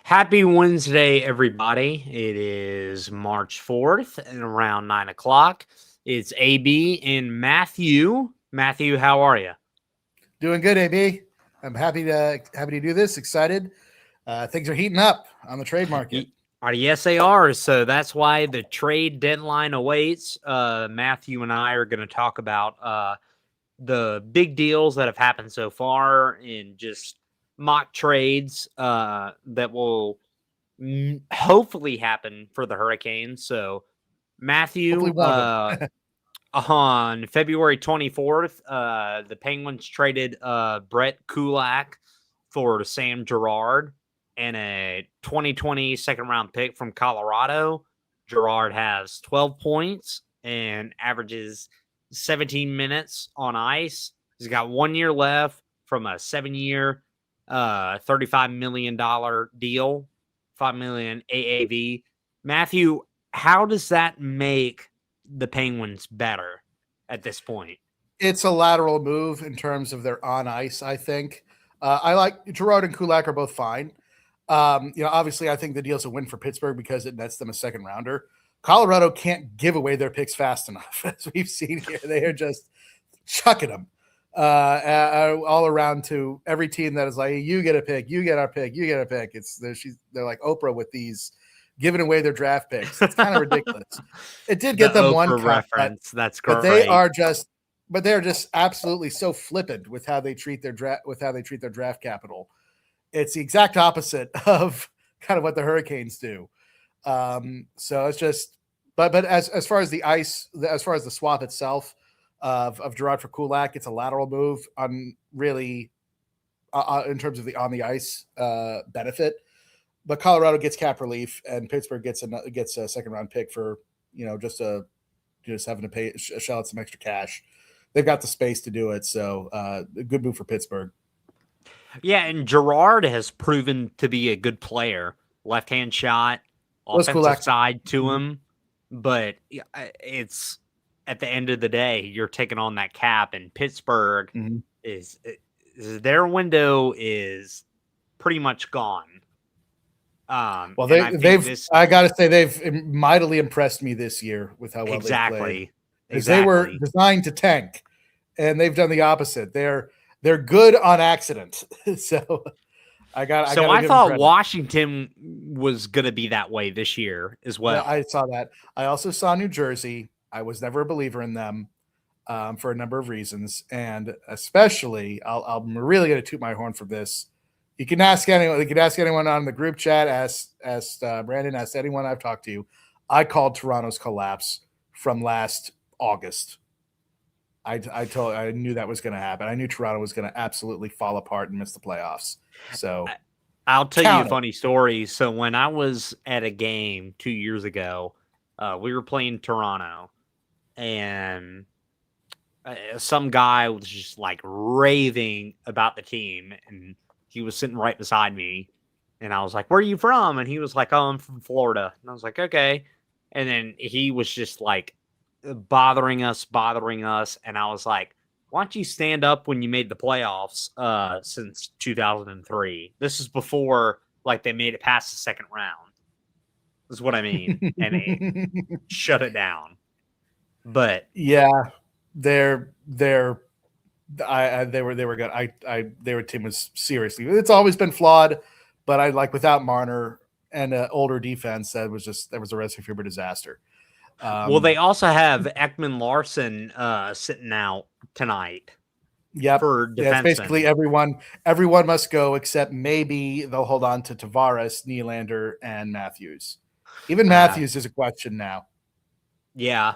Happy Wednesday, everybody. It is March 4th and around 9 o'clock. It's AB and Matthew. Matthew, how are you? Doing good, AB. I'm happy to do this. Excited. Things are heating up on the trade market. Yes, they are. So that's why the trade deadline awaits. Matthew and I are going to talk about the big deals that have happened so far and just mock trades that will hopefully happen for the Hurricanes. So, Matthew, Hopefully one of them. on February 24th, the Penguins traded Brett Kulak for Sam Girard and a 2020 second round pick from Colorado. Girard has 12 points and averages 17 minutes on ice. He's got 1 year left from a 7-year, $35 million deal, $5 million AAV. Matthew, how does that make the Penguins better at this point? It's a lateral move in terms of their on ice, I think. I like Girard and Kulak are both fine. Obviously, I think the deal's a win for Pittsburgh because it nets them a second rounder. Colorado can't give away their picks fast enough, as we've seen here. They are just chucking them all around to every team that is like, you get a pick, you get our pick, you get a pick. They're like Oprah with these giving away their draft picks. It's kind of ridiculous. It did get them Oprah one reference. That's great. But they are just absolutely so flippant with how they treat their draft capital. It's the exact opposite of kind of what the Hurricanes do. So it's just, but as far as the ice, as far as the swap itself of Girard for Kulak, it's a lateral move on really in terms of the on the ice benefit. But Colorado gets cap relief, and Pittsburgh gets a second round pick for just having to pay shell out some extra cash. They've got the space to do it, so a good move for Pittsburgh. Yeah, and Girard has proven to be a good player. Left-hand shot, offensive side to him. But it's at the end of the day, you're taking on that cap, and Pittsburgh is their window is pretty much gone. I got to say, they've mightily impressed me this year with how well they played. Because they were designed to tank, and they've done the opposite. They're good on accident. So I thought Washington was going to be that way this year as well. I saw that. I also saw New Jersey. I was never a believer in them for a number of reasons, and especially I'm really going to toot my horn for this. You can ask anyone. You can ask anyone on the group chat. Ask Brandon. Ask anyone I've talked to. I called Toronto's collapse from last August. I knew that was going to happen. I knew Toronto was going to absolutely fall apart and miss the playoffs. So I'll tell you a funny story. So when I was at a game 2 years ago, we were playing Toronto, and some guy was just like raving about the team, and he was sitting right beside me, and I was like, "Where are you from?" And he was like, "Oh, I'm from Florida." And I was like, "Okay." And then he was just like bothering us. And I was like, why don't you stand up when you made the playoffs since 2003? This is before like they made it past the second round. Is what I mean. And it shut it down. But yeah, they were good. Their team was seriously, it's always been flawed, but I like without Marner and an older defense, that was a recipe for disaster. Well, they also have Ekman Larson sitting out tonight. Yep. For it's basically everyone must go except maybe they'll hold on to Tavares, Nylander, and Matthews. Even Matthews is a question now. Yeah.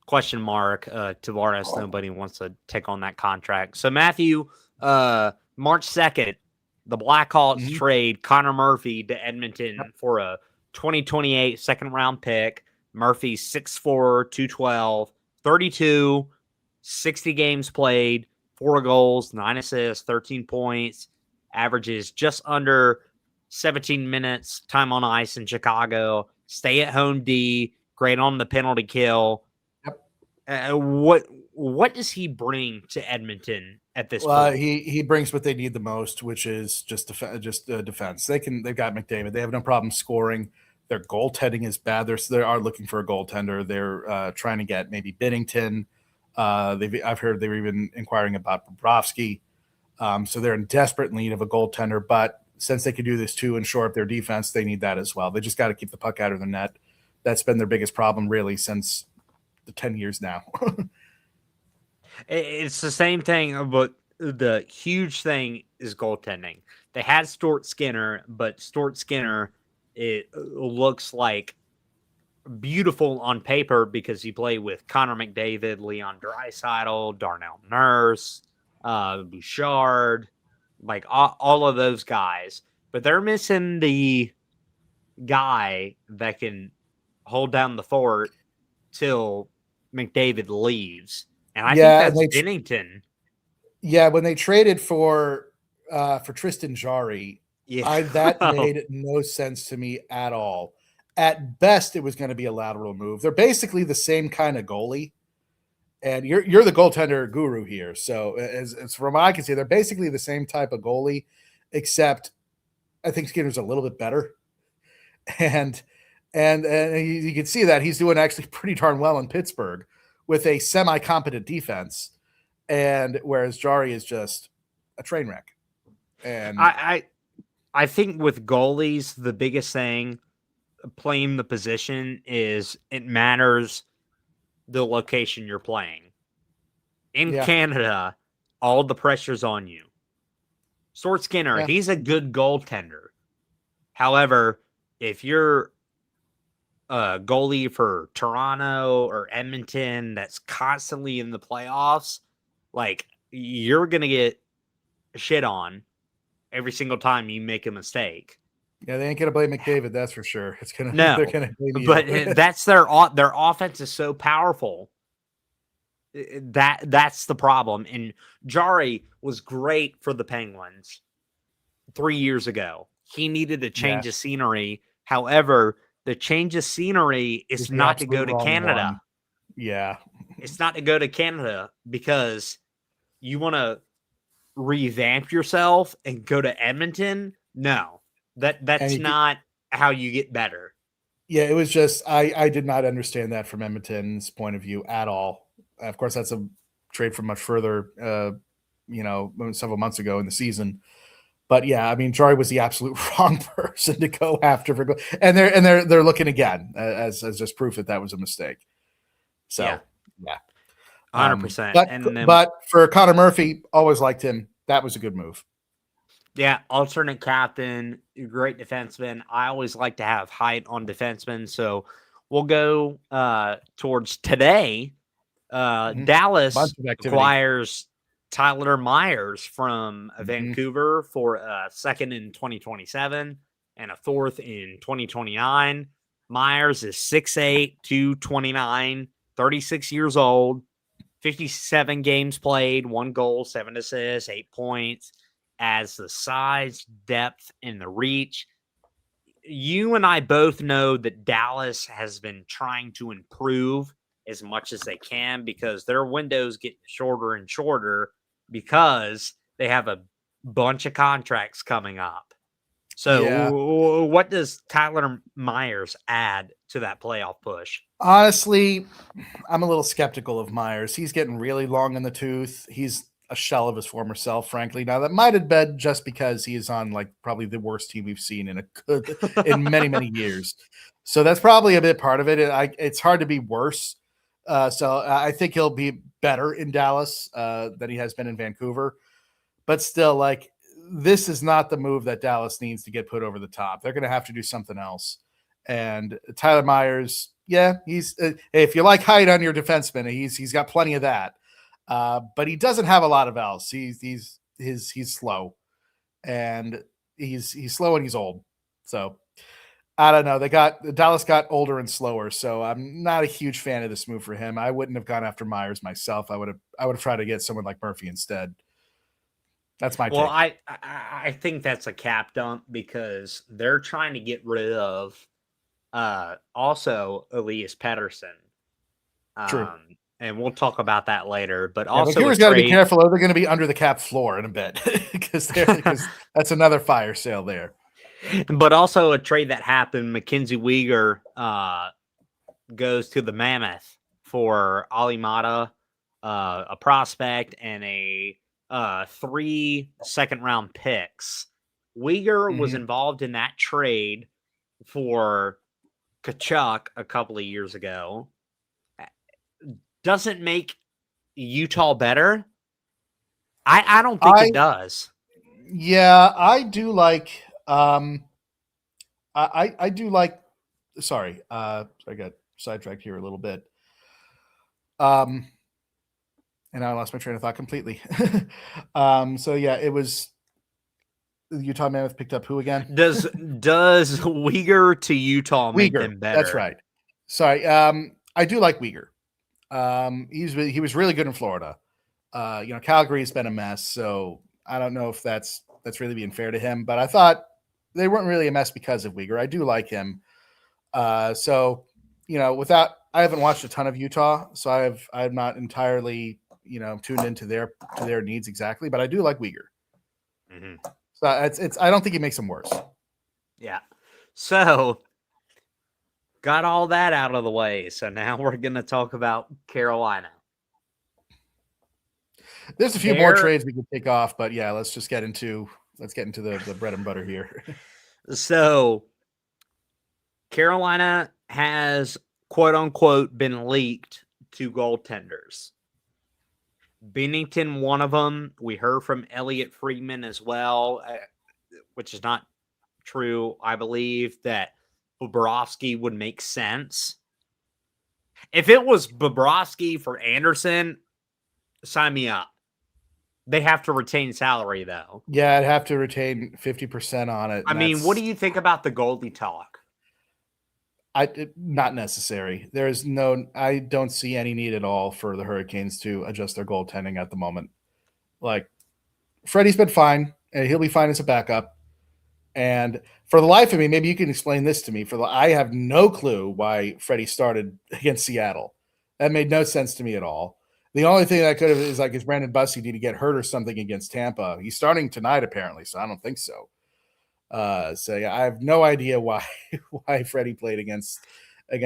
Question mark. Tavares, nobody wants to take on that contract. So, Matthew, March 2nd, the Blackhawks trade Connor Murphy to Edmonton for a 2028 second-round pick. Murphy's 6'4", 212, 32, 60 games played, 4 goals, 9 assists, 13 points, averages just under 17 minutes time on ice in Chicago, stay-at-home D, great on the penalty kill. What what does he bring to Edmonton at this Well, point? he brings what they need the most, which is just defense. They've got McDavid. They have no problem scoring. Their goaltending is bad. They are looking for a goaltender. They're trying to get maybe Binnington. I've heard they were even inquiring about Bobrovsky. So they're in desperate need of a goaltender. But since they could do this too and shore up their defense, they need that as well. They just got to keep the puck out of the net. That's been their biggest problem really since the 10 years now. It's the same thing, but the huge thing is goaltending. They had Stuart Skinner, but Stuart Skinner, it looks like beautiful on paper because he played with Connor McDavid, Leon Draisaitl, Darnell Nurse, Bouchard, like all of those guys. But they're missing the guy that can hold down the fort till McDavid leaves. And I think that's Binnington. Yeah, when they traded for Tristan Jarry, that made no sense to me at all. At best, it was going to be a lateral move. They're basically the same kind of goalie, and you're the goaltender guru here. So, as from what I can see, they're basically the same type of goalie, except I think Skinner's a little bit better, and you can see that he's doing actually pretty darn well in Pittsburgh with a semi-competent defense, and whereas Jarry is just a train wreck. And I think with goalies, the biggest thing playing the position is it matters the location you're playing. In Canada, all the pressure's on you. Stuart Skinner, he's a good goaltender. However, if you're a goalie for Toronto or Edmonton that's constantly in the playoffs, like you're going to get shit on every single time you make a mistake. Yeah, they ain't gonna blame McDavid, that's for sure. It's gonna they're gonna blame you. But that's their offense is so powerful. That's the problem. And Jarry was great for the Penguins 3 years ago. He needed a change of scenery. However, the change of scenery is not to go to Canada. One. Yeah, it's not to go to Canada because you want to revamp yourself and go to Edmonton. No. That's not how you get better. Yeah, it was just I did not understand that from Edmonton's point of view at all. Of course, that's a trade from much further, several months ago in the season. But yeah, I mean, Jarry was the absolute wrong person to go after for and they're looking again as just proof that was a mistake. So yeah. 100%. But for Connor Murphy, always liked him. That was a good move. Yeah, alternate captain, great defenseman. I always like to have height on defensemen, so we'll go towards today. Dallas acquires Tyler Myers from Vancouver for a second in 2027 and a fourth in 2029. Myers is 6'8", 229, 36 years old, 57 games played, 1 goal, 7 assists, 8 points. As the size, depth, and the reach. You and I both know that Dallas has been trying to improve as much as they can because their windows get shorter and shorter because they have a bunch of contracts coming up. So what does Tyler Myers add to that playoff push? Honestly, I'm a little skeptical of Myers. He's getting really long in the tooth. He's a shell of his former self, frankly. Now that might have been just because he is on like probably the worst team we've seen in many years. So that's probably a bit part of it. It's hard to be worse. So I think he'll be better in Dallas than he has been in Vancouver. But still, like this is not the move that Dallas needs to get put over the top. They're going to have to do something else. And Tyler Myers, he's if you like height on your defenseman, he's got plenty of that. But he doesn't have a lot of else. He's slow, and he's slow and he's old. So I don't know. Dallas got older and slower, so I'm not a huge fan of this move for him. I wouldn't have gone after Myers myself. I would have tried to get someone like Murphy instead. That's my take. Well, I think that's a cap dump because they're trying to get rid of also Elias Pettersson. True. and we'll talk about that later. But Yeah, also, Vancouver's got to be careful. They're going to be under the cap floor in a bit because that's another fire sale there. But also a trade that happened. Mackenzie Weegar goes to the Mammoth for Ali Mata, a prospect, and a 3 second-round picks. Weegar was involved in that trade for Tkachuk a couple of years ago. Doesn't make Utah better. I don't think it does. Yeah, I do like. I do like. Sorry, I got sidetracked here a little bit. And I lost my train of thought completely. So yeah, it was the Utah Mammoth picked up who again? Does Weegar to Utah make them better? That's right. Sorry. I do like Weegar. He was really good in Florida. Calgary's been a mess, so I don't know if that's really being fair to him, but I thought they weren't really a mess because of Weegar. I do like him. So I haven't watched a ton of Utah, so I'm not entirely tuned into their needs exactly, but I do like Weegar. Mm-hmm. So it's I don't think it makes them worse. Yeah. So got all that out of the way. So now we're going to talk about Carolina. There's a few more trades we could take off, but yeah, let's get into the bread and butter here. So Carolina has quote unquote been leaked 2 goaltenders. Bennington, one of them. We heard from Elliot Friedman as well, which is not true. I believe that Bobrovsky would make sense. If it was Bobrovsky for Anderson, sign me up. They have to retain salary, though. Yeah, I'd have to retain 50% on it. I mean, what do you think about the goalie talk? Not necessary. I don't see any need at all for the Hurricanes to adjust their goaltending at the moment. Like, Freddie's been fine, and he'll be fine as a backup. And for the life of me, maybe you can explain this to me. I have no clue why Freddie started against Seattle. That made no sense to me at all. The only thing that could have is is Brandon Bussi, did he get hurt or something against Tampa? He's starting tonight apparently, so I don't think so. So yeah, I have no idea why Freddie played against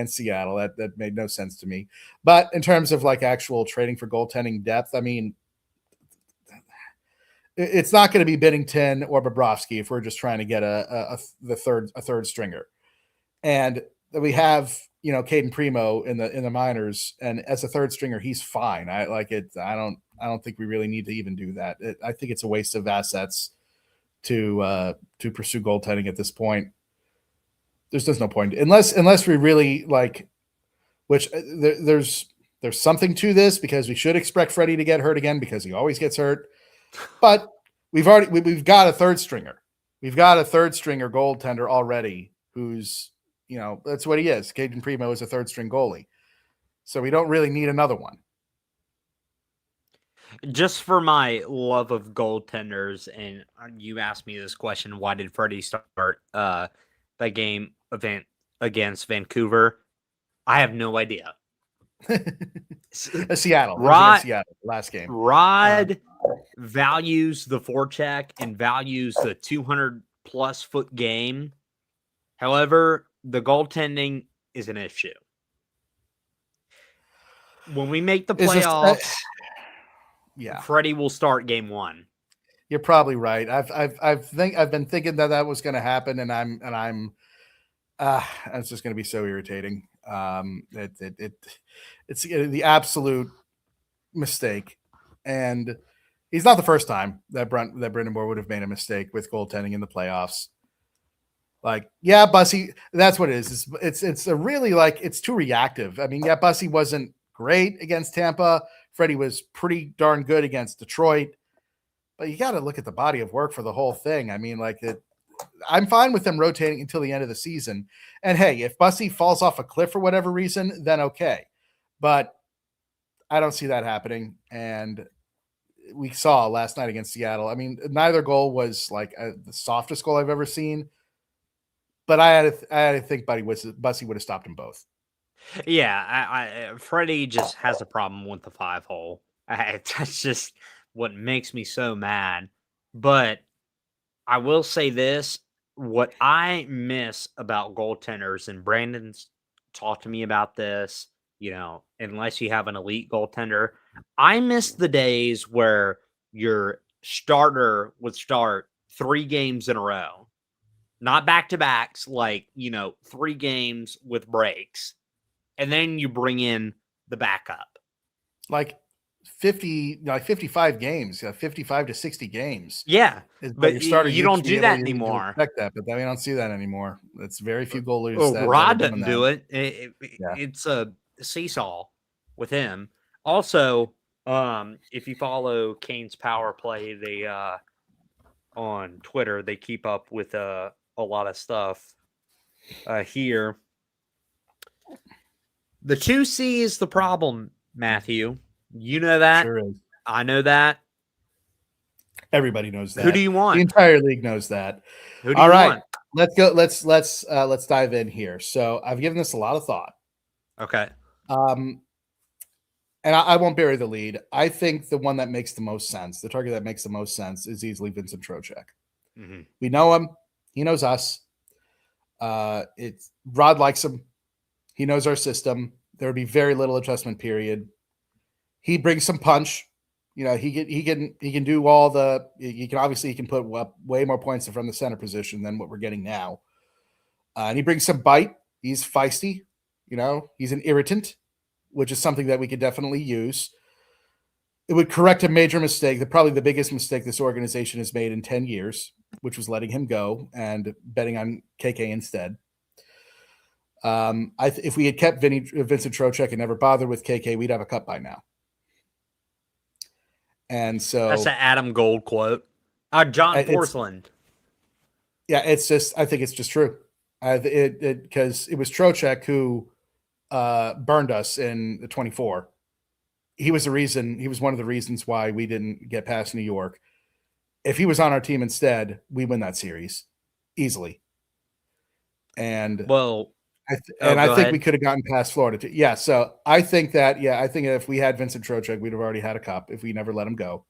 Seattle. That made no sense to me. But in terms of actual trading for goaltending depth, I mean, it's not going to be Bennington or Bobrovsky if we're just trying to get a third stringer. And we have Caden Primo in the minors, and as a third stringer, he's fine. I like it. I don't think we really need to even do that. I think it's a waste of assets to pursue goaltending at this point. There's just no point unless we really which there's something to this, because we should expect Freddie to get hurt again because he always gets hurt. But we've got a third stringer. We've got a third stringer goaltender already who's that's what he is. Caden Primo is a third string goalie. So we don't really need another one. Just for my love of goaltenders, and you asked me this question, why did Freddie start that game event against Vancouver? I have no idea. Seattle last game. Rod values the forecheck and values the 200+ foot game. However, the goaltending is an issue. When we make the playoffs, Freddie will start game 1. You're probably right. I've been thinking that was going to happen, and it's just going to be so irritating. It's the absolute mistake, and he's not the first time that Brendan Moore would have made a mistake with goaltending in the playoffs. Bussi, that's what it is. It's a really it's too reactive. I mean, Bussi wasn't great against Tampa. Freddie was pretty darn good against Detroit, but you got to look at the body of work for the whole thing. I mean, I'm fine with them rotating until the end of the season. And hey, if Bussi falls off a cliff for whatever reason, then okay. But I don't see that happening. And we saw last night against Seattle. I mean, neither goal was the softest goal I've ever seen. But I had to think Bussi would have stopped them both. Yeah, Freddie just has a problem with the 5-hole. That's just what makes me so mad. But I will say this: what I miss about goaltenders, and Brandon's talked to me about this. Unless you have an elite goaltender, I miss the days where your starter would start 3 games in a row, not back to backs, like 3 games with breaks, and then you bring in the backup. Like 55 games, 55 to 60 games. Yeah, but your starter you don't should be do able that to anymore. expect that, but we don't see that anymore. It's very few goalies Oh, that are Rod doing doesn't that. do it. Yeah. It's a seesaw with him. Also, if you follow Kane's Power Play, they on Twitter, they keep up with a lot of stuff here. The 2C is the problem, Matthew. You know that. Sure is. I know that. Everybody knows that. Who do you want? The entire league knows that. Who do you want? Let's go. Let's dive in here. So I've given this a lot of thought. Okay. And I won't bury the lead. I think the one that makes the most sense, the target that makes the most sense, is easily Vincent Trocheck. Mm-hmm. We know him. He knows us. It's Rod likes him. He knows our system. There would be very little adjustment period. He brings some punch. He can do all the. He can put up way more points from the center position than what we're getting now. And he brings some bite. He's feisty. He's an irritant, which is something that we could definitely use. It would correct a major mistake, probably the biggest mistake this organization has made in 10 years, which was letting him go and betting on KK instead. If we had kept Vincent Trocheck and never bothered with KK, we'd have a cup by now. And so that's an Adam Gold quote. John Porcelain. Yeah, I think it's just true. Because it was Trocheck who burned us in the 24. He was one of the reasons why we didn't get past New York. If he was on our team instead, we win that series easily. And I think we could have gotten past Florida too. Yeah, so I think if we had Vincent Trocheck, we'd have already had a cup if we never let him go.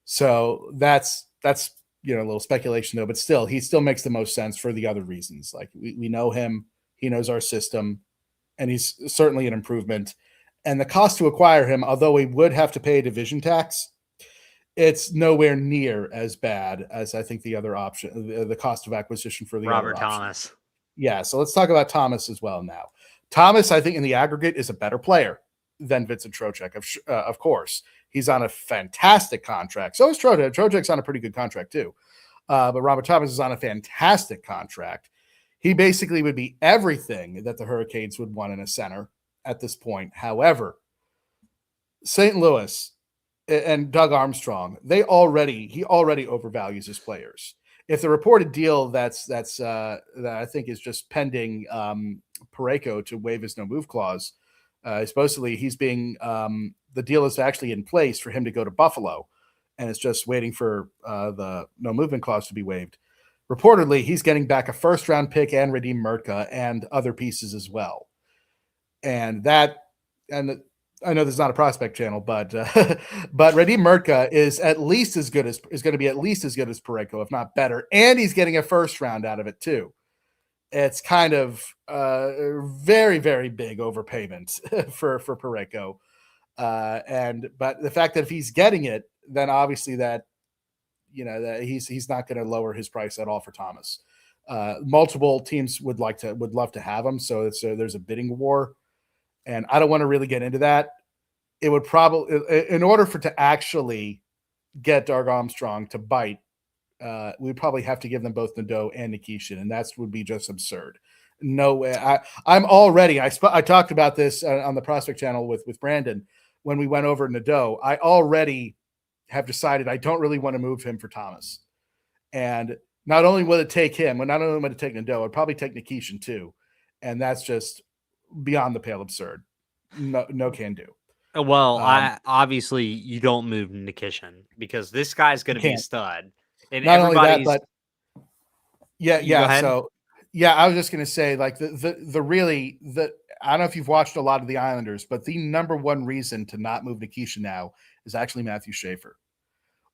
So that's a little speculation though, but still, he still makes the most sense for the other reasons. Like we know him, he knows our system, and he's certainly an improvement. And the cost to acquire him, although we would have to pay a division tax, it's nowhere near as bad as I think the other option, the cost of acquisition for the Robert Thomas. Yeah, so let's talk about Thomas as well now. Thomas, I think in the aggregate, is a better player than Vincent Trocheck, of course. He's on a fantastic contract. So is Trocheck. Trocheck's on a pretty good contract too. But Robert Thomas is on a fantastic contract. He basically would be everything that the Hurricanes would want in a center at this point. However, St. Louis and Doug Armstrong, he already overvalues his players. If the reported deal that I think is just pending Parayko to waive his no move clause, supposedly he's being the deal is actually in place for him to go to Buffalo, and it's just waiting for the no movement clause to be waived. Reportedly, he's getting back a first-round pick and Radim Murtka and other pieces as well. And I know this is not a prospect channel, but Radim Murtka is at least as good as going to be at least as good as Parayko, if not better. And he's getting a first round out of it too. It's kind of very, very big overpayment for Parayko. But the fact that if he's getting it, then obviously that he's not going to lower his price at all for Thomas. Multiple teams would love to have him. So there's a bidding war. And I don't want to really get into that. It would probably, in order to actually get Doug Armstrong to bite, we'd probably have to give them both Nadeau and Nikishin, and that would be just absurd. No way. I'm already. I talked about this on the Prospect channel with Brandon when we went over Nadeau. I already have decided I don't really want to move him for Thomas, and not only would it take him, but not only would it take Nadeau, it'd probably take Nikishin too, and that's just beyond the pale absurd. No can do. Well, obviously you don't move Nikishin because this guy's going to be a stud. And not only that, but yeah. So I was just going to say, like I don't know if you've watched a lot of the Islanders, but the number one reason to not move Nikisha now is actually Matthew Schaefer.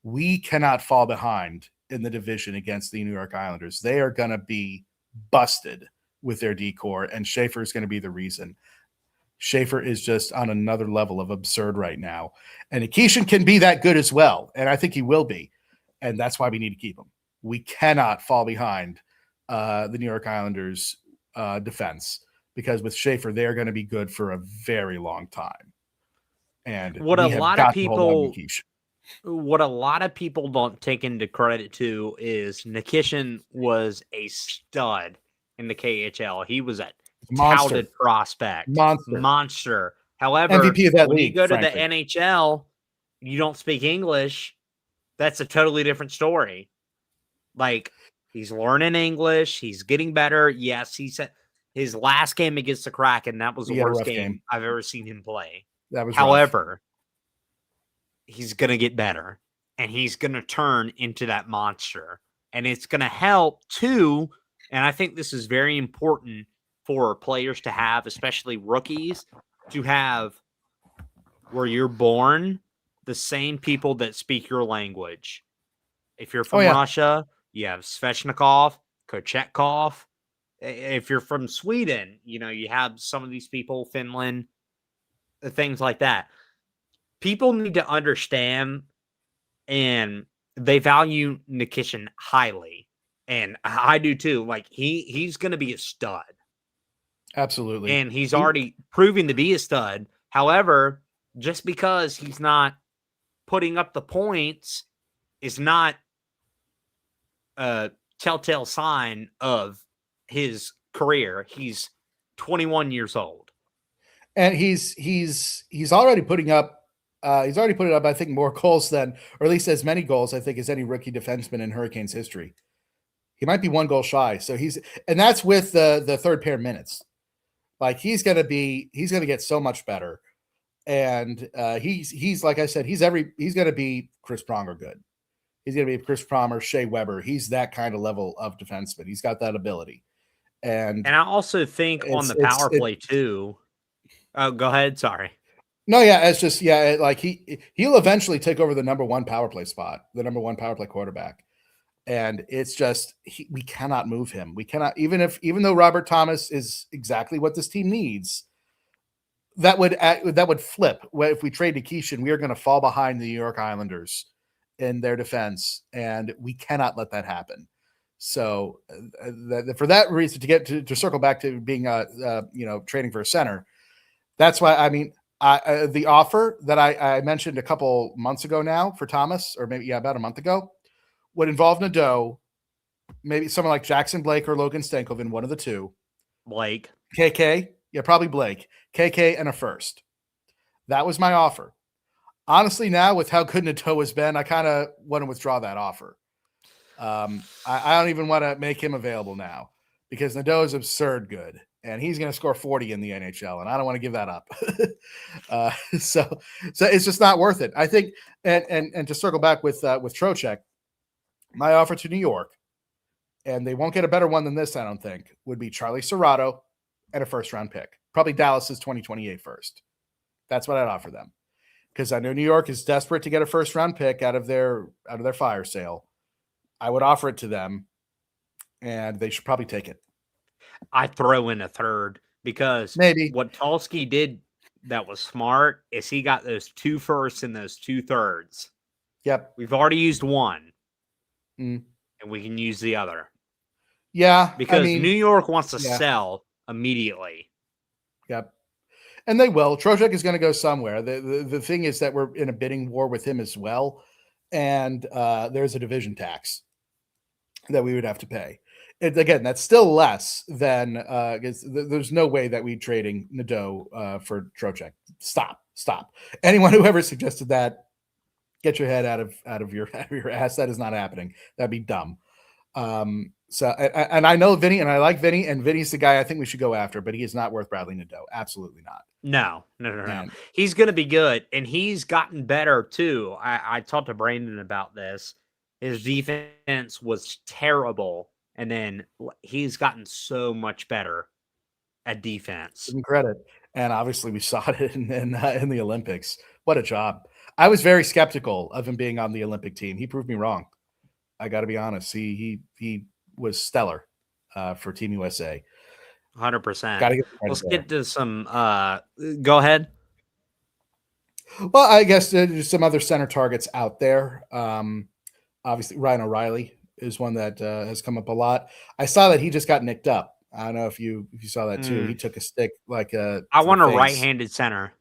We cannot fall behind in the division against the New York Islanders. They are going to be busted with their decor, and Schaefer is going to be the reason. Schaefer is just on another level of absurd right now. And Nikishin can be that good as well, and I think he will be. And that's why we need to keep him. We cannot fall behind the New York Islanders defense, because with Schaefer, they're going to be good for a very long time. And what we a have lot got of to hold on to people Nikishin. what a lot of people don't take into credit to is Nikishin was a stud in the KHL. He was a Monster. touted prospect. Monster. Monster. However, MVP of that when league, you go to frankly. the NHL, you don't speak English. That's a totally different story. Like, he's learning English. He's getting better. Yes, he said his last game against the Kraken, that was the He had a worst rough game game. I've ever seen him play. That was rough. However, he's going to get better, and he's going to turn into that monster. And it's going to help too. And I think this is very important for players to have, especially rookies, to have where you're born the same people that speak your language. If you're from Russia, you have Svechnikov, Kochetkov. If you're from Sweden, you have some of these people, Finland, things like that. People need to understand, and they value Nikishin highly, and I do too. Like, he's going to be a stud. Absolutely. And he's already proving to be a stud. However, just because he's not putting up the points is not a telltale sign of his career. He's 21 years old. And he's already putting up I think more goals than, or at least as many goals, I think, as any rookie defenseman in Hurricanes history. He might be one goal shy. So and that's with the third pair minutes. Like, he's going to get so much better. And he's like I said, he's going to be Chris Pronger good. He's going to be Chris Pronger, Shea Weber. He's that kind of level of defenseman. He's got that ability. And I also think on the power play too. Oh, go ahead. Sorry. No, yeah, it's just like he'll eventually take over the number one power play spot, the number one power play quarterback. And it's just we cannot move him. We cannot, even though Robert Thomas is exactly what this team needs. That would flip. If we trade Nikishin, we are going to fall behind the New York Islanders in their defense, and we cannot let that happen. So for that reason, to circle back to being trading for a center, that's why the offer that I mentioned a couple months ago now for Thomas, or maybe about a month ago, would involve Nadeau, maybe someone like Jackson Blake or Logan Stankoven, one of the two. Blake. KK. Yeah, probably Blake. KK and a first. That was my offer. Honestly, now with how good Nadeau has been, I kind of want to withdraw that offer. I don't even want to make him available now, because Nadeau is absurd good, and he's going to score 40 in the NHL, and I don't want to give that up. So it's just not worth it. I think, and to circle back with Trocheck, my offer to New York, and they won't get a better one than this, I don't think, would be Charlie Serrato and a first-round pick. Probably Dallas's 2028 first. That's what I'd offer them, because I know New York is desperate to get a first-round pick out of their fire sale. I would offer it to them, and they should probably take it. I throw in a third, because maybe what Tulsky did that was smart is he got those 2 firsts and those 2 thirds. Yep. We've already used one, and we can use the other. Yeah. Because New York wants to sell immediately. Yep. And they will. Trocheck is going to go somewhere. The thing is that we're in a bidding war with him as well. And there's a division tax that we would have to pay. Again, that's still less than there's no way that we're trading Nadeau for Trocheck. Stop. Anyone who ever suggested that, get your head out of your ass. That is not happening. That'd be dumb. And I know Vinny, and I like Vinny, and Vinny's the guy I think we should go after, but he is not worth Bradley Nadeau. Absolutely not. No. He's going to be good, and he's gotten better too. I talked to Brandon about this. His defense was terrible, and then he's gotten so much better. at defense. Give him credit. And obviously we saw it in the Olympics. What a job. I was very skeptical of him being on the Olympic team. He proved me wrong. I got to be honest. He was stellar for Team USA. 100%. Let's get to some. Go ahead. Well, I guess there's some other center targets out there. Obviously, Ryan O'Reilly is one that has come up a lot. I saw that he just got nicked up. I don't know if you saw that too. He took a stick like a. I want a right-handed center.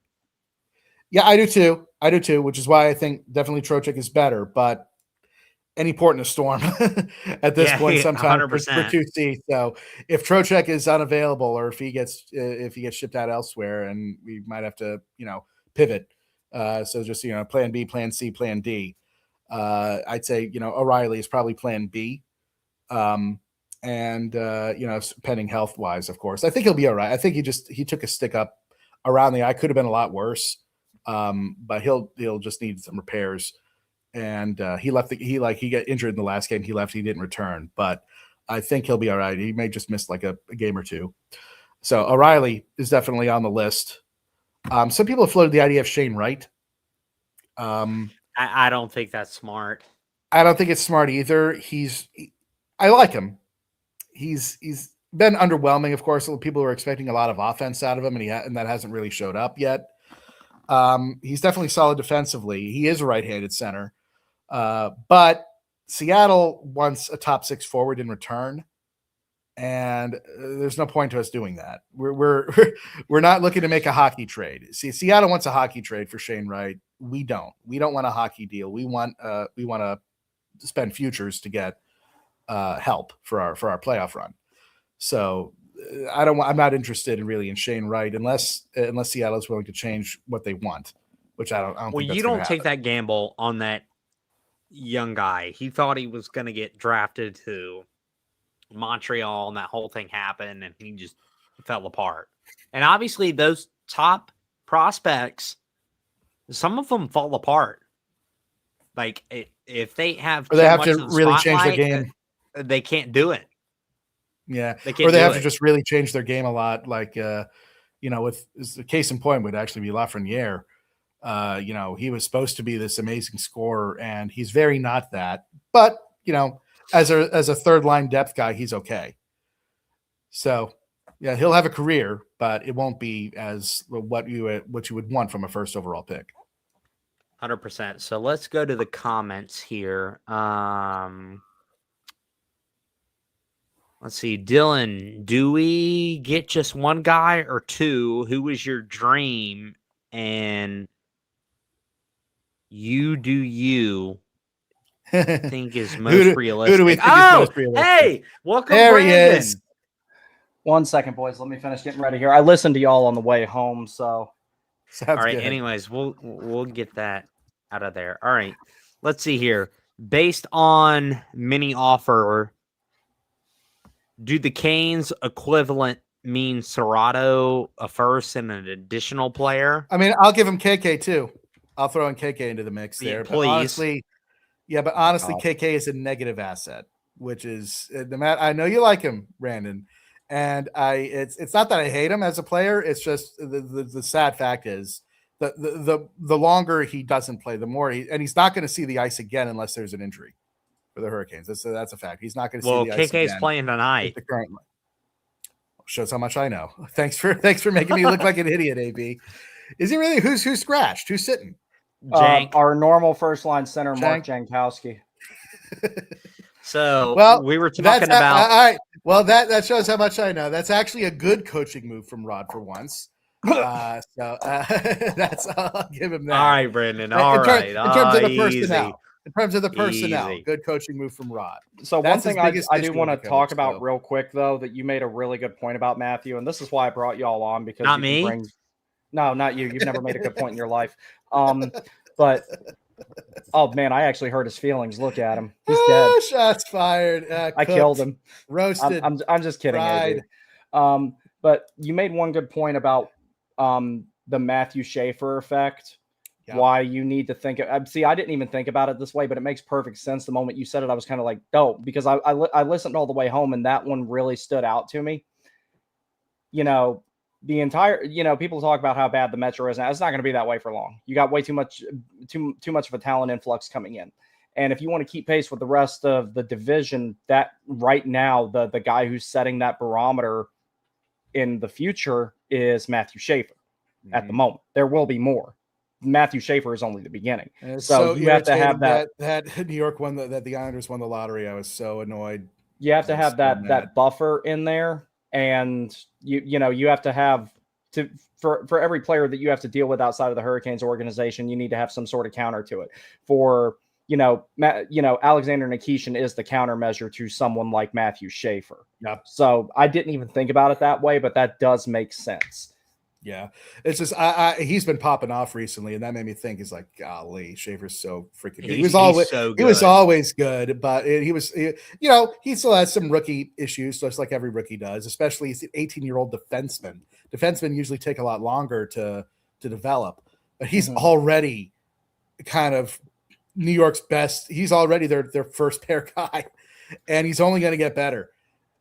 Yeah, I do too. Which is why I think definitely Trocheck is better. But any port in a storm at this point, sometimes for 2C. So if Trocheck is unavailable, or if he gets shipped out elsewhere, and we might have to pivot. So just plan B, plan C, plan D. I'd say O'Reilly is probably plan B. And pending health wise, of course, I think he'll be all right. I think he took a stick up around the eye. Could have been a lot worse. But he'll just need some repairs. And he got injured in the last game. He left. He didn't return, but I think he'll be all right. He may just miss like a game or two. So O'Reilly is definitely on the list. Some people have floated the idea of Shane Wright. I don't think that's smart. I don't think it's smart either. I like him. He's been underwhelming. Of course, people are expecting a lot of offense out of him, and that hasn't really showed up yet. He's definitely solid defensively. He is a right-handed center. But Seattle wants a top 6 forward in return, and there's no point to us doing that. We're not looking to make a hockey trade. See, Seattle wants a hockey trade for Shane Wright. We don't want a hockey deal. We want to spend futures to get help for our playoff run. So I'm not interested in Shane Wright unless Seattle is willing to change what they want, which I don't well, think that's you don't take that gamble on that young guy. He thought he was going to get drafted to Montreal, and that whole thing happened, and he just fell apart. And obviously, those top prospects, some of them fall apart. Like if they have, or they have to really change their game, they can't do it. Yeah, or they have to just really change their game a lot. Like, with the case in point would actually be Lafreniere. He was supposed to be this amazing scorer, and he's very not that. But as a third line depth guy, he's okay. So, yeah, he'll have a career, but it won't be as what you would want from a first overall pick. 100%. So let's go to the comments here. Let's see, Dylan, do we get just one guy or two? Who is your dream? And you think is most realistic? Who do we think is most realistic? Hey, welcome, there Brandon. He is. 1 second, boys. Let me finish getting ready here. I listened to y'all on the way home, so. Sounds all right. good. Anyways, we'll get that out of there. All right. Let's see here. Based on mini offer, do the Canes equivalent mean Serrato a first and an additional player? I mean, I'll give him KK too. I'll throw in KK into the mix there. Please. But honestly, KK is a negative asset, which is the matter. I know you like him, Brandon, and it's not that I hate him as a player. It's just the sad fact is the longer he doesn't play, the more he's not going to see the ice again unless there's an injury for the Hurricanes. That's a fact. He's not going to see the ice again. KK's playing tonight. The current shows how much I know. Thanks for making me look like an idiot, AB. Is he really? Who's scratched? Who's sitting? Our normal first line center, Mark Jankowski. So we were talking about. All right. Well, that shows how much I know. That's actually a good coaching move from Rod for once. That's I'll give him that. All right, Brandon. In terms of the personnel. Easy. In terms of the personnel, Easy. Good coaching move from Rod. So one thing I do want to talk about real quick, though, that you made a really good point about, Matthew, and this is why I brought you all on, because not me. No, not you. You've never made a good point in your life. But oh man, I actually hurt his feelings. Look at him. He's dead. Shots fired. I killed him. Roasted. I'm just kidding. But you made one good point about the Matthew Schaefer effect. Yeah. Why you need to think of. See, I didn't even think about it this way, but it makes perfect sense. The moment you said it, I was kind of like, dope, because I listened all the way home, and that one really stood out to me. the entire, people talk about how bad the Metro is now. It's not going to be that way for long. You got way too much of a talent influx coming in. And if you want to keep pace with the rest of the division, that right now, the guy who's setting that barometer in the future is Matthew Schaefer. At the moment, there will be more. Matthew Schaefer is only the beginning. So you have to have that New York won that the Islanders won the lottery. I was so annoyed. You have to have that buffer in there, and you have to have for every player that you have to deal with outside of the Hurricanes organization, you need to have some sort of counter to it. For Alexander Nikishin is the countermeasure to someone like Matthew Schaefer. Yep. So I didn't even think about it that way, but that does make sense. Yeah, it's just he's been popping off recently, and that made me think. Is like, golly, Schaefer's so freaking good. He was always good, but he still has some rookie issues, just like every rookie does. Especially he's an 18-year-old defenseman. Defensemen usually take a lot longer to develop, but he's already kind of New York's best. He's already their first pair guy, and he's only going to get better.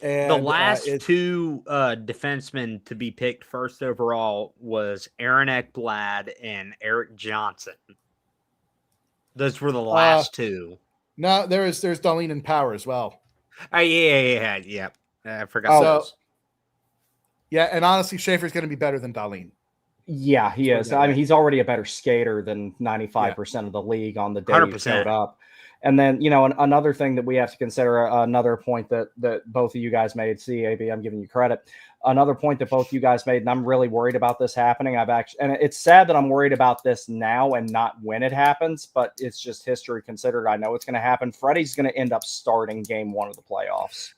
And, the last two defensemen to be picked first overall was Aaron Ekblad and Eric Johnson. Those were the last two. No, there's Darlene and Power as well. Oh yeah. I forgot those. Yeah, and honestly, Schaefer's going to be better than Darlene. Yeah, he is. I mean, he's already a better skater than 95% of the league on the day 100%. He showed up. And then, another thing that we have to consider, another point that both of you guys made, CAB, I'm giving you credit. Another point that both of you guys made, and I'm really worried about this happening. And it's sad that I'm worried about this now and not when it happens, but it's just history considered. I know it's going to happen. Freddie's going to end up starting game 1 of the playoffs.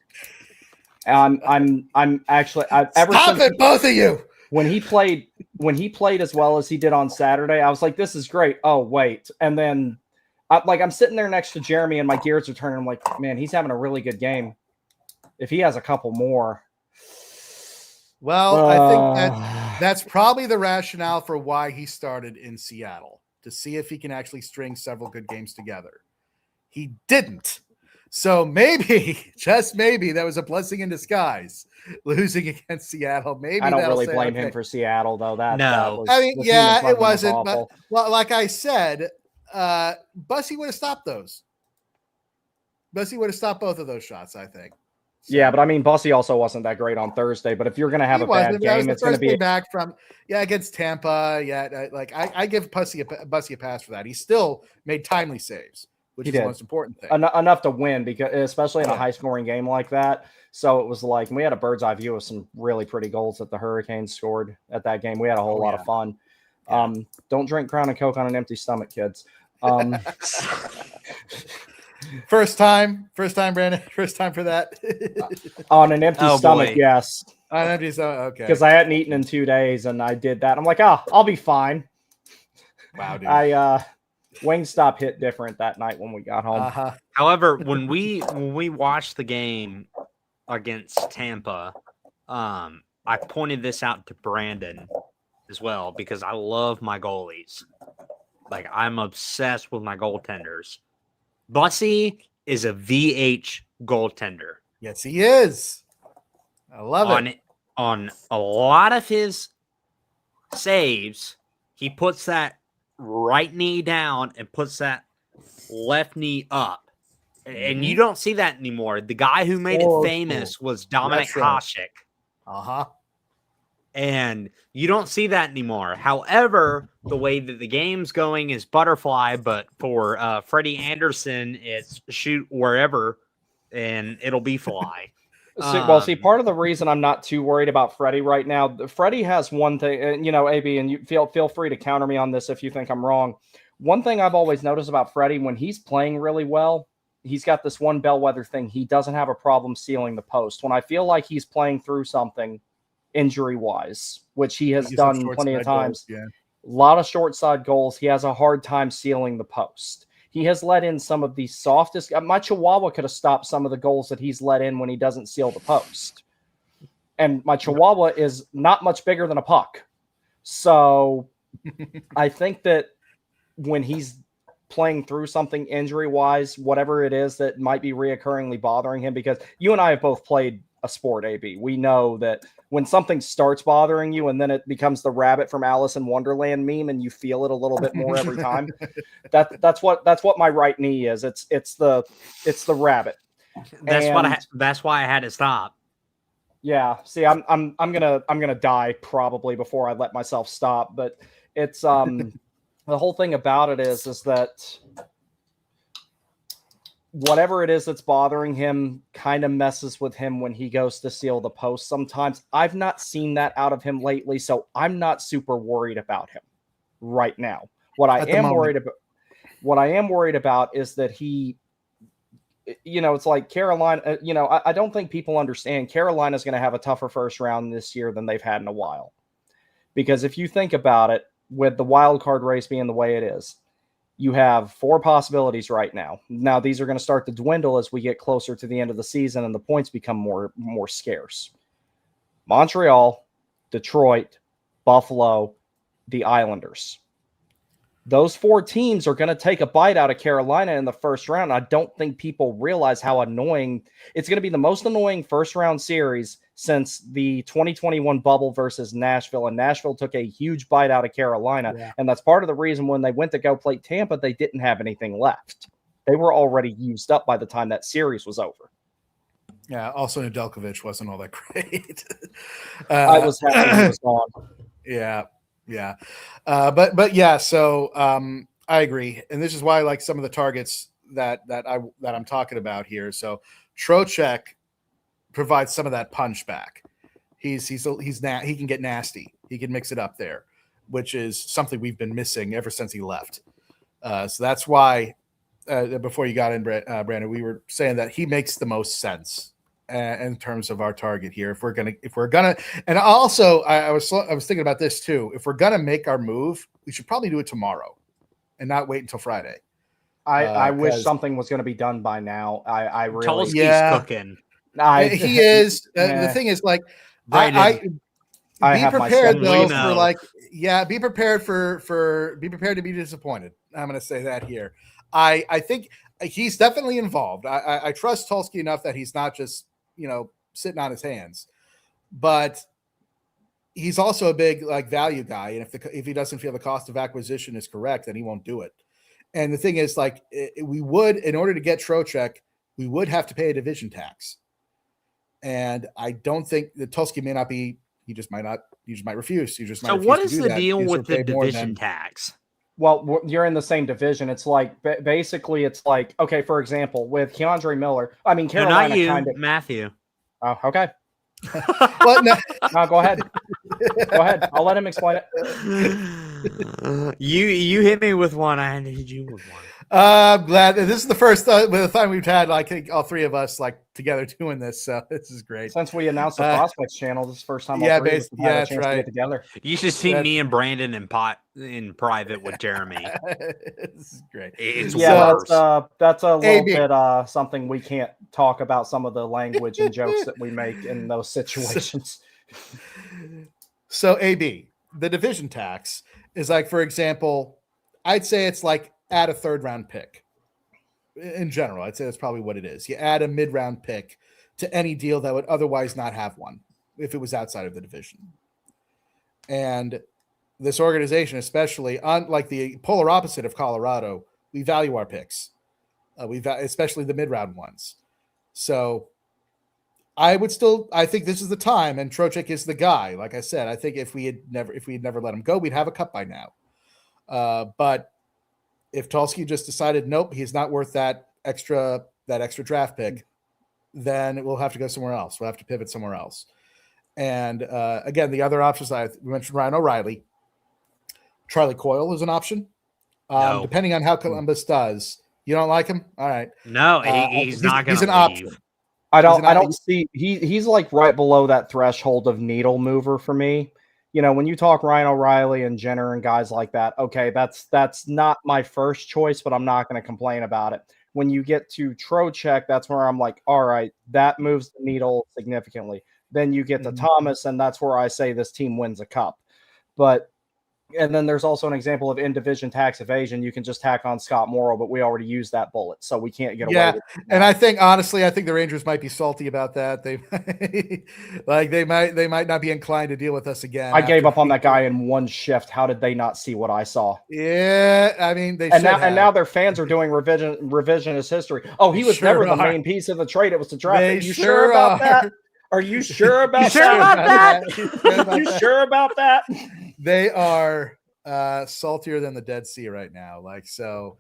I'm actually stop it, both of you. When he played as well as he did on Saturday, I was like, this is great. Oh, wait. And then I'm sitting there next to Jeremy and my gears are turning. I'm like, man, he's having a really good game. If he has a couple more. Well, I think that's probably the rationale for why he started in Seattle, to see if he can actually string several good games together. He didn't. So maybe, just maybe, that was a blessing in disguise, losing against Seattle. Maybe I don't really blame him for Seattle, though. It wasn't. But, well, like I said, Bussy would have stopped those. Bussy would have stopped both of those shots, I think. So, yeah, but I mean, Bussy also wasn't that great on Thursday. But if you're going to have a bad game, it's going to be back from against Tampa. Yeah, I give Bussy a pass for that. He still made timely saves, which is the most important thing. Enough to win, because especially in a high scoring game like that. So it was like, we had a bird's eye view of some really pretty goals that the Hurricanes scored at that game. We had a whole lot of fun. Yeah. Don't drink Crown and Coke on an empty stomach, kids. First time, Brandon. First time for that. On an empty stomach, yes. On an empty stomach, okay. Because I hadn't eaten in 2 days, and I did that. I'm like, I'll be fine. Wow, dude. Wingstop hit different that night when we got home. However, when we watched the game against Tampa, I pointed this out to Brandon as well, because I love my goalies. Like, I'm obsessed with my goaltenders. Bussy is a VH goaltender. Yes, he is. I love it. On a lot of his saves, he puts that right knee down and puts that left knee up. And you don't see that anymore. The guy who made it famous was Dominik Hasek. And you don't see that anymore. However, the way that the game's going is butterfly, but for Freddie Anderson, it's shoot wherever, and it'll be fly. See, part of the reason I'm not too worried about Freddie right now, Freddie has one thing, and AB, and you feel free to counter me on this if you think I'm wrong. One thing I've always noticed about Freddie, when he's playing really well, he's got this one bellwether thing. He doesn't have a problem sealing the post. When I feel like he's playing through something injury-wise, which he has done plenty of times, a lot of short side goals, he has a hard time sealing the post. He has let in some of the softest. My Chihuahua could have stopped some of the goals that he's let in when he doesn't seal the post. And my Chihuahua is not much bigger than a puck. So I think that when he's playing through something injury-wise, whatever it is that might be reoccurringly bothering him, because you and I have both played a sport, AB. We know that when something starts bothering you and then it becomes the rabbit from Alice in Wonderland meme and you feel it a little bit more every time, that's what my right knee is. It's the rabbit. That's why I had to stop. Yeah. See, I'm gonna die probably before I let myself stop. But it's the whole thing about it is that whatever it is that's bothering him kind of messes with him when he goes to seal the post sometimes. I've not seen that out of him lately, so I'm not super worried about him right now. What I am worried about is that he, it's like Carolina, I don't think people understand Carolina's going to have a tougher first round this year than they've had in a while. Because if you think about it, with the wild card race being the way it is, you have 4 possibilities right now. Now, these are going to start to dwindle as we get closer to the end of the season and the points become more scarce. Montreal, Detroit, Buffalo, the Islanders. Those 4 teams are going to take a bite out of Carolina in the first round. I don't think people realize how annoying it's going to be. The most annoying first round series since the 2021 bubble versus Nashville. And Nashville took a huge bite out of Carolina. Yeah. And that's part of the reason when they went to go play Tampa, they didn't have anything left. They were already used up by the time that series was over. Yeah. Also, Nedeljkovic wasn't all that great. I was happy he was gone. Yeah. Yeah. But yeah, so I agree. And this is why I like some of the targets that I'm talking about here. So Trocheck provides some of that punch back. He can get nasty. He can mix it up there, which is something we've been missing ever since he left. So that's why before you got in, Brandon, we were saying that he makes the most sense in terms of our target here. If we're gonna, and also I was thinking about this too. If we're gonna make our move, we should probably do it tomorrow, and not wait until Friday. I wish something was going to be done by now. I really Tulski's cooking. He is. The thing is, like, Brandon, be prepared though for like, be prepared be prepared to be disappointed. I'm going to say that here. I think he's definitely involved. I trust Tulski enough that he's not just sitting on his hands, but he's also a big value guy. And if he doesn't feel the cost of acquisition is correct, then he won't do it. And the thing is, we would, in order to get Trocheck, we would have to pay a division tax. And I don't think that Tulski may not be. He just might refuse. So what is the deal with the division tax? Well, you're in the same division. It's like basically, it's like, okay, for example, with Keandre Miller. I mean, Carolina kind of Matthew. Oh, okay. Well, no, go ahead. Go ahead. I'll let him explain it. You hit me with one. I hit you with one. I'm glad this is the first time we've had all 3 of us together doing this. So this is great. Since we announced the Prospects channel, this is the first time all 3 of us have had a chance to get together. You should see me and Brandon in private with Jeremy. This is great. It's worse. That's a little bit something we can't talk about, some of the language and jokes that we make in those situations. So AB, the division tax is for example, I'd say it's add a 3rd round pick. In general, I'd say that's probably what it is. You add a mid-round pick to any deal that would otherwise not have one if it was outside of the division. And this organization, especially unlike the polar opposite of Colorado, we value our picks. Especially the mid-round ones. So I think this is the time, and Trocheck is the guy. Like I said, I think if we had never let him go, we'd have a cup by now. But if Tulski just decided, nope, he's not worth that extra draft pick, then we'll have to go somewhere else. We'll have to pivot somewhere else. And again, the other options, we mentioned Ryan O'Reilly. Charlie Coyle is an option. No. Depending on how Columbus does. You don't like him? All right. No, he's not going to leave. He's an option. I don't see he's right below that threshold of needle mover for me. When you talk Ryan O'Reilly and Jenner and guys like that, okay, that's not my first choice, but I'm not going to complain about it. When you get to Trocheck, that's where I'm like, all right, that moves the needle significantly. Then you get to Thomas, and that's where I say this team wins a cup. But And then there's also an example of in-division tax evasion. You can just tack on Scott Morrow, but we already used that bullet, so we can't get away with it. And I think, honestly, the Rangers might be salty about that. They they might not be inclined to deal with us again. I gave up on that guy in one shift. How did they not see what I saw? Yeah, I mean, and now their fans are doing revisionist history. Oh, he was never the main piece of the trade. It was the draft. Are you sure about that? Are you sure about that? You sure about that? They are saltier than the Dead Sea right now. Like, so,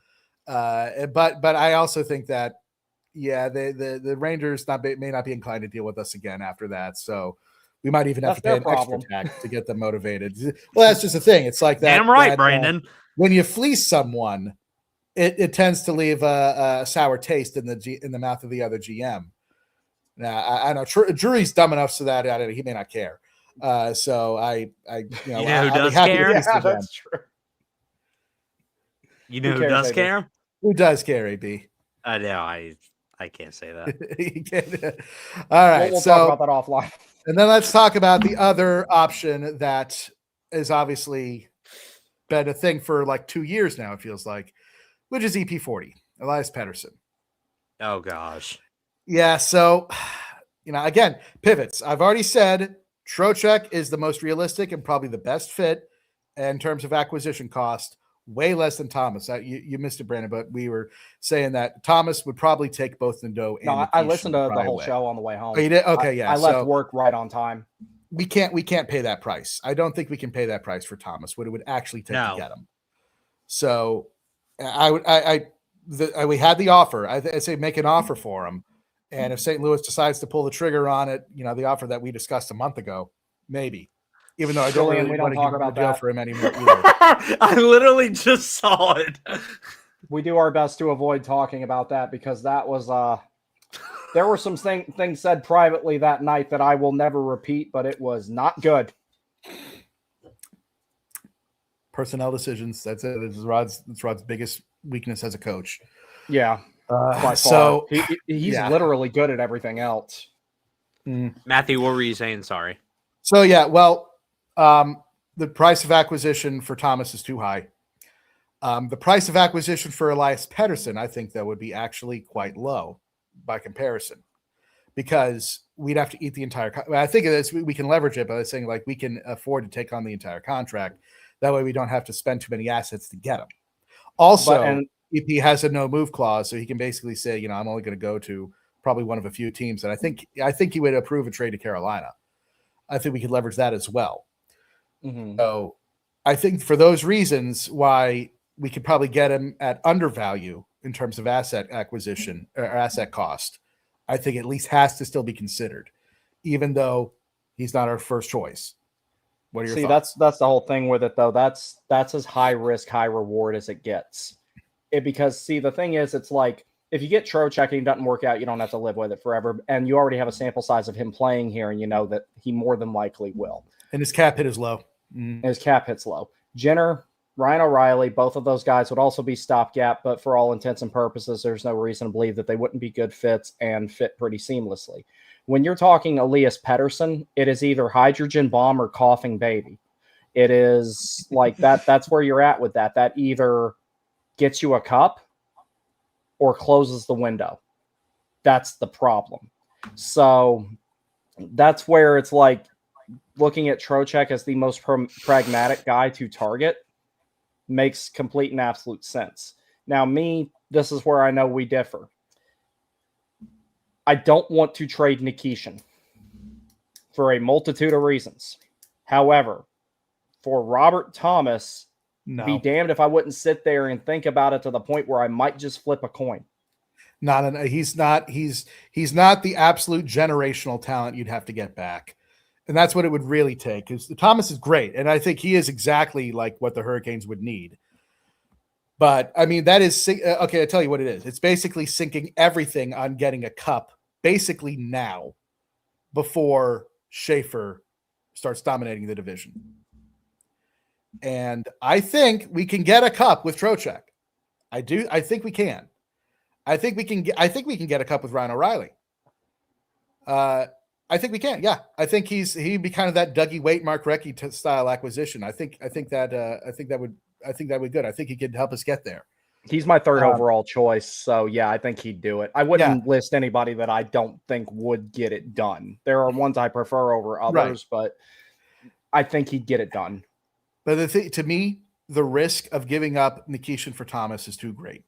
but I also think that, the Rangers may not be inclined to deal with us again after that. So we might even have to pay an extra tax to get them motivated. Well, that's just the thing. It's like that. Damn right, Brandon. When you fleece someone, it tends to leave a sour taste in the mouth of the other GM. Now, I know Drury's dumb enough so that he may not care. So who does care? Yeah, that's true. You know who does care? Who does care, AB? I know. I can't say that. All right. We'll talk about that offline. And then let's talk about the other option that is obviously been a thing for like 2 years now, it feels like, which is EP40, Elias Pettersson. Oh, gosh. Yeah. So, again, pivots. I've already said Trocheck is the most realistic and probably the best fit in terms of acquisition cost, way less than Thomas. You missed it, Brandon, but we were saying that Thomas would probably take both Nadeau and No, I listened to the whole show on the way home. Oh, you did? Okay, yeah. I left work right on time. We can't pay that price. I don't think we can pay that price for Thomas, what it would actually take to get him. So we had the offer. I'd say make an offer for him. And if St. Louis decides to pull the trigger on it, the offer that we discussed a month ago, maybe. Even though I don't really want to give up the deal for him anymore either. I literally just saw it. We do our best to avoid talking about that because that was there were some things said privately that night that I will never repeat, but it was not good. Personnel decisions. That's it. It's Rod's biggest weakness as a coach. Yeah. So he's literally good at everything else. Matthew, what were you saying? Sorry. So the price of acquisition for Thomas is too high. The price of acquisition for Elias Pettersson, I think that would be actually quite low by comparison, because we'd have to eat the entire. I think of this, we can leverage it, but I was saying we can afford to take on the entire contract. That way, we don't have to spend too many assets to get him. Also, EP has a no move clause, so he can basically say, I'm only going to go to probably one of a few teams. And I think he would approve a trade to Carolina. I think we could leverage that as well. Mm-hmm. So I think for those reasons why we could probably get him at undervalue in terms of asset acquisition or asset cost, I think at least has to still be considered, even though he's not our first choice. What are your thoughts? That's the whole thing with it, though. That's as high risk, high reward as it gets. Because the thing is, it's like if you get Trocheck and it doesn't work out, you don't have to live with it forever. And you already have a sample size of him playing here, and you know that he more than likely will. And his cap hit is low. And his cap hit's low. Jenner, Ryan O'Reilly, both of those guys would also be stopgap, but for all intents and purposes, there's no reason to believe that they wouldn't be good fits and fit pretty seamlessly. When you're talking Elias Pettersson, it is either hydrogen bomb or coughing baby. It is like that. That's where you're at with that. That either gets you a cup or closes the window. That's the problem. So that's where it's like looking at Trocheck as the most pragmatic guy to target makes complete and absolute sense. Now, this is where I know we differ. I don't want to trade Nikishin for a multitude of reasons. However, for Robert Thomas, be damned if I wouldn't sit there and think about it to the point where I might just flip a coin. He's not the absolute generational talent you'd have to get back. And that's what it would really take, because Thomas is great. And I think he is exactly like what the Hurricanes would need. But I mean, that is okay. I'll tell you what it is. It's basically sinking everything on getting a cup basically now before Schaefer starts dominating the division. And I think we can get a cup with Trocheck. I think we can. I think we can get a cup with Ryan O'Reilly. I think we can. Yeah, I think he'd be kind of that Dougie Waite, Mark Recchi style acquisition. I think that would good. I think he could help us get there. He's my third overall choice, so yeah, I think he'd do it. I wouldn't Yeah. list anybody that I don't think would get it done. There are ones I prefer over others, but I think he'd get it done. But the thing, to me, the risk of giving up Nikishin for Thomas is too great,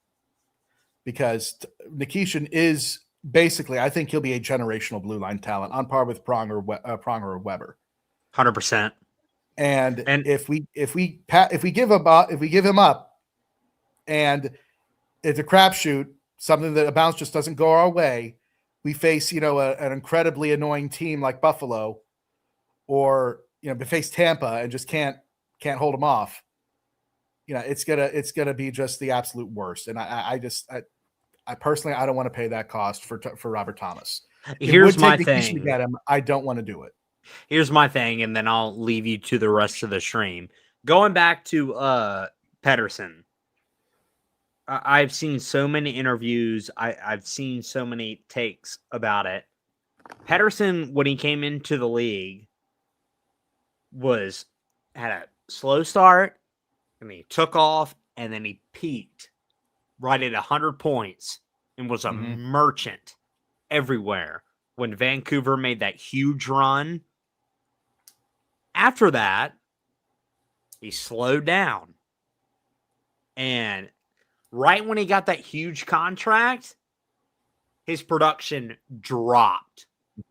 because Nikishin is basically, I think he'll be a generational blue line talent on par with Pronger or Weber. 100%. And if we give him up, and it's a crapshoot, something that a bounce just doesn't go our way, we face an incredibly annoying team like Buffalo, or we face Tampa and just can't hold them off. It's gonna be just the absolute worst. And I personally, I don't want to pay that cost for Robert Thomas. Here's my thing. To get him, I don't want to do it. Here's my thing, and then I'll leave you to the rest of the stream. Going back to Pedersen, I've seen so many interviews. I've seen so many takes about it. Pedersen, when he came into the league, had a slow start, and he took off, and then he peaked right at 100 points and was a merchant everywhere when Vancouver made that huge run. After that, he slowed down. And right when he got that huge contract, his production dropped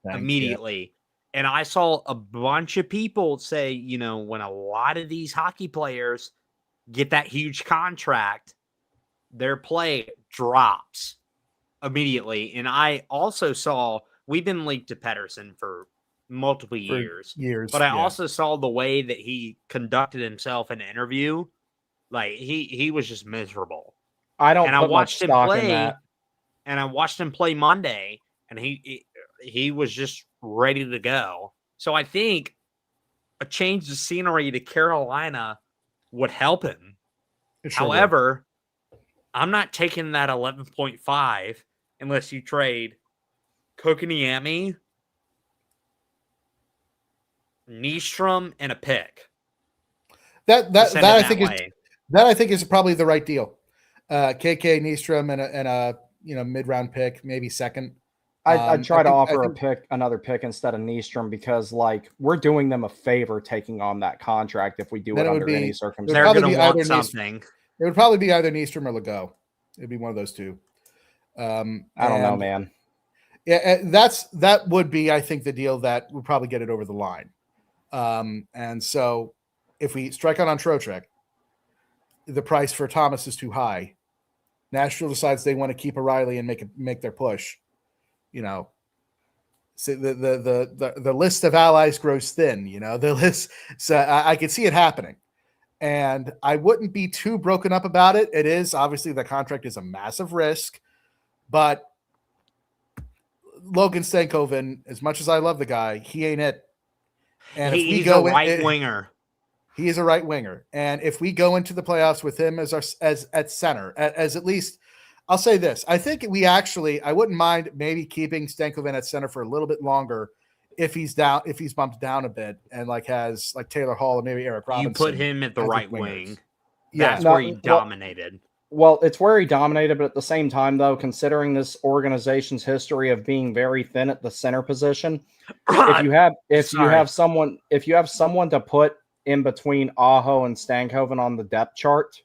immediately. And I saw a bunch of people say, when a lot of these hockey players get that huge contract, their play drops immediately. And I also saw, we've been linked to Pedersen for multiple years, but I also saw the way that he conducted himself in an interview. Like he was just miserable. I watched him play, and I watched him play Monday, and he was just ready to go. So I think a change of scenery to Carolina would help him. However, I'm not taking that 11.5 unless you trade Kotkaniemi, Nystrom, and a pick. That I think is probably the right deal. KK, Nystrom, and a mid-round pick, maybe second. I'd try to offer another pick instead of Nystrom, because we're doing them a favor taking on that contract if we do it under any circumstances. They're going to want something. It would probably be either Nystrom or Legault. It'd be one of those two. I don't know, man. Yeah, that would be, I think, the deal that would probably get it over the line. And so if we strike out on Trocheck, the price for Thomas is too high. Nashville decides they want to keep O'Reilly and make their push. So the list of allies grows thin. The list. So I could see it happening, and I wouldn't be too broken up about it. It is obviously the contract is a massive risk, but Logan Stankoven, as much as I love the guy, he ain't it. And he's a right winger. He is a right winger, and if we go into the playoffs with him as at center, as at least, I'll say this: I think I wouldn't mind maybe keeping Stankoven at center for a little bit longer if he's bumped down a bit and has Taylor Hall and maybe Eric Robinson. You put him at the right wing. That's where he dominated. Well, it's where he dominated, but at the same time, though, considering this organization's history of being very thin at the center position, if you have someone to put in between Aho and Stankoven on the depth chart,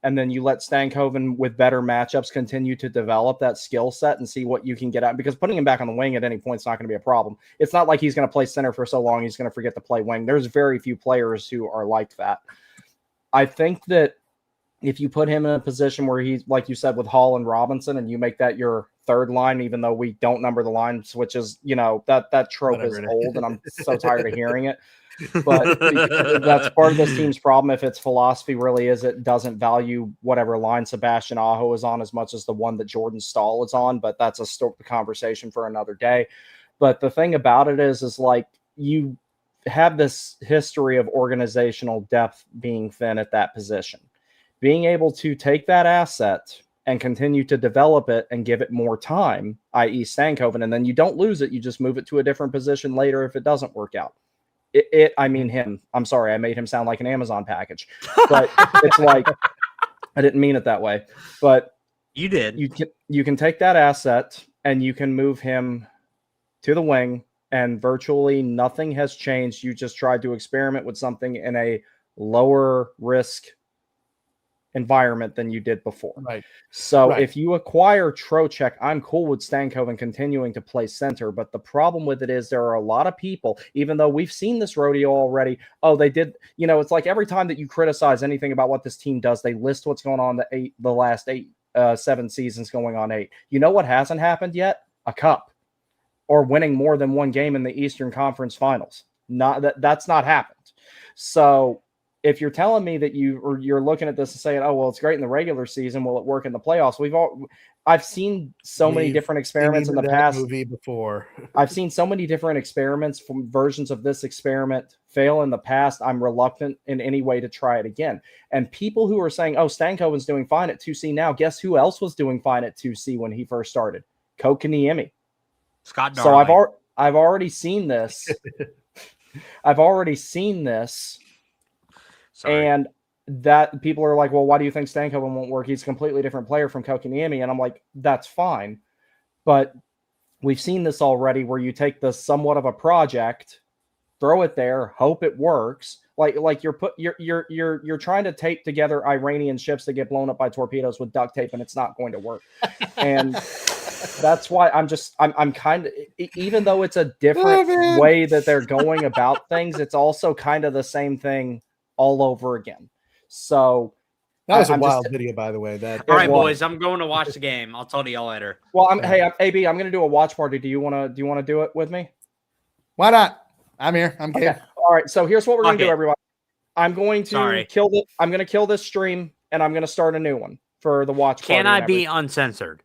and then you let Stankoven with better matchups continue to develop that skill set and see what you can get out, because putting him back on the wing at any point is not going to be a problem. It's not like he's going to play center for so long he's going to forget to play wing. There's very few players who are like that. I think that if you put him in a position where he's, like you said, with Hall and Robinson, and you make that your third line, even though we don't number the lines, which is, that trope is old and I'm so tired of hearing it. But that's part of this team's problem. If its philosophy really is it doesn't value whatever line Sebastian Aho is on as much as the one that Jordan Stahl is on, but that's a conversation for another day. But the thing about it is you have this history of organizational depth being thin at that position. Being able to take that asset and continue to develop it and give it more time, i.e. Stankoven, and then you don't lose it. You just move it to a different position later if it doesn't work out. I mean him. I'm sorry, I made him sound like an Amazon package, but it's like, I didn't mean it that way. But you did. You can take that asset and you can move him to the wing, and virtually nothing has changed. You just tried to experiment with something in a lower risk environment than you did before. Right. So if you acquire Trocheck, I'm cool with Stankoven continuing to play center. But the problem with it is there are a lot of people, even though we've seen this rodeo already. Oh, they did. You know, it's like every time that you criticize anything about what this team does, they list what's going on the last 7 seasons going on 8. You know what hasn't happened yet? A cup or winning more than one game in the Eastern Conference Finals. That's not happened. So if you're telling me that you're looking at this and saying, "Oh, well, it's great in the regular season, will it work in the playoffs?" I've seen so many different experiments in the past. Movie before. I've seen so many different experiments from versions of this experiment fail in the past. I'm reluctant in any way to try it again. And people who are saying, "Oh, Stankoven's doing fine at 2C now," guess who else was doing fine at 2C when he first started? Kotkaniemi. Scott Darling. So I've already seen this. I've already seen this. Sorry. And that people are like, "Well, why do you think Stankoven won't work? He's a completely different player from Kotkaniemi." And I'm like, that's fine. But we've seen this already where you take the somewhat of a project, throw it there, hope it works. Like you're trying to tape together Iranian ships that get blown up by torpedoes with duct tape, and it's not going to work. And that's why I'm kind of, even though it's a different way that they're going about things, it's also kind of the same thing all over again. So that was a wild video, by the way. All right, boys, I'm going to watch the game. I'll talk to y'all later. Well, AB, I'm going to do a watch party. Do you want to do it with me? Why not? I'm here. I'm game. Okay. All right. So here's what we're going to do, everyone. I'm going to kill this stream, and I'm going to start a new one for the watch party. Can I be uncensored?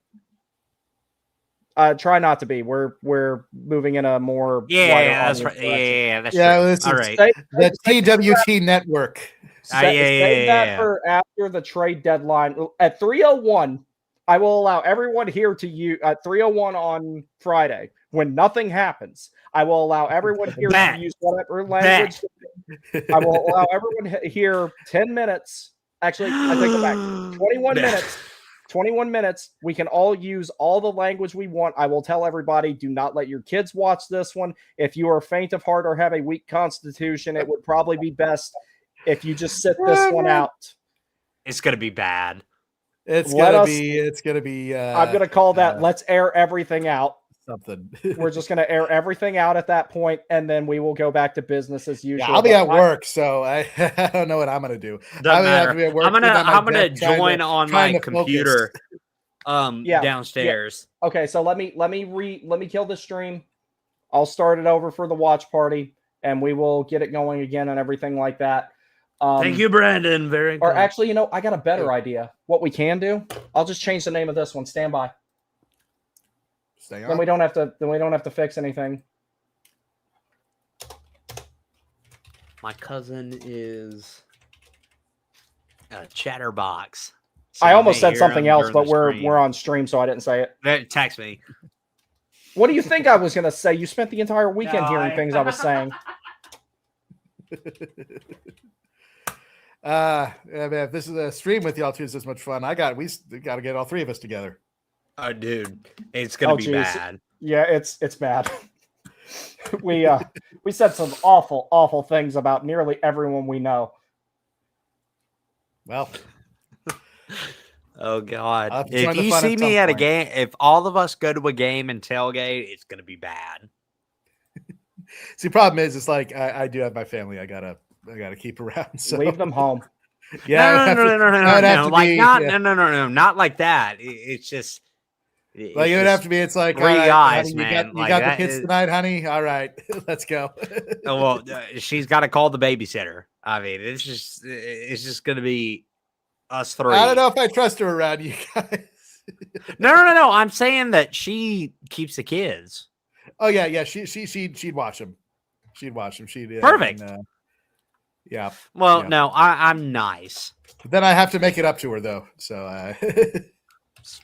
Try not to be. We're moving in a more that's right. That's true. All right. The TWT network. Save that for after the trade deadline at 3:01. I will allow everyone here to use at 3:01 on Friday when nothing happens. I will allow everyone here to use whatever language. I will allow everyone here 10 minutes. Actually, I take it back. 21 minutes. 21 minutes. We can all use all the language we want. I will tell everybody, do not let your kids watch this one. If you are faint of heart or have a weak constitution, it would probably be best if you just sit this one out. It's going to be bad. It's going to be. I'm going to call that let's air everything out. Something. We're just going to air everything out at that point, and then we will go back to business as usual. Yeah, I'll be at work, so I don't know what I'm going to do. I'm gonna join on my computer downstairs. Yeah. Okay, so let me kill the stream. I'll start it over for the watch party, and we will get it going again and everything like that. Thank you, Brandon. Very good. Or actually, I got a better idea. What we can do, I'll just change the name of this one. Stand by. Stay on. Then we don't have to fix anything. My cousin is a chatterbox. So I almost said something else, but we're on stream, so I didn't say it. Text me. What do you think I was going to say? You spent the entire weekend hearing things I was saying. If this is a stream with y'all two is this much fun, we got to get all three of us together. Oh, dude, it's gonna be bad. Yeah, it's bad. We said some awful things about nearly everyone we know. Well, oh god, if you see me at a game, if all of us go to a game and tailgate, it's gonna be bad. See, problem is, it's like I do have my family. I gotta keep around. So leave them home. Yeah, no, not like that. It's just. Like it would have to be. It's like three guys, honey, man. You got the kids tonight, honey. All right, let's go. Well, she's got to call the babysitter. I mean, it's just gonna be us three. I don't know if I trust her around you guys. No. I'm saying that she keeps the kids. Oh yeah. She'd watch them. She'd watch them. Perfect. Yeah. Well, no, I'm nice. Then I have to make it up to her though. So.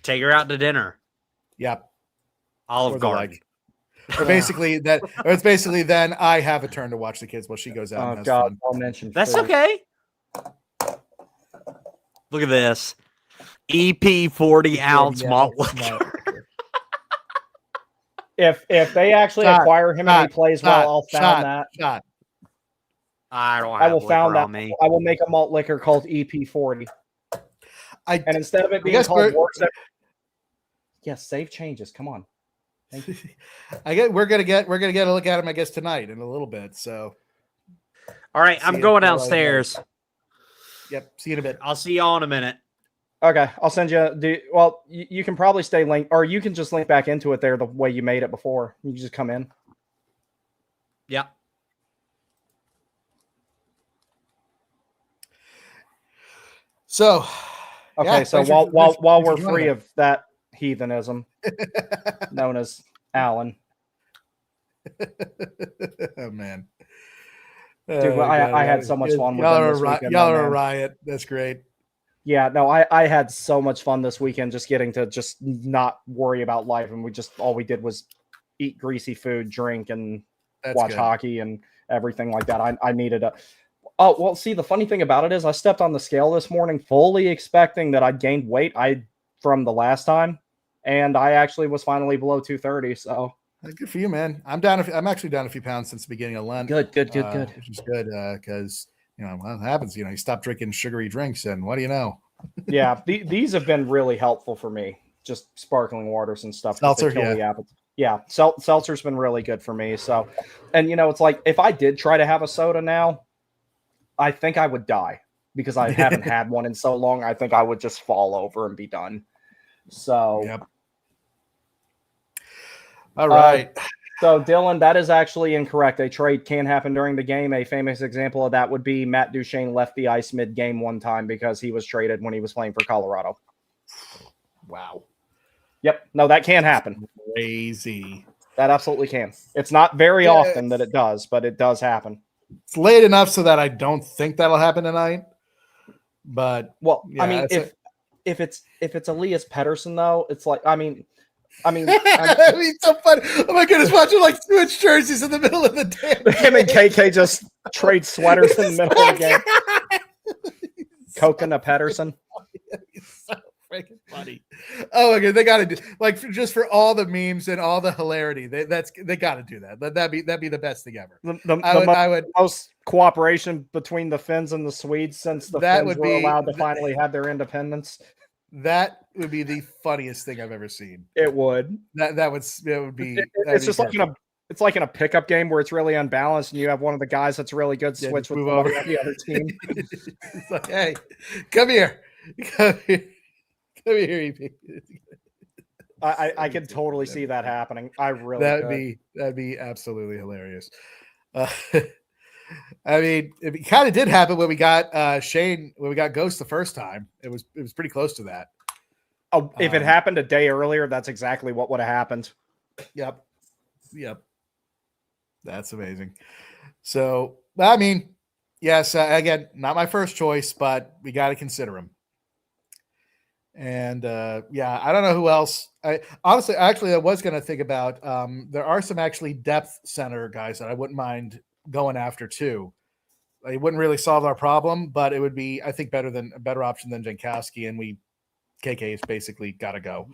Take her out to dinner. Yep. Olive Or the Garden. Or basically that, or it's basically then I have a turn to watch the kids while she goes out and Oh has God, fun. I'll mention That's food. okay. Look at this. EP 40 ounce malt liquor. If they actually Shot, acquire him and he plays well, I'll found that. Shot. I don't I have will found liquor that. on me. I will make a malt liquor called EP40. And instead of it being guess called works, yes, save changes. Come on. Thank you. We're gonna get a look at him, I guess, tonight in a little bit. So All right, I'm going downstairs. Yep. See you in a bit. I'll see y'all in a minute. Okay, I'll send you. Well, you can probably stay linked, or you can just link back into it there the way you made it before. You can just come in. Yeah. So, okay. Yeah, So while we're free of that heathenism, known as Alan. Oh man, dude, I had so much fun with y'all. them this weekend. Y'all are a riot. That's great. Yeah, no, I had so much fun this weekend just getting to just not worry about life, and all we did was eat greasy food, drink, and watch hockey and everything like that. I needed a. Oh well, see, the funny thing about it is I stepped on the scale this morning fully expecting that I'd gained weight from the last time, and I actually was finally below 230. So good for you, man. I'm actually down a few pounds since the beginning of Lent. Good. Which is good because what happens? You stop drinking sugary drinks, and what do you know? Yeah, these have been really helpful for me. Just sparkling waters and stuff. Seltzer, yeah. Seltzer's been really good for me. So, and it's like if I did try to have a soda now, I think I would die because I haven't had one in so long. I think I would just fall over and be done. So, yep. All right. So, Dylan, that is actually incorrect. A trade can happen during the game. A famous example of that would be Matt Duchene left the ice mid-game one time because he was traded when he was playing for Colorado. Wow. Yep. No, that can happen. Crazy. That absolutely can. It's not very often that it does, but it does happen. It's late enough so that I don't think that'll happen tonight. But I mean, if it's Elias Pettersson though, it's like I mean, it's so funny. Oh my goodness, watching like switch jerseys in the middle of the day. Him and KK just trade sweaters in the middle of the game. Coconut Pettersson. It's so freaking funny. Oh my god, they got to do just for all the memes and all the hilarity. They got to do that. That'd be the best thing ever. I would most cooperation between the Finns and the Swedes since the Finns were allowed to finally have their independence. That would be the funniest thing I've ever seen. It would. That would be. It's just perfect. It's like in a pickup game where it's really unbalanced, and you have one of the guys that's really good switch with the other team. It's like, hey, come here. I can totally see that happening. I really that'd be absolutely hilarious. I mean, it kind of did happen when we got Shane, when we got Ghost the first time. It was pretty close to that. Oh, if it happened a day earlier, that's exactly what would have happened. Yep. That's amazing. So, I mean, yes, again, not my first choice, but we got to consider him. And I don't know who else. I was going to think about. There are some actually depth center guys that I wouldn't mind going after too. It wouldn't really solve our problem, but it would be, I think, a better option than Jankowski, and KK is basically got to go.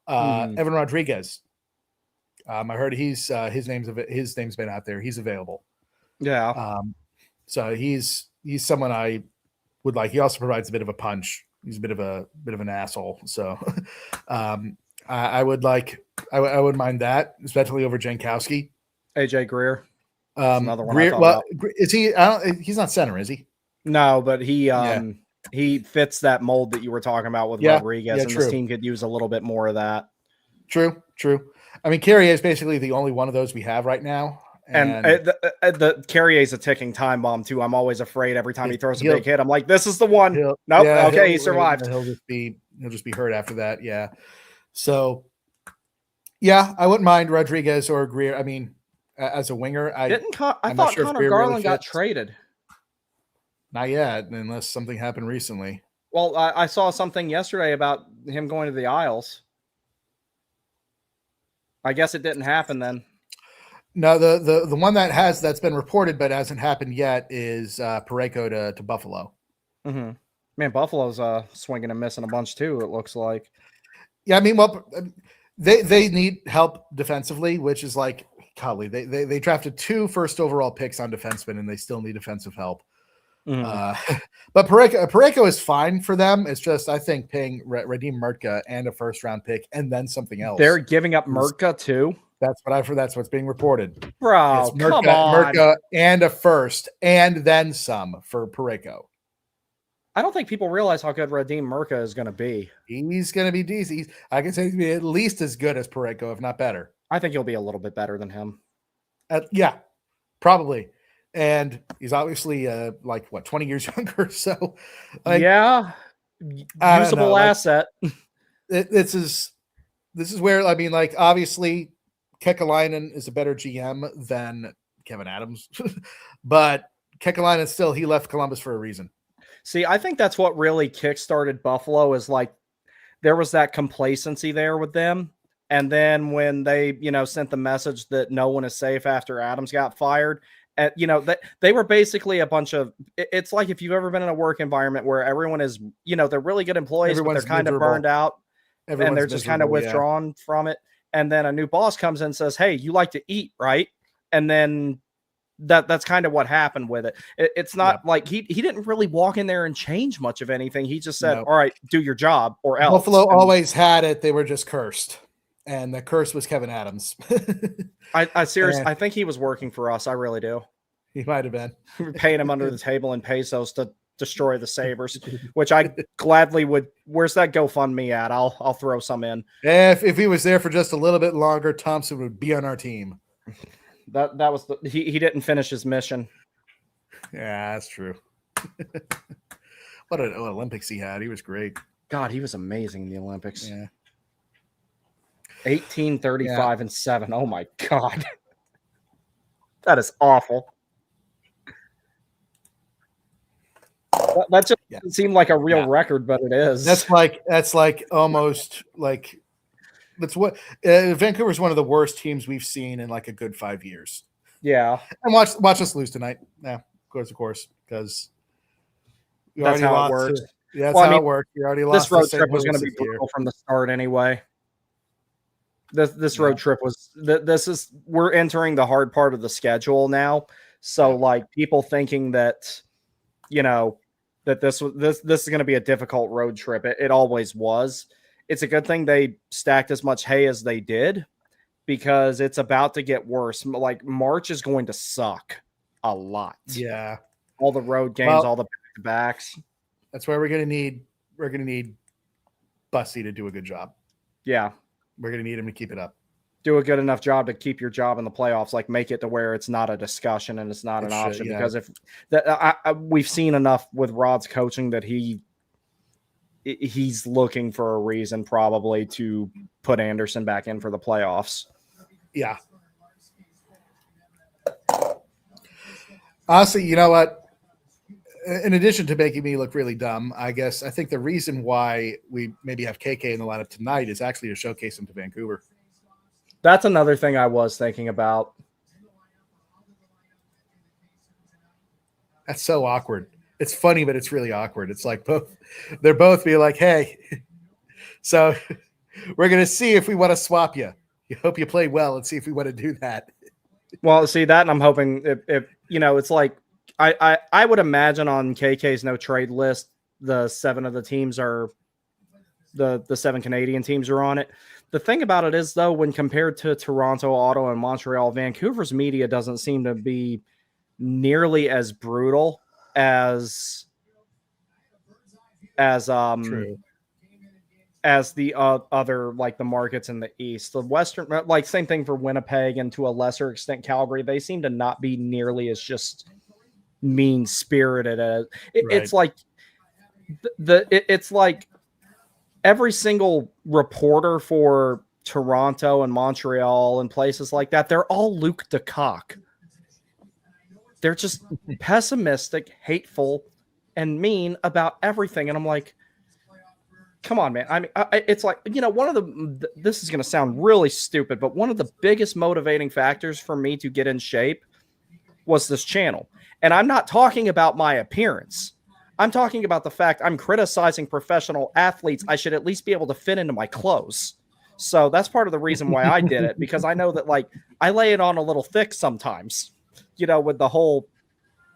Evan Rodriguez. I heard his name's been out there. He's available. Yeah. So he's someone I would like. He also provides a bit of a punch. He's a bit of an asshole. So I would mind that, especially over Jankowski. AJ Greer. Another one. Is he? He's not center, is he? No, but he fits that mold that you were talking about with Rodriguez, and true. this team could use a little bit more of that. True. I mean, Carrier is basically the only one of those we have right now. And the Carrier is a ticking time bomb too. I'm always afraid every time he throws a big hit. I'm like, this is the one. Nope. Okay, he survived. He'll just be hurt after that. Yeah. So, I wouldn't mind Rodriguez or Greer. I mean, as a winger, I thought Connor Garland got traded. Not yet, unless something happened recently. Well, I saw something yesterday about him going to the Isles. I guess it didn't happen then. No, the one that's been reported but hasn't happened yet is Parayko to Buffalo. Mm-hmm. Man, Buffalo's swinging and missing a bunch too. It looks like. Yeah, I mean, well, they need help defensively, which is like, golly, they drafted 2 first overall picks on defensemen, and they still need defensive help. Mm-hmm. But Parayko is fine for them. It's just, I think, paying Radim Murtka and a first round pick and then something else. They're giving up Murtka too. That's what I've heard. That's what's being reported. Bro, it's Murtka, come on. Murtka and a first and then some for Parayko. I don't think people realize how good Radim Murtka is going to be. He's going to be decent. I can say he's be at least as good as Parayko, if not better. I think he'll be a little bit better than him. Yeah, probably. And he's obviously 20 years younger. So, yeah, usable asset. This is where, I mean, like, obviously Kekalainen is a better GM than Kevyn Adams, but Kekalainen still, he left Columbus for a reason. See, I think that's what really kickstarted Buffalo, is like there was that complacency there with them. And then when they, sent the message that no one is safe after Adams got fired, and they were basically a bunch of, it's like if you've ever been in a work environment where everyone is, they're really good employees, but they're kind of burned out. And they're just kind of withdrawn from it. And then a new boss comes in and says, hey, you like to eat, right? And then that's kind of what happened with it. It's not like he didn't really walk in there and change much of anything. He just said, all right, do your job or else. Buffalo always had it. They were just cursed. And the curse was Kevyn Adams. I seriously, I think he was working for us. I really do. He might have been. We're paying him under the table in pesos to destroy the Sabres, which I gladly would. Where's that GoFundMe at? I'll throw some in. If he was there for just a little bit longer, Thompson would be on our team. That was he didn't finish his mission. Yeah, that's true. What an Olympics he had. He was great. God, he was amazing in the Olympics. Yeah. 1835 and 7. Oh my God. That is awful. That just doesn't seem like a real record, but it is. That's like almost like that's what Vancouver's one of the worst teams we've seen in like a good 5 years. Yeah. And watch us lose tonight. Yeah, of course, because that's how it works. Yeah, that's how it worked. You already lost. This road trip was going to be brutal from the start anyway. This road trip was we're entering the hard part of the schedule now. So like people thinking that, that this is going to be a difficult road trip. It always was. It's a good thing they stacked as much hay as they did, because it's about to get worse. Like March is going to suck a lot. Yeah. All the road games, all the back-to-backs. That's why we're going to need Bussy to do a good job. Yeah. We're going to need him to keep it up. Do a good enough job to keep your job in the playoffs, like make it to where it's not a discussion and it's not an option. Yeah. Because if we've seen enough with Rod's coaching that he's looking for a reason probably to put Anderson back in for the playoffs. Yeah. Honestly, you know what? In addition to making me look really dumb, I think the reason why we maybe have KK in the lineup tonight is actually to showcase him to Vancouver. That's another thing I was thinking about. That's so awkward. It's funny, but it's really awkward. It's like they're both be like, hey, so we're going to see if we want to swap you. You hope you play well and see if we want to do that. Well, see that, and I'm hoping if it's like, I would imagine on KK's no trade list, the 7 of the teams are the 7 Canadian teams are on it. The thing about it is, though, when compared to Toronto, Ottawa, and Montreal, Vancouver's media doesn't seem to be nearly as brutal as the other, like the markets in the East. The Western, like same thing for Winnipeg and to a lesser extent Calgary. They seem to not be nearly as just mean-spirited as it's like it's like every single reporter for Toronto and Montreal and places like that, they're all Luc DeCock. They're just pessimistic, hateful, and mean about everything. And I'm like, Come on, man. I mean, it's like, one of this is going to sound really stupid, but one of the biggest motivating factors for me to get in shape was this channel. And I'm not talking about my appearance. I'm talking about the fact I'm criticizing professional athletes. I should at least be able to fit into my clothes. So that's part of the reason why I did it, because I know that, like, I lay it on a little thick sometimes, with the whole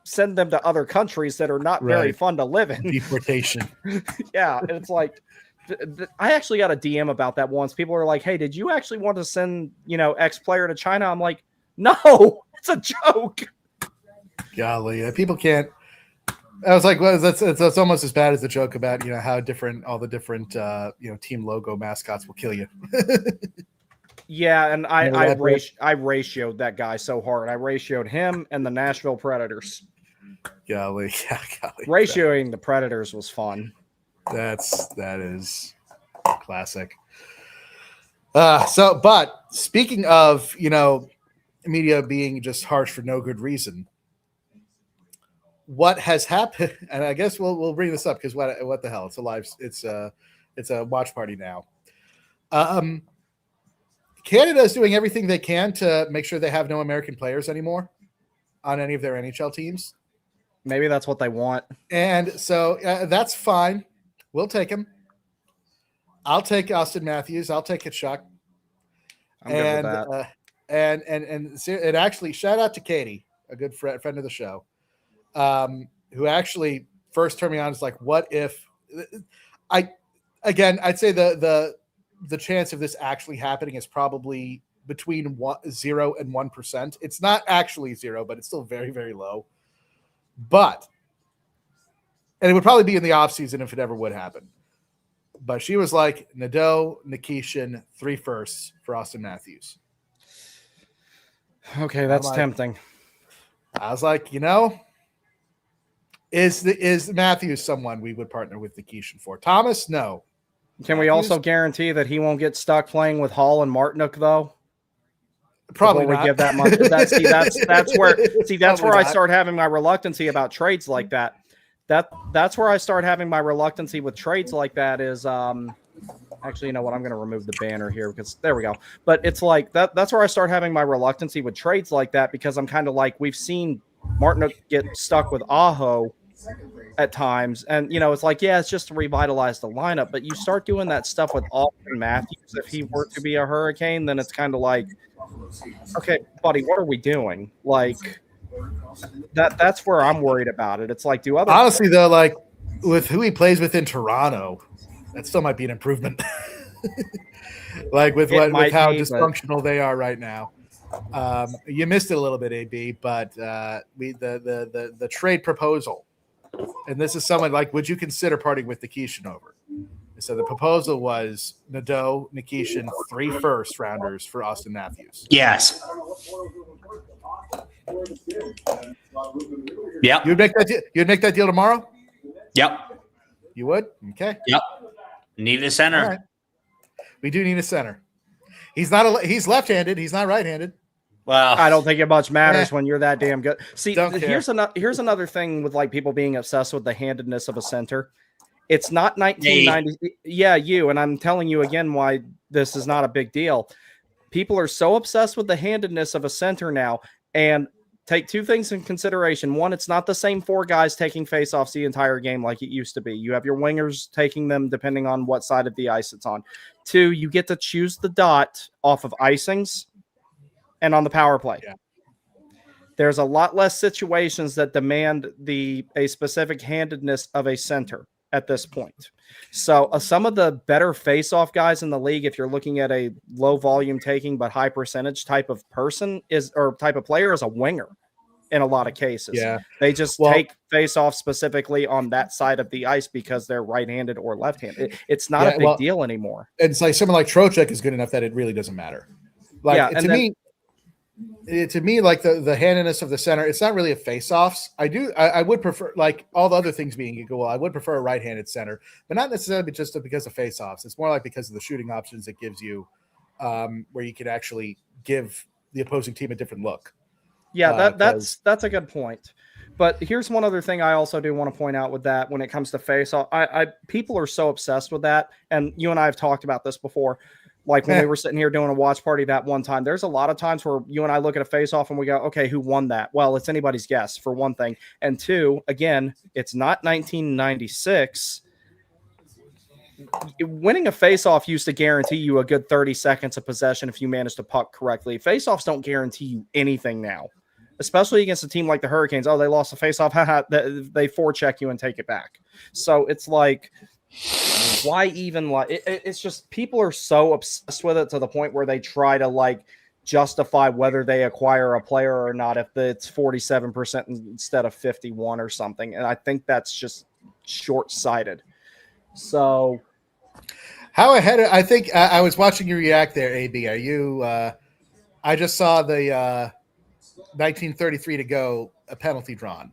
send them to other countries that are not very fun to live in. Deportation. Yeah. And it's like, I actually got a DM about that once. People were like, hey, did you actually want to send, X player to China? I'm like, no, it's a joke. Golly, people can't. I was like, well, that's almost as bad as the joke about how different all the different team logo mascots will kill you. Yeah, and I ratioed that guy so hard. I ratioed him and the Nashville Predators. Golly. Ratioing the Predators was fun. That is classic. But speaking of media being just harsh for no good reason, what has happened? And I guess we'll bring this up because what the hell? It's a watch party now. Canada is doing everything they can to make sure they have no American players anymore on any of their NHL teams. Maybe that's what they want. And so that's fine. We'll take him. I'll take Austin Matthews. I'll take Tkachuk. I'm good with that. And actually, shout out to Katie, a good friend of the show, who actually first turned me on. Is like, what if? I'd say the chance of this actually happening is probably between 0 and 1%. It's not actually 0, but it's still very, very low. And it would probably be in the offseason if it ever would happen. But she was like, Nadeau, Nikishin, 3 firsts for Austin Matthews. Okay, that's tempting. I was like, is Matthews someone we would partner with Nikishin for? Thomas, no. Can we also guarantee that he won't get stuck playing with Hall and Martinook, though? Probably not. We give that much. That's where I start having my reluctancy about trades like that. That's where I start having my reluctancy with trades like that is actually, you know what? I'm going to remove the banner here because there we go. But it's like that's where I start having my reluctancy with trades like that, because I'm kind of like, we've seen Martinook get stuck with Aho at times, and it's like, yeah, it's just to revitalize the lineup, but you start doing that stuff with Austin Matthews. If he were to be a Hurricane, then it's kind of like, okay, buddy, what are we doing? Like that's where I'm worried about it. It's like, honestly though, like with who he plays with in Toronto, that still might be an improvement. Like with how dysfunctional they are right now. You missed it a little bit, AB, but the trade proposal, and this is someone like, would you consider parting with Nikishin over? So the proposal was Nadeau, Nikishin, 3 first rounders for Austin Matthews. Yes. Yep. You'd make that deal tomorrow? Yep. You would? Okay. Yep. Need a center. All right. We do need a center. He's left-handed. He's not right-handed. Well, I don't think it much matters when you're that damn good. See, here's another thing with like people being obsessed with the handedness of a center. It's not 1990. Hey. Yeah, and I'm telling you again why this is not a big deal. People are so obsessed with the handedness of a center now, and take 2 things in consideration. One, it's not the same 4 guys taking faceoffs the entire game like it used to be. You have your wingers taking them depending on what side of the ice it's on. 2, you get to choose the dot off of icings and on the power play. Yeah. There's a lot less situations that demand a specific handedness of a center at this point. So some of the better face-off guys in the league, if you're looking at a low volume taking but high percentage type of person type of player, is a winger in a lot of cases. Yeah. They just take face-off specifically on that side of the ice because they're right-handed or left-handed. It's not a big deal anymore. It's like someone like Trocheck is good enough that it really doesn't matter. Like to me, like the handedness of the center, it's not really a face-offs. I would prefer, like all the other things being equal, I would prefer a right-handed center, but not necessarily just because of face-offs. It's more like because of the shooting options it gives you, where you can actually give the opposing team a different look. Yeah, that's a good point. But here's one other thing I also do want to point out with that when it comes to face-off. People are so obsessed with that, and you and I have talked about this before. Like when we were sitting here doing a watch party that one time, there's a lot of times where you and I look at a face-off and we go, okay, who won that? Well, it's anybody's guess, for one thing. And two, again, it's not 1996. Winning a face-off used to guarantee you a good 30 seconds of possession if you managed to puck correctly. Face-offs don't guarantee you anything now, especially against a team like the Hurricanes. Oh, they lost a face-off. They forecheck you and take it back. So it's like, why even like it's just people are so obsessed with it to the point where they try to like justify whether they acquire a player or not if it's 47% instead of 51 or something. And I think that's just short-sighted. So how ahead I think I was watching you react there, AB. Are you I just saw the 1933 to go, a penalty drawn.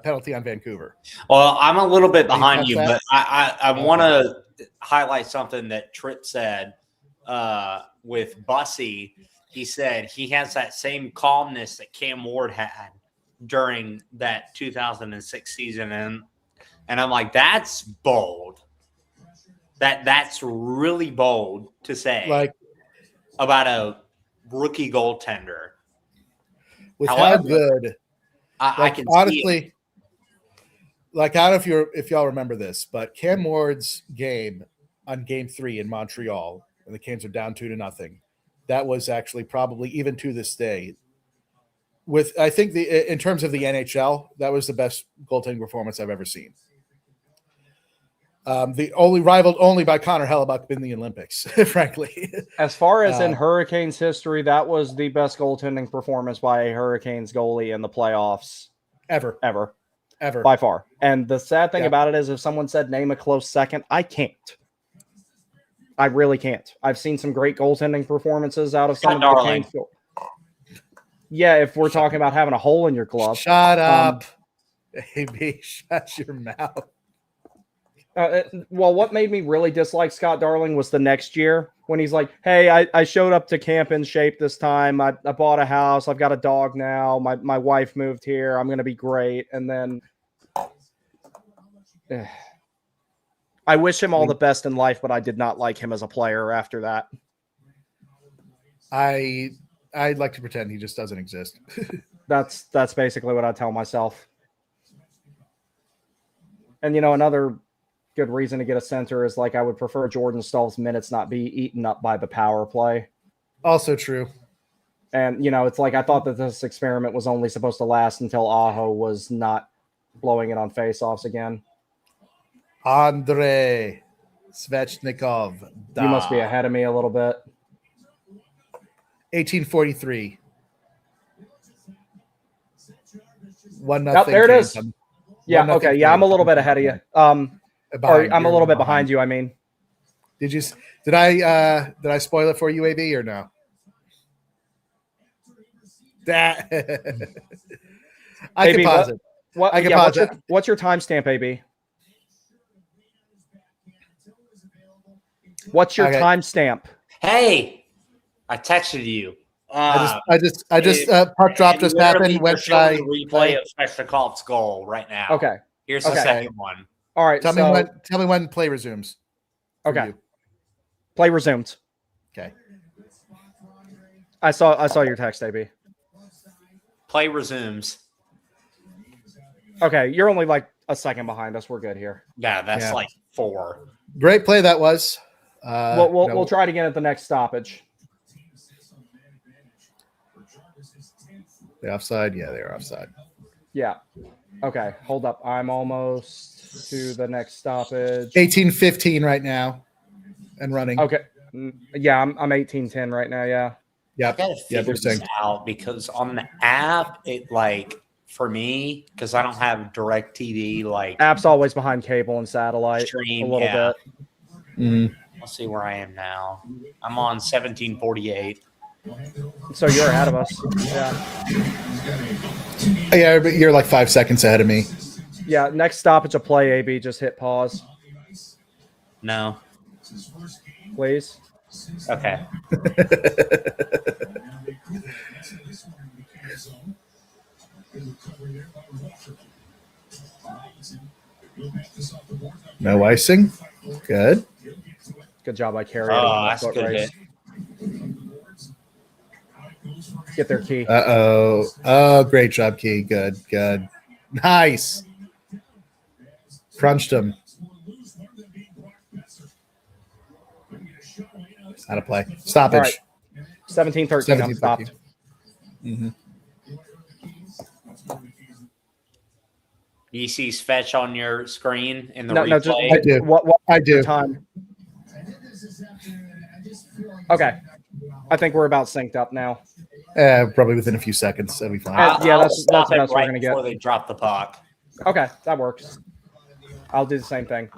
Penalty on Vancouver. Well, I'm a little bit behind you, but I want to highlight something that Tripp said with Bussy. He said he has that same calmness that Cam Ward had during that 2006 season, and I'm like, that's bold. That's really bold to say, like, about a rookie goaltender. With how good. I can honestly, like, I don't know if y'all remember this, but Cam Ward's game on Game 3 in Montreal, and the Canes are down 2-0. That was actually probably, even to this day, with I think in terms of the NHL, that was the best goaltending performance I've ever seen. The only rivaled only by Connor Hellebuck in the Olympics, frankly. As far as in Hurricanes history, that was the best goaltending performance by a Hurricanes goalie in the playoffs ever, by far. And the sad thing about it is, if someone said name a close second, I can't. I really can't. I've seen some great goaltending performances out of some of the Canes. Yeah, if we're talking about having a hole in your glove. Shut up. AB, shut your mouth. Well, what made me really dislike Scott Darling was the next year when he's like, hey, I showed up to camp in shape this time. I bought a house. I've got a dog now. My wife moved here. I'm going to be great. And then I wish him all the best in life, but I did not like him as a player after that. I'd like to pretend he just doesn't exist. That's basically what I tell myself. And, another good reason to get a center is, like, I would prefer Jordan Stahl's minutes not be eaten up by the power play. Also true. And, it's like I thought that this experiment was only supposed to last until Aho was not blowing it on faceoffs again. Andrei Svechnikov. You must be ahead of me a little bit. 1843. 1-0. Oh, there it is. Yeah, okay. Yeah, I'm a little bit ahead of you. Or I'm a little bit behind you, I mean. Did I spoil it for you, AB, or no? That I AB, can pause it. I can pause it. What's your timestamp, AB? What's your timestamp? Hey, I texted you. I just puck drop just happened. When should I replay of Svechnikov's goal right now? Okay. Here's the second one. All right. Tell me when play resumes. Okay. Play resumed. Okay. I saw your text, AB. Play resumes. Okay, you're only like a second behind us. We're good here. Yeah, that's like 4. Great play that was. We'll try it again at the next stoppage. The offside? Yeah, they're offside. Yeah. Okay, hold up. I'm almost to the next stoppage. 18-15 right now and running. Okay. Yeah, I'm 18-10 right now, yeah. Yeah, I gotta figure this out because on the app, it for me, because I don't have direct TV, app's always behind cable and satellite stream, a little bit. Mm-hmm. Let's see where I am now. I'm on 1748. So you're ahead of us. Yeah. Yeah, but you're like 5 seconds ahead of me. Yeah, next stoppage of play, AB. Just hit pause. No. Please. Okay. No icing. Good. Good job by Carey. Oh, that's a good hit. Get their key. Uh-oh. Oh, great job, Key. Good, good. Nice. Crunched him. Out of play. Stoppage. All right. 17-13. I'm stopped. Mm-hmm. You see fetch on your screen in the No, replay? just I do. What I do. time? Okay. I think we're about synced up now. Probably within a few seconds. That'll be fine. Yeah, that's stop the it best we're right gonna get. before they drop the puck. Okay, that works. I'll do the same thing.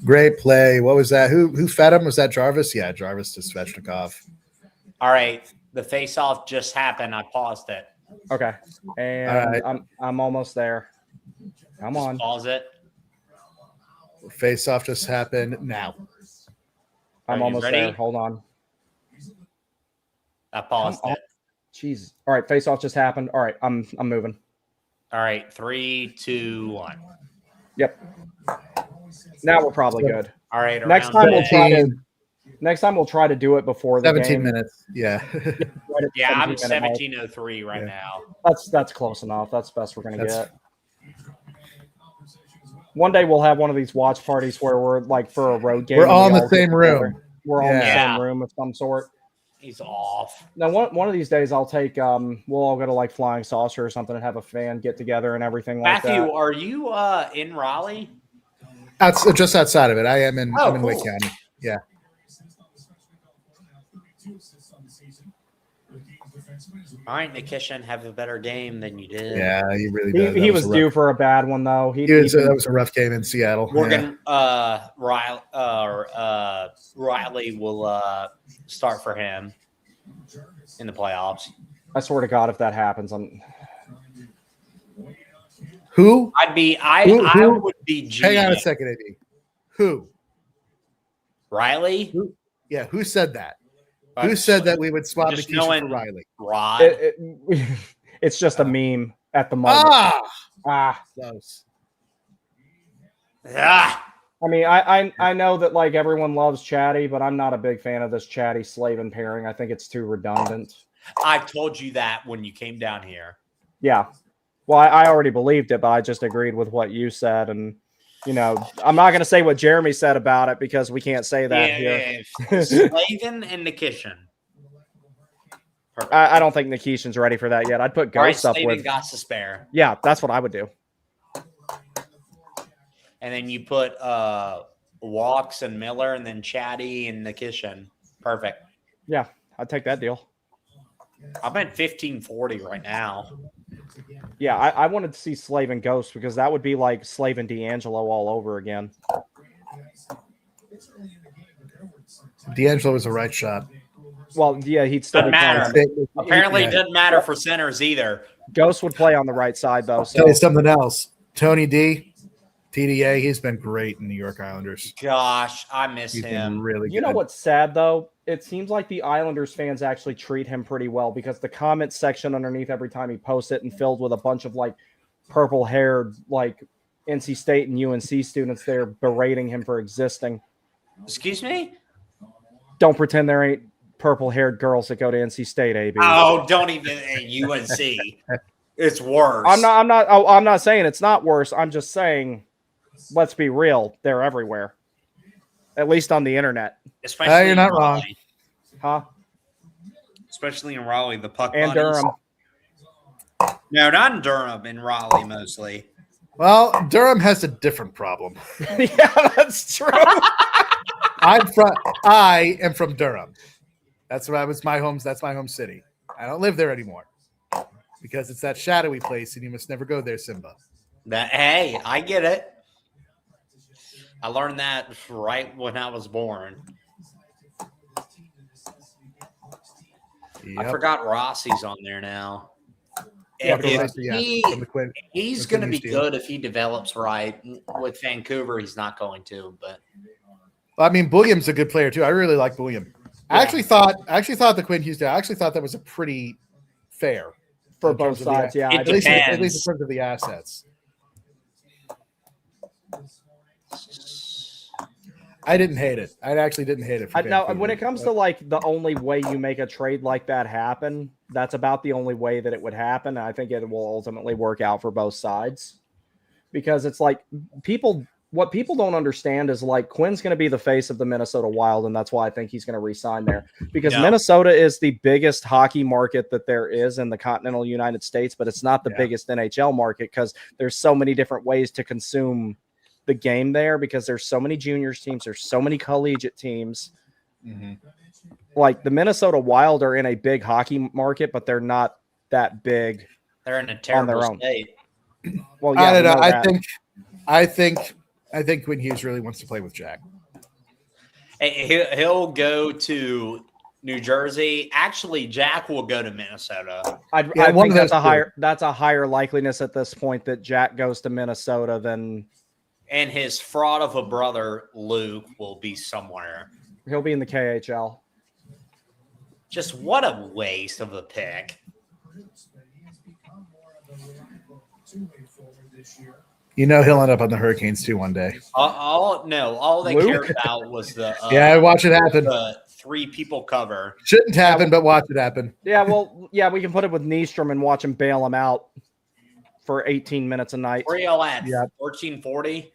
Great play. What was that? Who fed him? Was that Jarvis? Yeah, Jarvis to Svechnikov. All right, the face-off just happened. I paused it. Okay, and All right. I'm almost there. Come Just on. pause it. Face-off just happened now. Are I'm you almost ready? there. Hold on. I paused Come on. it. Jeez. All right, face off just happened. All right, I'm moving. All right, 3, 2, 1. Yep. Now we're probably good. All right, Next around time we'll the- try to. Next time we'll try to do it before the 17 game. minutes. Yeah. Right at the Yeah, I'm 17-minute mark. 17:03 right Yeah. now. That's close enough. That's the best we're gonna That's- get. One day we'll have one of these watch parties where we're like for a road game. We're and all in we the get same together. room. We're all in the Yeah. same room of some sort. He's off. Now, one of these days, I'll take. We'll all go to like Flying Saucer or something and have a fan get together and everything like Matthew, that. are you in Raleigh? That's just outside of it. I'm in Wake cool. County. Yeah. All right, Nikishin, have a better game than you did. Yeah, he really did. He That was a rough- due for a bad one though. that was a rough game in Seattle. Yeah. Morgan Riley will start for him in the playoffs. I swear to God, if that happens, I'm. Who? I Who? would be Hang on a GM. second, AB. Who? Riley? Yeah, who said that? Who said that we would swap Just Nikishin knowing- for Riley? Rod? It's just a meme at the moment. Ah. Close. Ah! I mean, I know that like everyone loves Chatty, but I'm not a big fan of this Chatty Slavin pairing. I think it's too redundant. I told you that when you came down here. Yeah. Well, I already believed it, but I just agreed with what you said. And, you know, I'm not going to say what Jeremy said about it because we can't say that here. Yeah. Slavin and Nikishin. Perfect. I don't think Nikishin's ready for that yet. I'd put All right, Ghost up Slavin with. got to spare. Yeah, that's what I would do. And then you put Walks and Miller and then Chatty and Nikishin. Perfect. Yeah, I'd take that deal. I'm at 1540 right now. Yeah, I wanted to see Slave and Ghost because that would be like Slave and D'Angelo all over again. D'Angelo was a right shot. Well, yeah, he'd still Doesn't be playing. matter. Apparently, Yeah. it doesn't matter for centers either. Ghost would play on the right side though. So Tell you something else. Tony D, TDA, he's been great in New York Islanders. Gosh, I miss He's been him. really good. you know what's sad though? It seems like the Islanders fans actually treat him pretty well because the comment section underneath every time he posts it and filled with a bunch of like purple-haired like NC State and UNC students there berating him for existing. Excuse me? Don't pretend there ain't purple-haired girls that go to NC State, AB. Oh, don't even UNC. It's worse. I'm not saying it's not worse. I'm just saying, let's be real. They're everywhere. At least on the internet. Especially you're not in wrong. Raleigh. Huh? Especially in Raleigh, the puck And buddies. Durham. No, not in Durham. In Raleigh, mostly. Well, Durham has a different problem. Yeah, that's true. I am from Durham. That's my home city. I don't live there anymore because it's that shadowy place, and you must never go there, Simba. Hey, I get it. I learned that right when I was born. I Yep. forgot Rossi's on there now. Yeah, If Rossi, yeah, he- from the Quinn. he's Quinn going to be Newstead. good if he develops right. With Vancouver, he's not going to, but Well, I mean, Bulliam's a good player too. I really like Bulliam. I actually thought the Quinn Houston. I actually thought that was a pretty fair For in both terms of the- sides, yeah. It I At least, think- at least in Depends. terms of the assets. I didn't hate it. I actually didn't hate it. For Now, Vancouver. when it comes to like the only way you make a trade like that happen, that's about the only way that it would happen. I think it will ultimately work out for both sides because it's like what people don't understand is like Quinn's going to be the face of the Minnesota Wild, and that's why I think he's going to re-sign there because Yeah. Minnesota is the biggest hockey market that there is in the continental United States, but it's not the Yeah. biggest NHL market because there's so many different ways to consume the game there because there's so many juniors teams, there's so many collegiate teams. Mhm. Like the Minnesota Wild are in a big hockey market, but they're not that big. They're in a On terrible their own. state. Well, yeah, I don't we know. that. I think Quinn Hughes really wants to play with Jack. He'll go to New Jersey. Actually, Jack will go to Minnesota. I one think of those two. that's a higher likeliness at this point that Jack goes to Minnesota than And his fraud of a brother, Luke, will be somewhere. he'll be in the KHL. Just what a waste of a pick. You know he'll end up on the Hurricanes too one day. All they Luke? cared about was the Yeah, watch it happen. the 3 people cover. Shouldn't happen, but watch it happen. Yeah, well, yeah, we can put it with Nystrom and watch him bail him out for 18 minutes a night. Where y'all at? Yeah. 1440?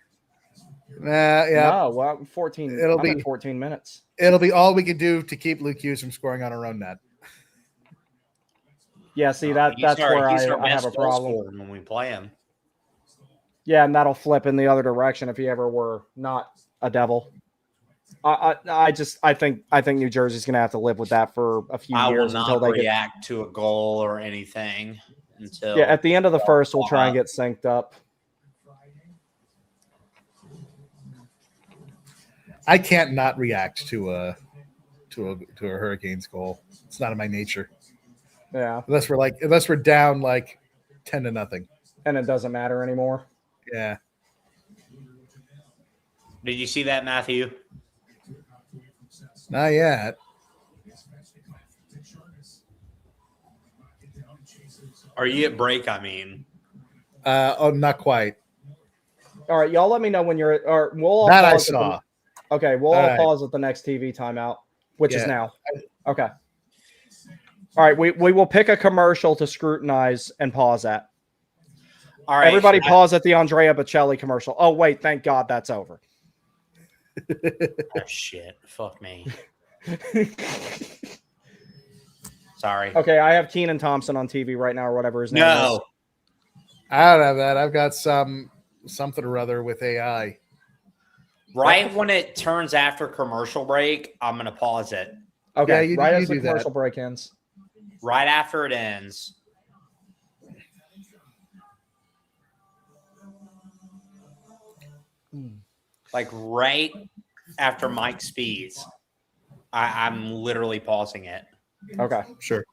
Yeah, No, well, 14. It'll I'm be- at 14 minutes. it'll be all we can do to keep Luke Hughes from scoring on our own net. Yeah, see He's that's our- where he's I our have best a goal problem. scorer when we play him. Yeah, and that'll flip in the other direction if he ever were not a devil. I think New Jersey's gonna have to live with that for a few I will years until not they get. react to a goal or anything until Yeah, at the end of the first, we'll try and get synced up. I can't not react to a Hurricanes goal. It's not in my nature. Yeah, Unless we're down like 10-0. and it doesn't matter anymore. Yeah. Did you see that, Matthew? Not yet. Are you at break? I mean, Not quite. All right, y'all. Let me know when you're. Or we'll all That I pause at the- saw. Okay, we'll All all right. pause at the next TV timeout, which is Yeah. now. Okay. All right, we will pick a commercial to scrutinize and pause at. all right. Everybody should I- pause at the Andrea Bocelli commercial. Oh, wait, thank God that's over. Oh shit! Fuck me. Sorry. Okay, I have Keenan Thompson on TV right now or whatever his name is. No. I don't have that. I've got something or other with AI. Right when it turns after commercial break, I'm gonna pause it. Okay, Yeah, you- right you as the do that. commercial break ends. Right after it ends. Like right after Mike speeds. I'm literally pausing it. Okay. Sure.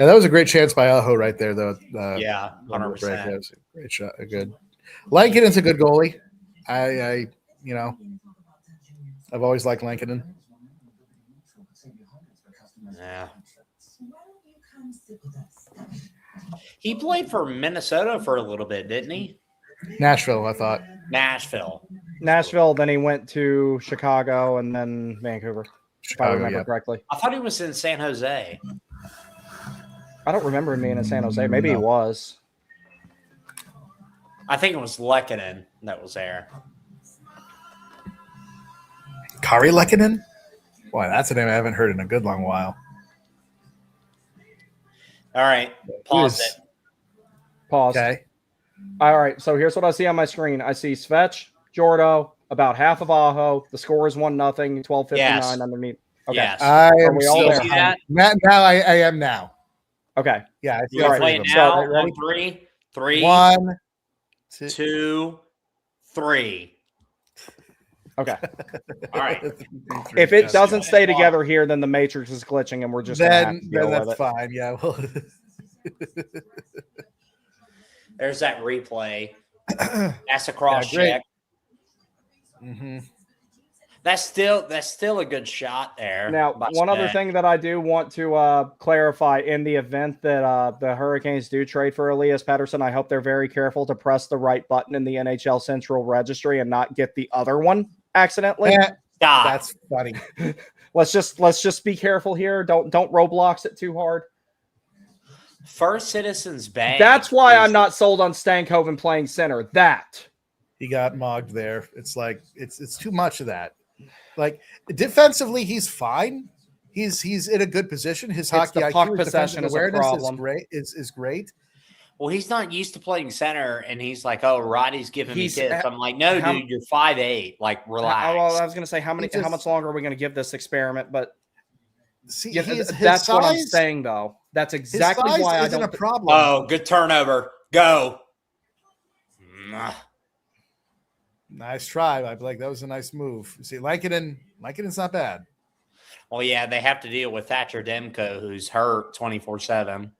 Yeah, that was a great chance by Aho right there, though. Yeah, Right, 100%. that was a great shot. A good. Lankinen's a good goalie. I I've always liked Lankinen. Yeah. He played for Minnesota for a little bit, didn't he? Nashville, I thought. Nashville. Nashville, then he went to Chicago and then Vancouver, if I Chicago, remember yeah. correctly. I thought he was in San Jose. I don't remember him being in San Jose. Maybe he No. was. I think it was Lehkonen that was there. Kari Lehkonen? Boy, that's a name I haven't heard in a good long while. All right, pause Who's- it. Pause. Okay. All right, so here's what I see on my screen. I see Svech, Jordo, about half of Aho. The score is 1-0, 12:59 Yes. underneath. Okay. Yes. I Are am we all Do you there? see that? Now I am now. Okay. Yeah, I see You all want to three play of it them. now? So, ready? On three. Three, One, two. 2, 3. Okay. All right. Three, If it yes. doesn't stay together here, then the matrix is glitching and we're just gonna have to then deal that's with it. fine. Yeah. Well, There's that replay. That's a cross Yeah, great. check. mhm. That's still a good shot there. Now, one other thing that I do want to clarify, in the event that the Hurricanes do trade for Elias Pettersson, I hope they're very careful to press the right button in the NHL Central Registry and not get the other one accidentally. That's funny. Let's just be careful here. Don't Roblox it too hard. First Citizens Bank. That's why I'm not sold on Stankoven playing center. That he got mogged there. It's like it's too much of that. Like defensively, he's fine. He's in a good position. His hockey IQ, possession is awareness a problem. Is great. Well, he's not used to playing center, and he's like, "Oh, Roddy's giving me tips." I'm like, "No, dude, you're 5'8". Like, relax. Well, I was going to say, how much longer are we going to give this experiment? But see, that's what I'm saying, though. That's exactly why I don't. A problem. Oh, good turnover. Go. Nice try. I like that was a nice move. See, Lankinen's not bad. Well, yeah, they have to deal with Thatcher Demko, who's hurt 24/7.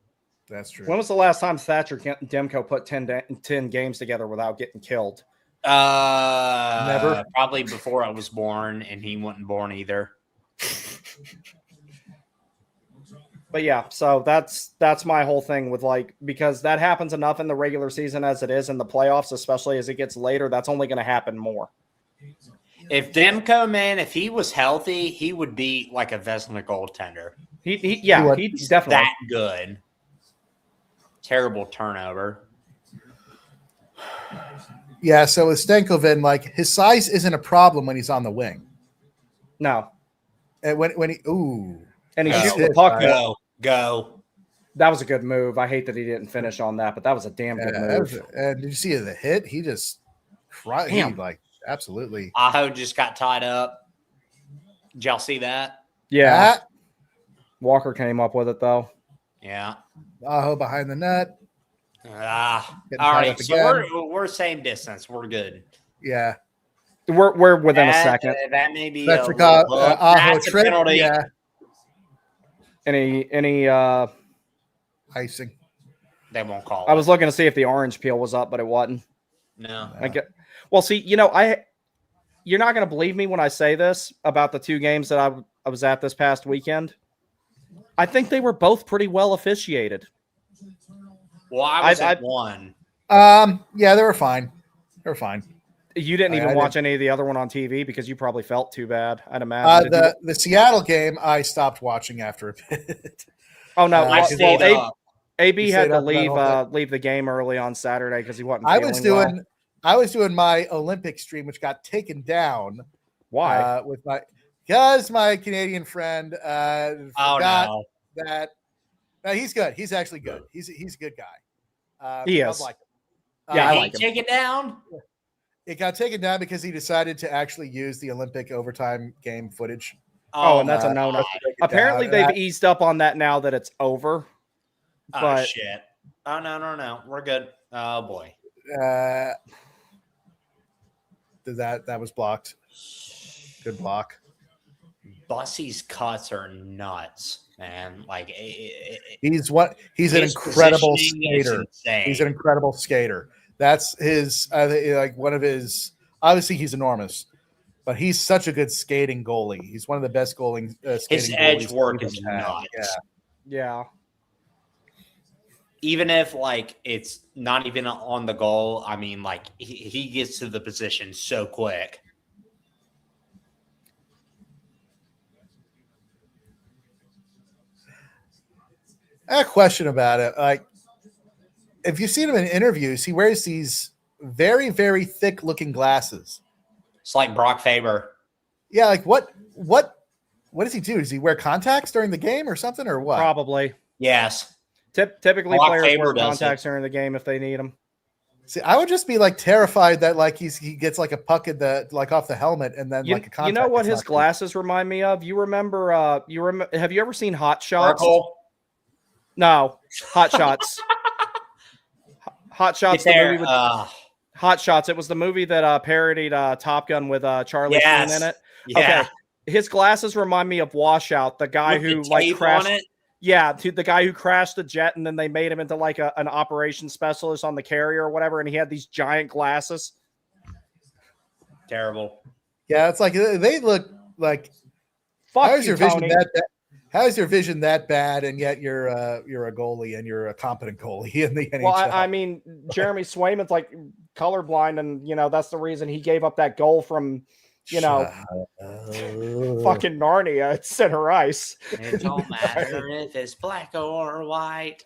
That's true. When was the last time Thatcher Demko put 10 games together without getting killed? Never. Probably before I was born, and he wasn't born either. But yeah, so that's my whole thing with because that happens enough in the regular season as it is in the playoffs, especially as it gets later. That's only going to happen more. If Demko, man, if he was healthy, he would be like a Vezina goaltender. He's definitely that good. Terrible turnover. Yeah, so with Stankoven, his size isn't a problem when he's on the wing. No. And when he and he shoots the puck. Go. That was a good move. I hate that he didn't finish on that, but that was a damn good move. And did you see the hit? He just cried. Absolutely. Aho just got tied up. Did y'all see that? Yeah. Walker came up with it, though. Yeah. Aho behind the net. All right. So we're same distance. We're good. Yeah. We're within a second. That may be that's a penalty. Yeah. Any icing? They won't call it. I was looking to see if the orange peel was up, but it wasn't. No. Well, see, you're not going to believe me when I say this about the two games that I was at this past weekend. I think they were both pretty well officiated. Well, I was at one. Yeah, they were fine. They were fine. You didn't even watch any of the other one on TV because you probably felt too bad, I'd imagine. The Seattle game, I stopped watching after a bit. Oh, no. AB had to leave leave the game early on Saturday because he wasn't feeling I was doing my Olympic stream, which got taken down. Why? Because my Canadian friend forgot that he's good. He's actually good. He's a good guy. He is. Like him. I like him. Take it down. It got taken down because he decided to actually use the Olympic overtime game footage. Oh, and that's a no-no. Apparently, they've eased up on that now that it's over. Oh, shit. Oh, no. We're good. Oh, boy. That was blocked. Good block. Bussy's cuts are nuts, man. He's an incredible skater. He's an incredible skater. That's his one of his. Obviously, he's enormous, but he's such a good skating goalie. He's one of the best skating. His edge work is nuts. Yeah. Even if it's not even on the goal, I mean, he gets to the position so quick. I have a question about it. If you've seen him in interviews, he wears these very, very thick looking glasses. It's like Brock Faber. Yeah. What does he do? Does he wear contacts during the game or something or what? Probably. Yes. Typically Brock players Faber wear contacts during the game if they need them. See, I would just be terrified that he gets a puck in off the helmet and then a contact. You know what his glasses remind me of? You remember have you ever seen Hot Shots? Sparkle? No, Hot Shots. Hot Shots, the movie with Hot Shots. It was the movie that parodied Top Gun with Charlie Sheen in it. Yeah. Okay. His glasses remind me of Washout, the guy who crashed. Yeah, the guy who crashed the jet, and then they made him into an operations specialist on the carrier or whatever, and he had these giant glasses. Terrible. Yeah, it's like they look like. Fuck How's you, your vision Tony. that bad? How's your vision that bad, and yet you're a goalie and you're a competent goalie in the NHL? Well, I mean, Jeremy Swayman's like colorblind, and that's the reason he gave up that goal from fucking Narnia at center ice. It don't matter if it's black or white.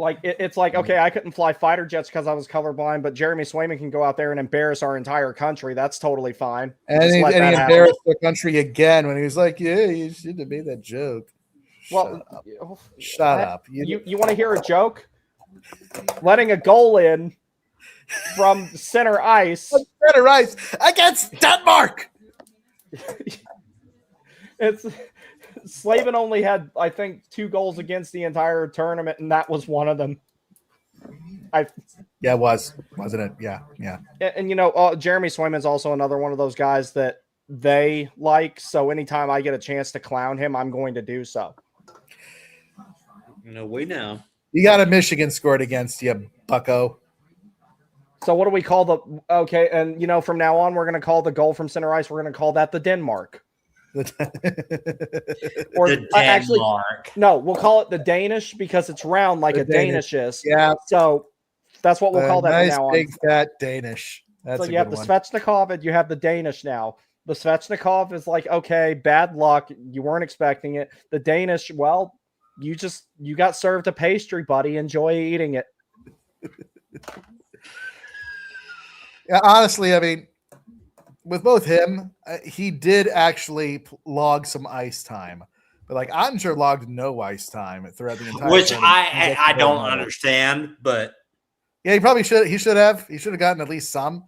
Like it's like, okay, I couldn't fly fighter jets because I was colorblind, but Jeremy Swayman can go out there and embarrass our entire country. That's totally fine. And he embarrassed the country again when he was like, "Yeah, you should have made that joke." Well, shut up. You want to hear a joke? Letting a goal in from center ice. Center ice against Denmark. It's Slavin only had, I think, 2 goals against the entire tournament, and that was one of them. Yeah, it was, wasn't it? Yeah. And Jeremy Swayman's also another one of those guys that they like. So anytime I get a chance to clown him, I'm going to do so. No, we know. You got a Michigan scored against you, bucko. So what do we call the okay? And from now on, we're going to call the goal from center ice. We're going to call that the Denmark. Or the Denmark. Actually, no, we'll call it the Danish because it's round like a Danish is. Yeah. So that's what we'll call that nice from now on. Big fat Danish. That's so you have the Svechnikov and you have the Danish now. The Svechnikov is like, okay, bad luck. You weren't expecting it. The Danish, well, you got served a pastry, buddy. Enjoy eating it. Yeah, honestly, I mean, with both him, he did actually log some ice time, but like Ottinger logged no ice time throughout the entire. Which I don't understand, but yeah, he probably should. He should have gotten at least some.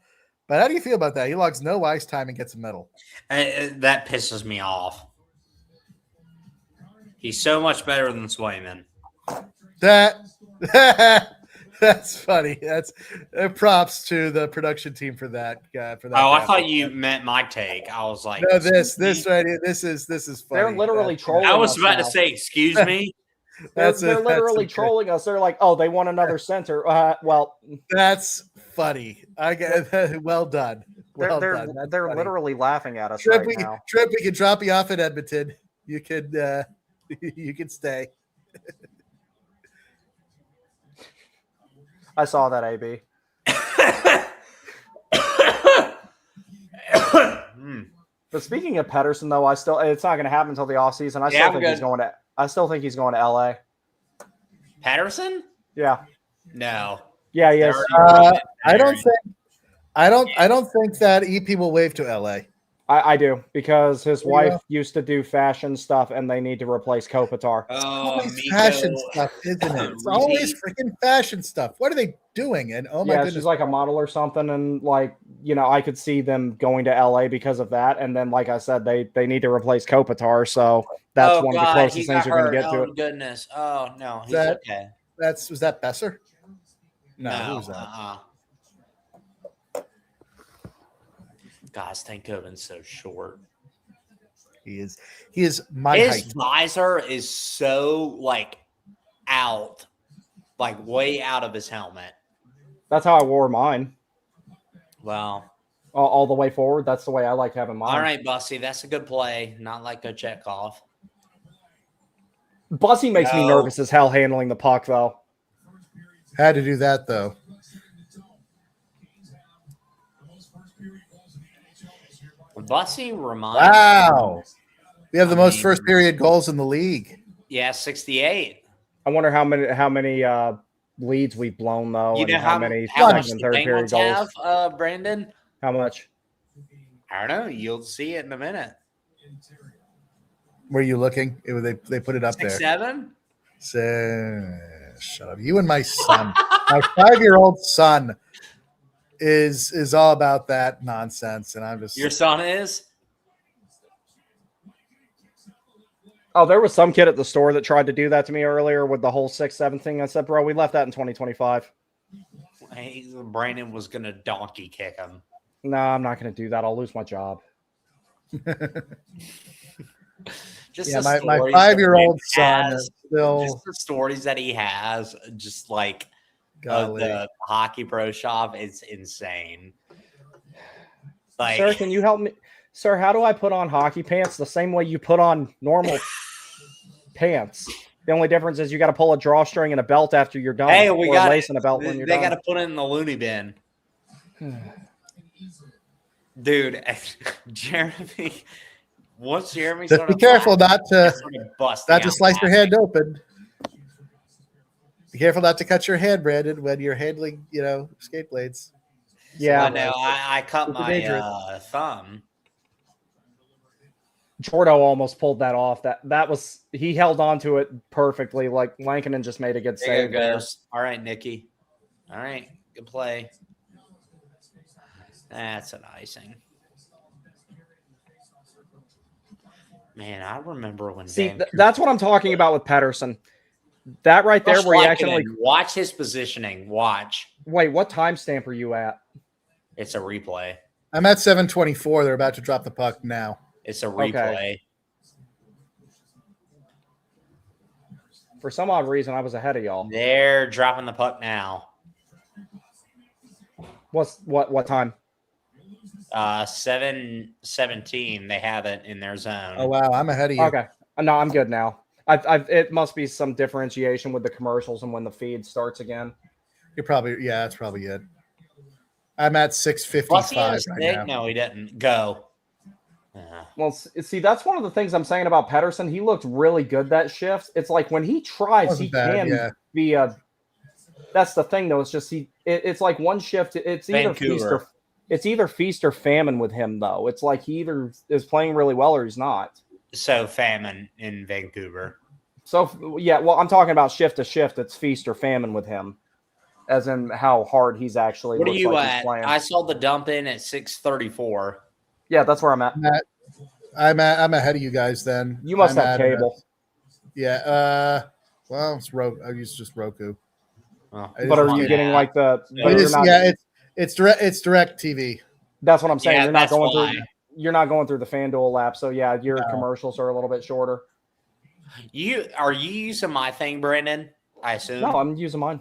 But how do you feel about that? He logs no ice time and gets a medal. That pisses me off. He's so much better than Swayman. That's funny. That's props to the production team for that. Oh, I thought you meant my take. I was like, no, this right here. This is funny. They're literally trolling. I was about to say, excuse me. They're literally trolling us. They're like, oh, they want another center. Well, that's funny. I get well done. They're literally laughing at us Trip, right now. Trip, we can drop you off in Edmonton. You could you can stay. I saw that, AB. But speaking of Pedersen, though, it's not going to happen until the offseason. I still think he's going to LA. Patterson? Yeah. No. Yeah, yes. I don't think that EP will wave to LA. I do, because his wife used to do fashion stuff, and they need to replace Kopitar. Oh, fashion stuff, isn't it? It's always freaking fashion stuff. What are they doing? And oh my goodness, she's like a model or something, and I could see them going to LA because of that. And then, like I said, they need to replace Kopitar, so that's one of the closest things you're going to get to it. Goodness! Oh no, he's okay. Was that Besser? No, who was that? Guys, thank Coven's so short. He is my His height. visor is so out, way out of his helmet. That's how I wore mine. Well, all the way forward. That's the way I like having mine. All right, Bussy, that's a good play. Not like a Chekhov. Bussy makes me nervous as hell handling the puck, though. Had to do that though. Bussy reminds. Wow, we have the most first period goals in the league. Yeah, 68. I wonder how many leads we've blown though. You know how many much and the third period Bengals goals have, Brandon? How much? I don't know. You'll see it in a minute. Were you looking? They put it up 6-7? there. Shut up. You and my son, my 5-year-old son, is all about that nonsense, and I'm just. Your son is? Oh, there was some kid at the store that tried to do that to me earlier with the whole 6-7 thing. I said, bro, we left that in 2025. Brandon was going to donkey kick him. No, I'm not going to do that. I'll lose my job. Just my 5-year-old son is still. Just the stories that he has, just the Hockey Pro Shop, is insane. Like, Sir, can you help me? Sir, how do I put on hockey pants the same way you put on normal pants? The only difference is you got to pull a drawstring and a belt after you're done. hey, we or got a lace and a belt when you're They done. got to put it in the loony bin. Dude, Jeremy. Once Jeremy Just be careful not to slice your hand open. Be careful not to cut your hand, Brandon, when you're handling, skate blades. Yeah, I know. I cut Super my dangerous. thumb. Jordo almost pulled that off. That was he held on to it perfectly. Like Lankinen just made a good There save there. goes. All right, Nikki. All right, good play. That's an icing. Man, I remember when. See, that's what I'm talking about with Pettersson. That right there, where he actually watch his positioning. Watch. Wait, what timestamp are you at? It's a replay. I'm at 7:24. They're about to drop the puck now. It's a replay. Okay. For some odd reason, I was ahead of y'all. They're dropping the puck now. What time? 7:17. They have it in their zone. Oh wow, I'm ahead of you. Okay, no, I'm good now. It must be some differentiation with the commercials and when the feed starts again. You're probably that's probably it. I'm at 6:55 right now. No, he didn't go. Well, see, that's one of the things I'm saying about Pettersson. He looked really good that shift. It's like when he tries, he can be a. That's the thing, though. It's just it's like one shift. It's either feast or famine with him, though. It's like he either is playing really well or he's not. So famine in Vancouver. So yeah, well, I'm talking about shift to shift. It's feast or famine with him, as in how hard he's actually. What are you at? I saw the dump in at 6:34. Yeah, that's where I'm at. I'm ahead of you guys. Then you must have cable. Yeah. Well, it's Roku. I use just Roku. Oh, but are you getting like the? It's direct TV. That's what I'm saying. Yeah, you're not going through. You're not going through the FanDuel app, so yeah, your commercials are a little bit shorter. Are you using my thing, Brandon? I assume. No, I'm using mine.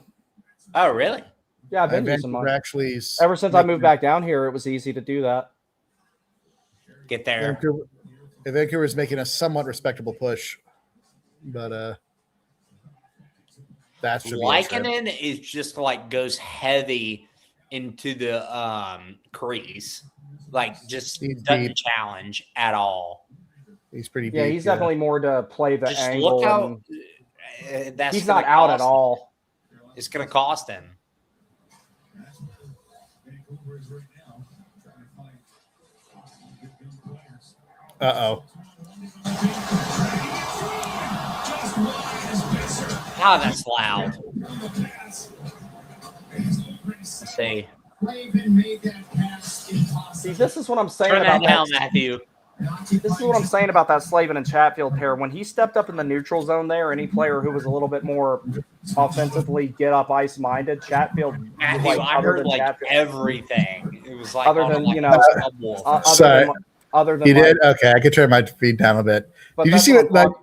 Oh, really? Yeah, I've been using mine. Actually, ever since I moved back down here, it was easy to do that. Get there. Vancouver is making a somewhat respectable push, but that's Lankinen is just like goes heavy into the crease, like just doesn't challenge at all. He's pretty deep. Yeah, he's definitely more to play the just angle. Look how he's not out at all. It's going to cost him. Uh-oh. God, that's loud. Let's see. See, this is what I'm saying Turn about that down, Matthew. This is what I'm saying about that Slavin and Chatfield pair. When he stepped up in the neutral zone there, any player who was a little bit more offensively get up ice minded, Chatfield. Matthew, I heard like Chatfield, everything. It was like other than other than he did. Okay, I could turn my feed down a bit. Did you see what?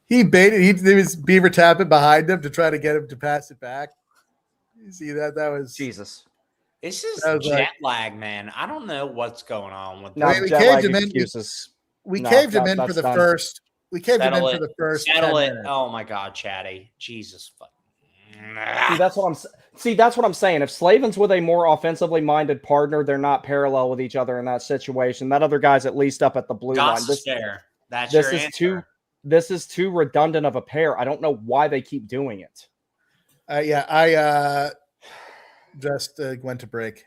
He baited. He was Beaver tapping behind him to try to get him to pass it back. You see that? That was Jesus. It's just jet lag, man. I don't know what's going on with that. We caved him in. We caved him in for the first. We caved him in for the first. Settle it. Oh my God, Chatty. Jesus. See, that's what I'm saying. If Slavin's with a more offensively minded partner, they're not parallel with each other in that situation. That other guy's at least up at the blue line. This is too redundant of a pair. I don't know why they keep doing it. I just went to break.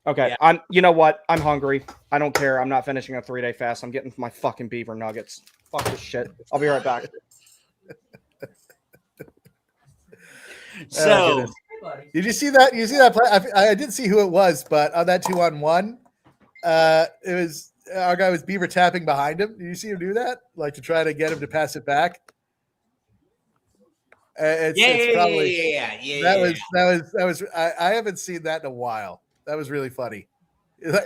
Okay. Yeah. You know what? I'm hungry. I don't care. I'm not finishing a 3-day fast. I'm getting my fucking beaver nuggets. Fuck this shit. I'll be right back. So, did you see that? You see that play? I didn't see who it was, but on that 2-on-1, it was our guy was beaver tapping behind him. Did you see him do that? Like to try to get him to pass it back? That was. I haven't seen that in a while. That was really funny. Like,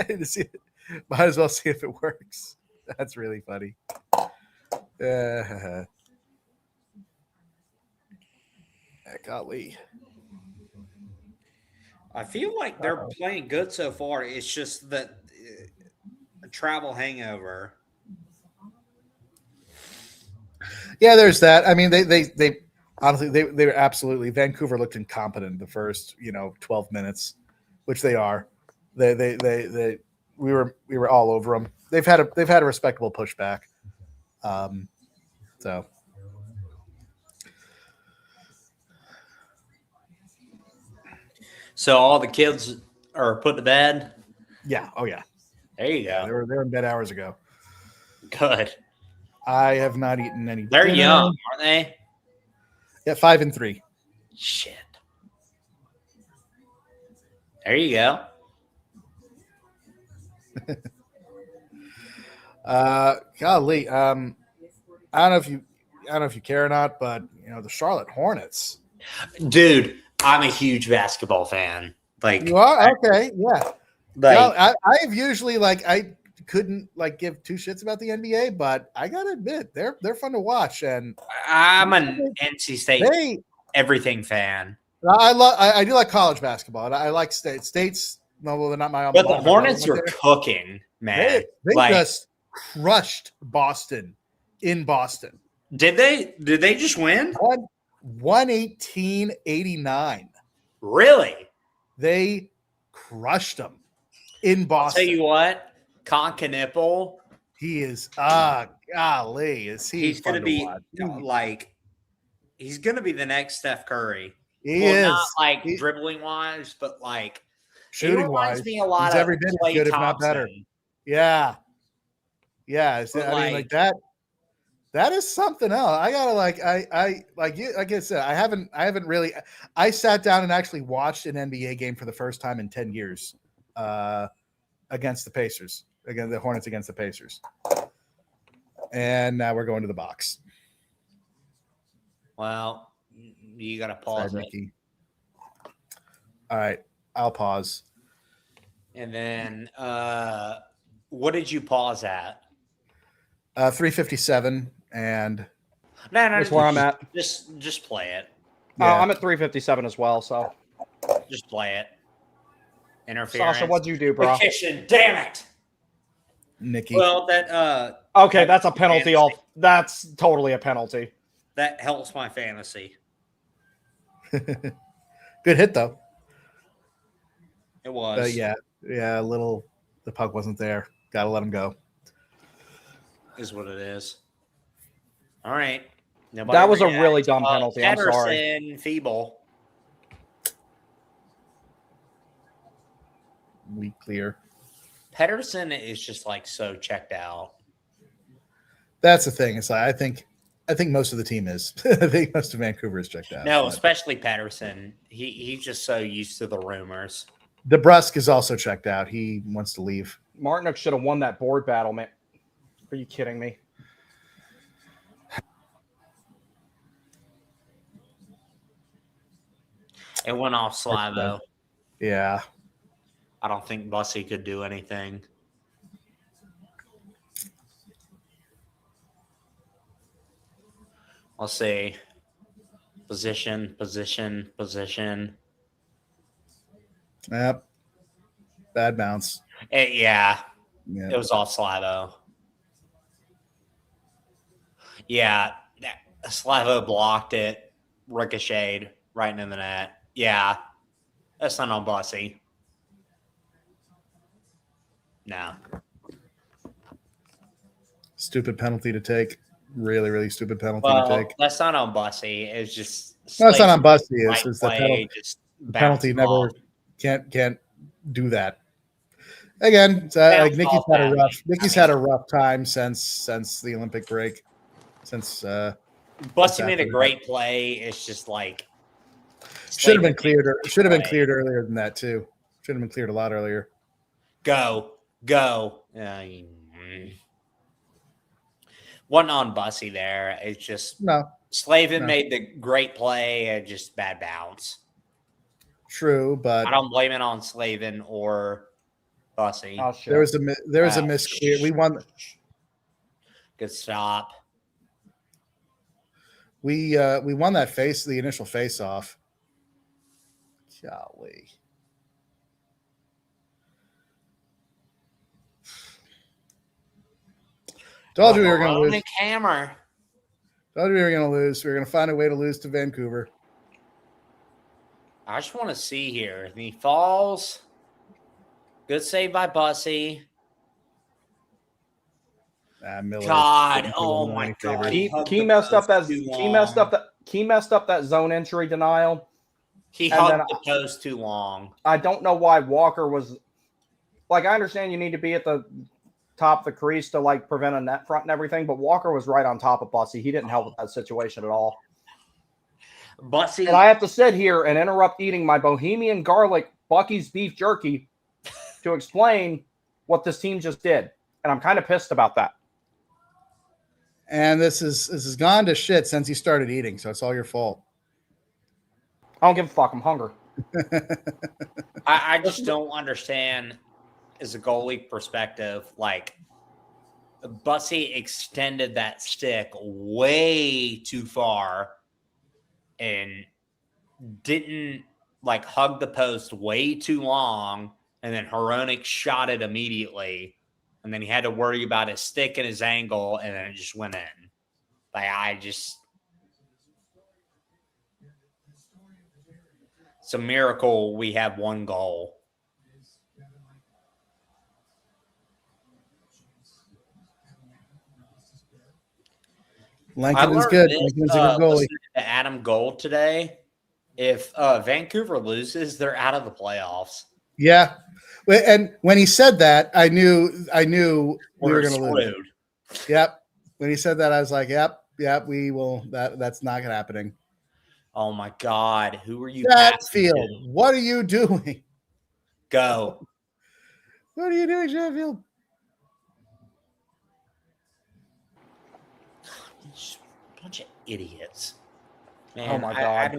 to see it. Might as well see if it works. That's really funny. Golly. I feel like they're playing good so far. It's just that a travel hangover. Yeah, there's that. I mean, they honestly they were absolutely Vancouver looked incompetent the first 12 minutes, which they are. They we were all over them. They've had a respectable pushback. So So all the kids are put to bed. yeah, oh yeah, There you go. they were in bed hours ago. Good. I have not eaten any. They're dinner. young, aren't they? Yeah, 5 and 3. Shit. There you go. Golly, I don't know if you care or not, but the Charlotte Hornets. Dude, I'm a huge basketball fan. Like You are okay, yeah. like I've usually I couldn't give two shits about the NBA, but I gotta admit they're fun to watch, and I'm an NC State everything fan. I do like college basketball, and I like states. No, well, they're not my. But the Hornets are cooking, man. They just crushed Boston in Boston. Did they just win? 118-89. Really? They crushed them in Boston. I'll tell you what, Concanipple. He is golly, is he? He's gonna be he's gonna be the next Steph Curry. He is not dribbling wise, but shooting wise. Me a lot he's of every bit as Klay good, Thompson. if not better. Yeah. I mean, that. That is something else. I gotta I said, I haven't really. I sat down and actually watched an NBA game for the first time in 10 years, against the Pacers, against the Hornets against the Pacers, and now we're going to the box. Well, you gotta pause it. Mickey. All right, I'll pause. And then, what did you pause at? 357. And that's where I'm at. Just play it. Yeah. I'm at 357 as well. So just play it. Interference. Sasha, what'd you do, bro? Kitchen, damn it, Nikki. Well, that okay, that's a penalty. That's totally a penalty. That helps my fantasy. Good hit though. It was. Yeah. A little. The puck wasn't there. Got to let him go. Is what it is. All right. That was a really dumb penalty. I'm sorry. Pedersen, feeble. We clear. Pedersen is just so checked out. That's the thing. It's I think most of the team is. I think most of Vancouver is checked out. No, especially Pedersen. He's just so used to the rumors. DeBrusque is also checked out. He wants to leave. Martinook should have won that board battle, man. Are you kidding me? It went off Slavo. Yeah. I don't think Bussy could do anything. Let's see. Position. Yep. Bad bounce. Yeah. It was off Slavo. Yeah. Slavo blocked it. Ricocheted right into the net. Yeah. That's not on Bussy. No. Stupid penalty to take. Really, really stupid penalty to take. That's not on Bussy. It's just that's not on Bussy. It's the penalty never can't do that. Again, Nikki's had a rough time since the Olympic break. Since Bussy made a great play. It's just should have been cleared. Should have been cleared earlier than that too. Should have been cleared a lot earlier. Go. Wasn't on Bussy there. It's just Slavin made the great play and just bad bounce. True, but I don't blame it on Slavin or Bussy. Oh, there was a misclear. We won. Good stop. We won that the initial face off. Golly. Told you we were going to lose. Hammer. Told you we were going to lose. We were going to find a way to lose to Vancouver. I just want to see here. And he falls. Good save by Bussy. Miller. God, oh my God. He messed up that. He messed up that zone entry denial. He hugged the post too long. I don't know why Walker was like. I understand you need to be at the top of the crease to like prevent a net front and everything, but Walker was right on top of Bussy. He didn't help with that situation at all. Bussy, and I have to sit here and interrupt eating my Bohemian garlic Bucky's beef jerky to explain what this team just did, and I'm kind of pissed about that. And this has gone to shit since you started eating, so it's all your fault. I don't give a fuck. I'm hungry. I just don't understand as a goalie perspective. Like, Bussy extended that stick way too far and didn't like hug the post way too long. And then Hronek shot it immediately. And then he had to worry about his stick and his angle. And then it just went in. Like, it's a miracle we have one goal. Lincoln's good. Lincoln's a good goalie. To Adam Gold today. If Vancouver loses, they're out of the playoffs. Yeah. And when he said that, I knew we were going to lose. Yep. When he said that, I was like, yep, we will. That's not happening. Oh my God. Who are you? Chatfield, what are you doing? Go. What are you doing, Chatfield? Bunch of idiots. Man, oh my God.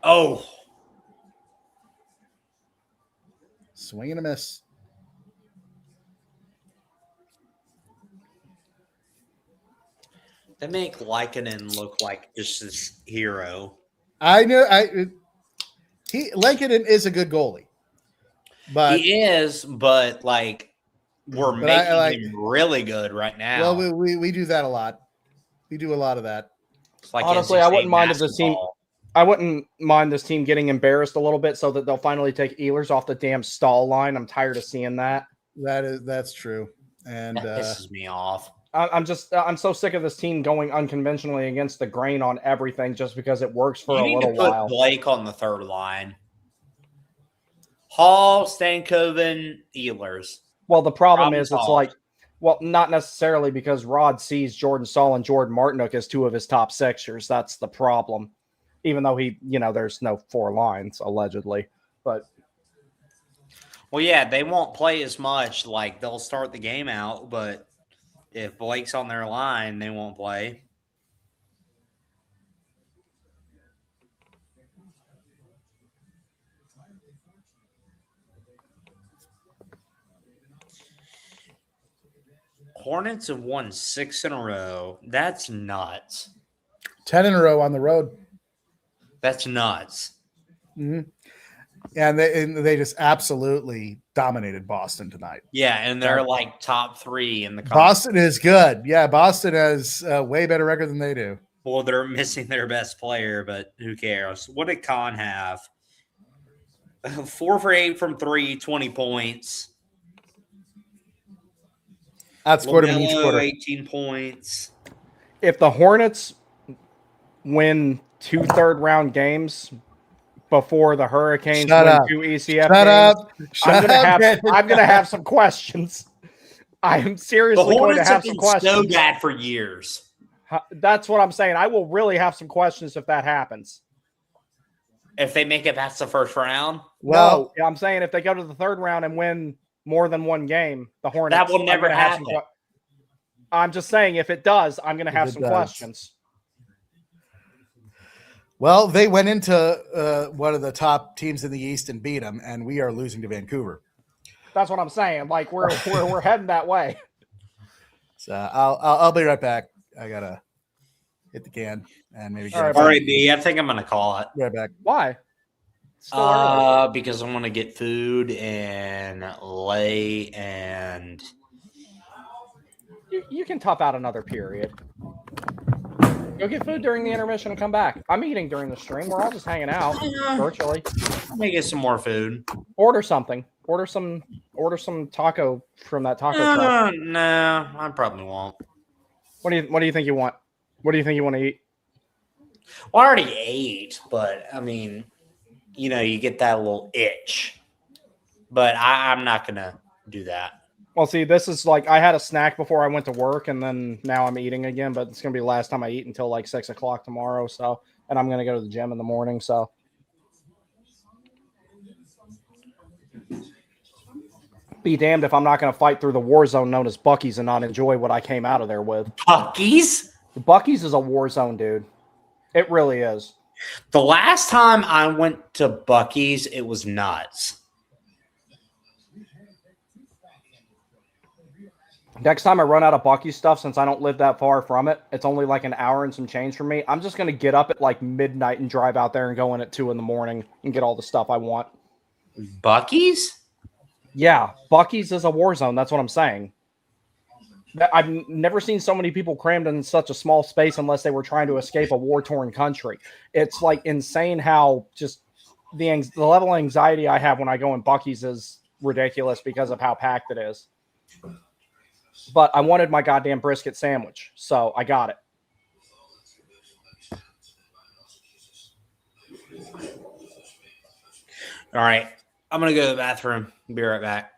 Oh. Swing and a miss. They make Lehkonen look like just this hero. I know. Lehkonen is a good goalie, but he is. But like, we're making him really good right now. Well, we do that a lot. We do a lot of that. Like, honestly, I wouldn't mind if this team. I wouldn't mind this team getting embarrassed a little bit so that they'll finally take Ehlers off the damn stall line. I'm tired of seeing that. That's true, and that pisses me off. I'm so sick of this team going unconventionally against the grain on everything just because it works for a little while. Put Blake on the third line. Hall, Stankoven, Ehlers. Well, the problem is it's like, well, not necessarily because Rod sees Jordan Staal and Jordan Martinook as two of his top sixers. That's the problem. Even though there's no four lines allegedly, but. Well, yeah, they won't play as much. Like, they'll start the game out, but if Blake's on their line, they won't play. Hornets have won 6 in a row. That's nuts. 10 in a row on the road. That's nuts. Mm-hmm. And they just absolutely dominated Boston tonight. Yeah, and they're like top 3 in the conference. Boston is good. Yeah, Boston has a way better record than they do. Well, they're missing their best player, but who cares? What did Kahn have? 4 for 8 from 3, 20 points. Outscored him in each quarter. 18 points. If the Hornets win 2 third-round games before the Hurricanes win 2 ECF games, I'm gonna have some questions. I am seriously going to have some questions. So bad for years. That's what I'm saying. I will really have some questions if that happens. If they make it past the first round? Well, no, I'm saying if they go to the third round and win more than one game, the Hornets. That will never happen. I'm just saying if it does, I'm going to have some questions. Well, they went into one of the top teams in the East and beat them, and we are losing to Vancouver. That's what I'm saying. Like we're heading that way. So I'll be right back. I gotta hit the can and maybe. All right, B. I think I'm gonna call it. Right back. Why? Because I want to get food and lay and. You can tough out another period. Go get food during the intermission and come back. I'm eating during the stream. We're all just hanging out virtually. Let me get some more food. Order something. Order some taco from that taco truck. No, I probably won't. What do you think you want? What do you think you want to eat? Well, I already ate, but I mean, you get that little itch. But I'm not gonna do that. Well, see, this is like I had a snack before I went to work, and then now I'm eating again. But it's gonna be the last time I eat until like 6 o'clock tomorrow. So, and I'm gonna go to the gym in the morning. So, be damned if I'm not gonna fight through the war zone known as Buc-ee's and not enjoy what I came out of there with. Buc-ee's? Buc-ee's is a war zone, dude. It really is. The last time I went to Buc-ee's, it was nuts. Next time I run out of Buc-ee's stuff, since I don't live that far from it, it's only like an hour and some change from me. I'm just going to get up at like midnight and drive out there and go in at 2 a.m. and get all the stuff I want. Buc-ee's? Yeah, Buc-ee's is a war zone. That's what I'm saying. I've never seen so many people crammed in such a small space unless they were trying to escape a war-torn country. It's like insane how just the level of anxiety I have when I go in Buc-ee's is ridiculous because of how packed it is. But I wanted my goddamn brisket sandwich, so I got it. All right. I'm going to go to the bathroom. Be right back.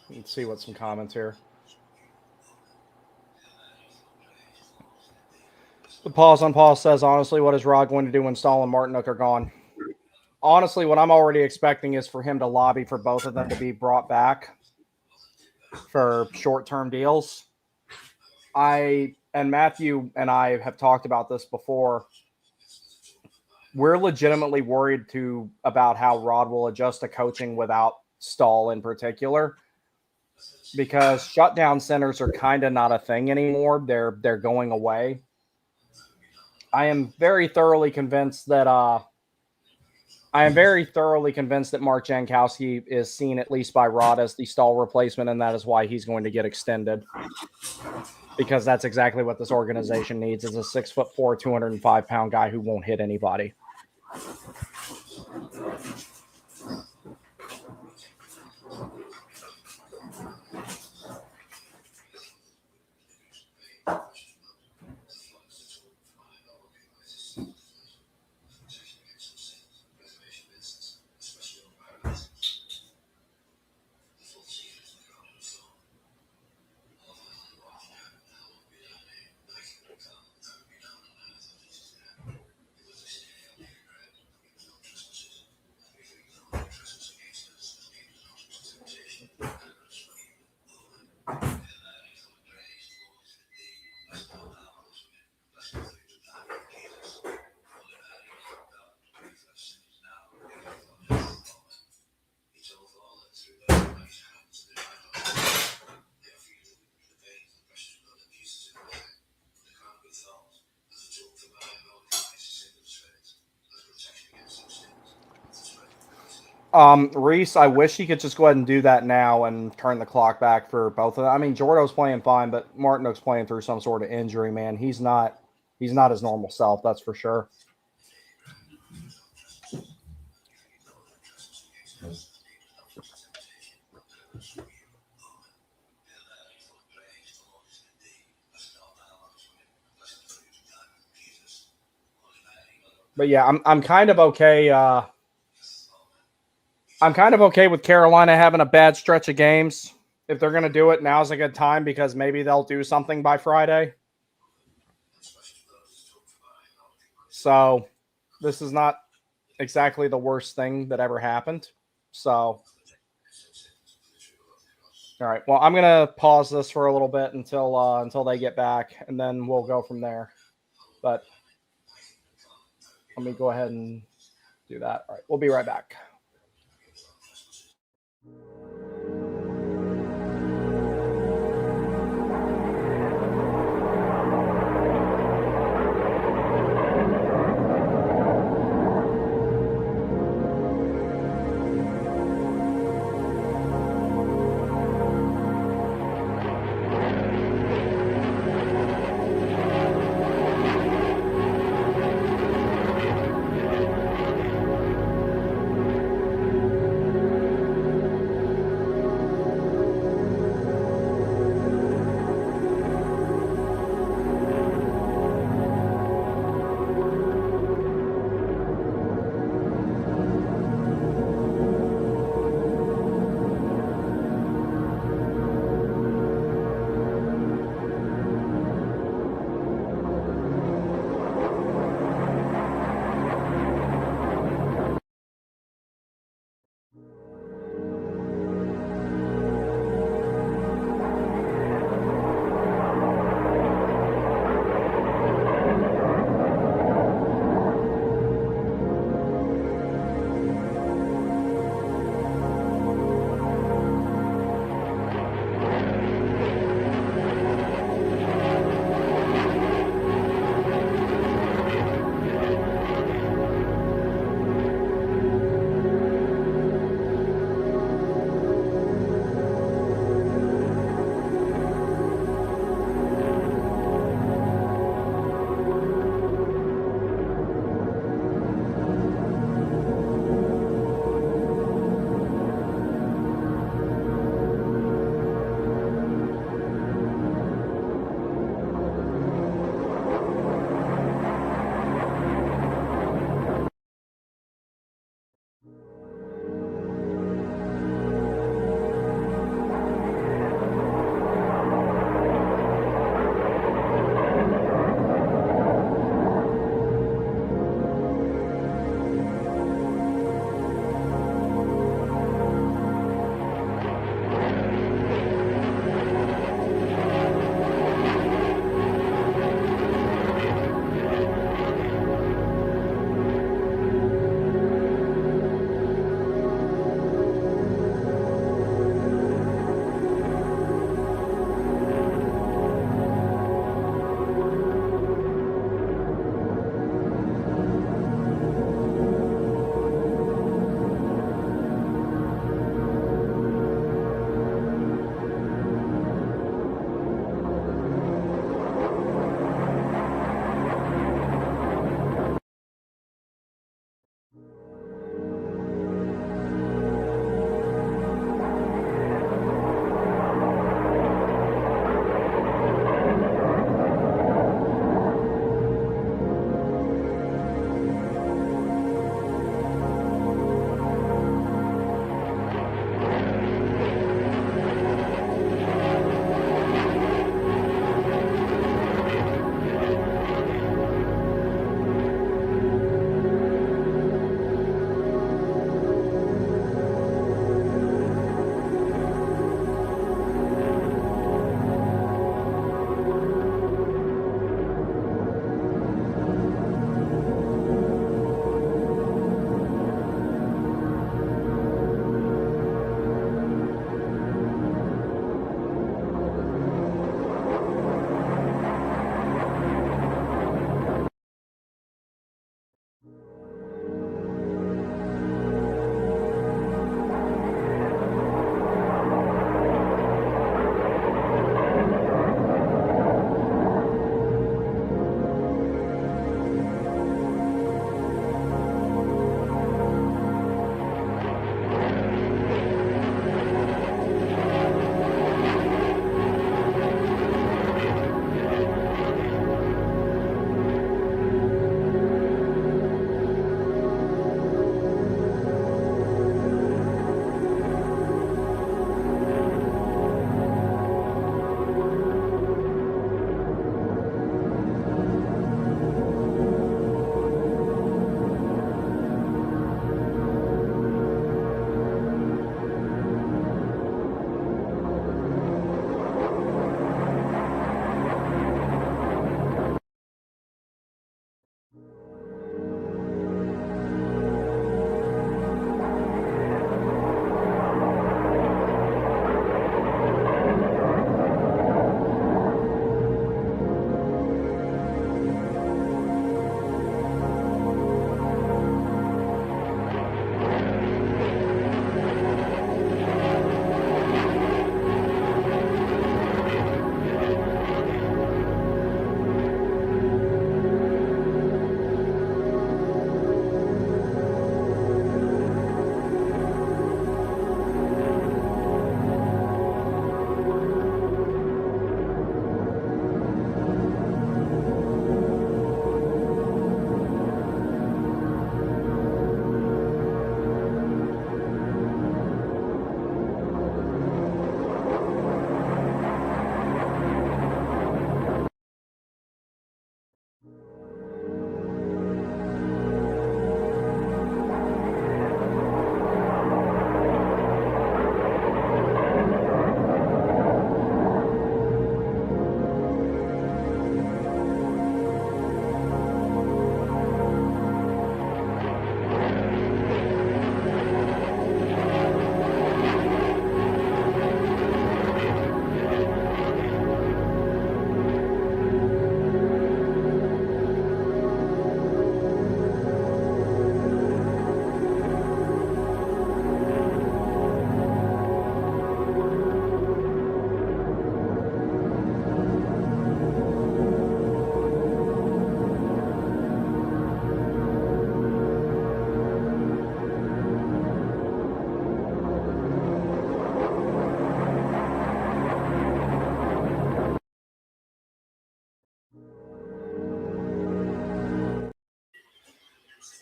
Let's see what some comments here. The pause on pause says, honestly, what is Rod going to do when Stahl and Martinook are gone? Honestly, what I'm already expecting is for him to lobby for both of them to be brought back for short-term deals. Matthew and I have talked about this before. We're legitimately worried about how Rod will adjust to coaching without Stahl in particular, because shutdown centers are kind of not a thing anymore. They're going away. I am very thoroughly convinced that Mark Jankowski is seen at least by Rod as the Stahl replacement, and that is why he's going to get extended. Because that's exactly what this organization needs, is a 6'4", 205-pound guy who won't hit anybody. Reese, I wish he could just go ahead and do that now and turn the clock back for both of them. I mean, Jordo's playing fine, but Martinook's playing through some sort of injury, man. He's not his normal self, that's for sure. But yeah, I'm kind of okay. I'm kind of okay with Carolina having a bad stretch of games. If they're going to do it, now's a good time because maybe they'll do something by Friday. So this is not exactly the worst thing that ever happened. So, all right. Well, I'm going to pause this for a little bit until they get back, and then we'll go from there. But let me go ahead and do that. All right. We'll be right back.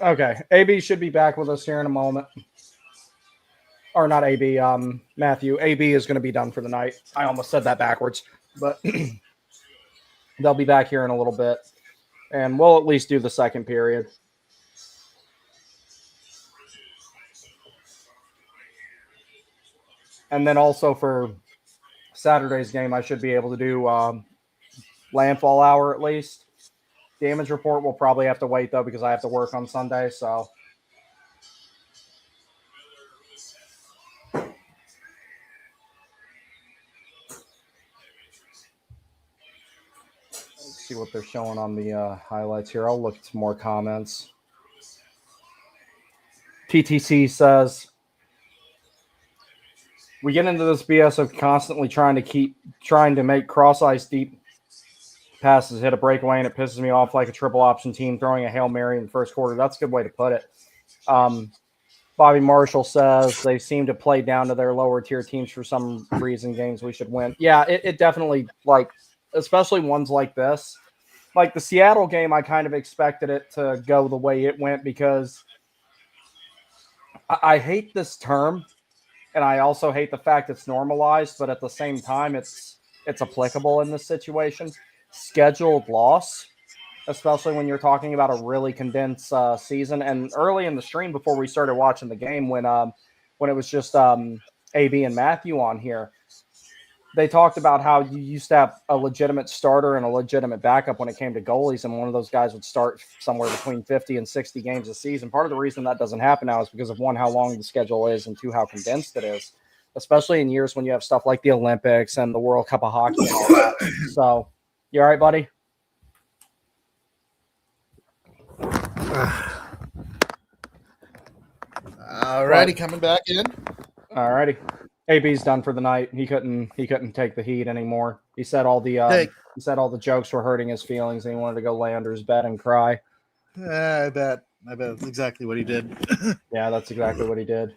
Okay, AB should be back with us here in a moment. Or not AB, Matthew. AB is going to be done for the night. I almost said that backwards, but they'll be back here in a little bit, and we'll at least do the second period. And then also for Saturday's game, I should be able to do landfall hour at least. Damage report will probably have to wait though because I have to work on Sunday. So let's see what they're showing on the highlights here. I'll look at some more comments. TTC says, we get into this BS of constantly trying to make cross ice deep passes hit a breakaway, and it pisses me off like a triple option team throwing a Hail Mary in the first quarter. That's a good way to put it. Bobby Marshall says they seem to play down to their lower tier teams for some reason, games we should win. Yeah, it definitely, like, especially ones like this. Like the Seattle game, I kind of expected it to go the way it went because I hate this term. And I also hate the fact it's normalized, but at the same time, it's applicable in this situation. Scheduled loss, especially when you're talking about a really condensed season. And early in the stream, before we started watching the game, when it was just AB and Matthew on here, they talked about how you used to have a legitimate starter and a legitimate backup when it came to goalies, and one of those guys would start somewhere between 50 and 60 games a season. Part of the reason that doesn't happen now is because of, one, how long the schedule is, and two, how condensed it is, especially in years when you have stuff like the Olympics and the World Cup of Hockey and all that. So, you all right, buddy? All righty, coming back in. All righty. AB's done for the night. He couldn't take the heat anymore. He said all the jokes were hurting his feelings, and he wanted to go lay under his bed and cry. I bet that's exactly what he did. Yeah, that's exactly what he did.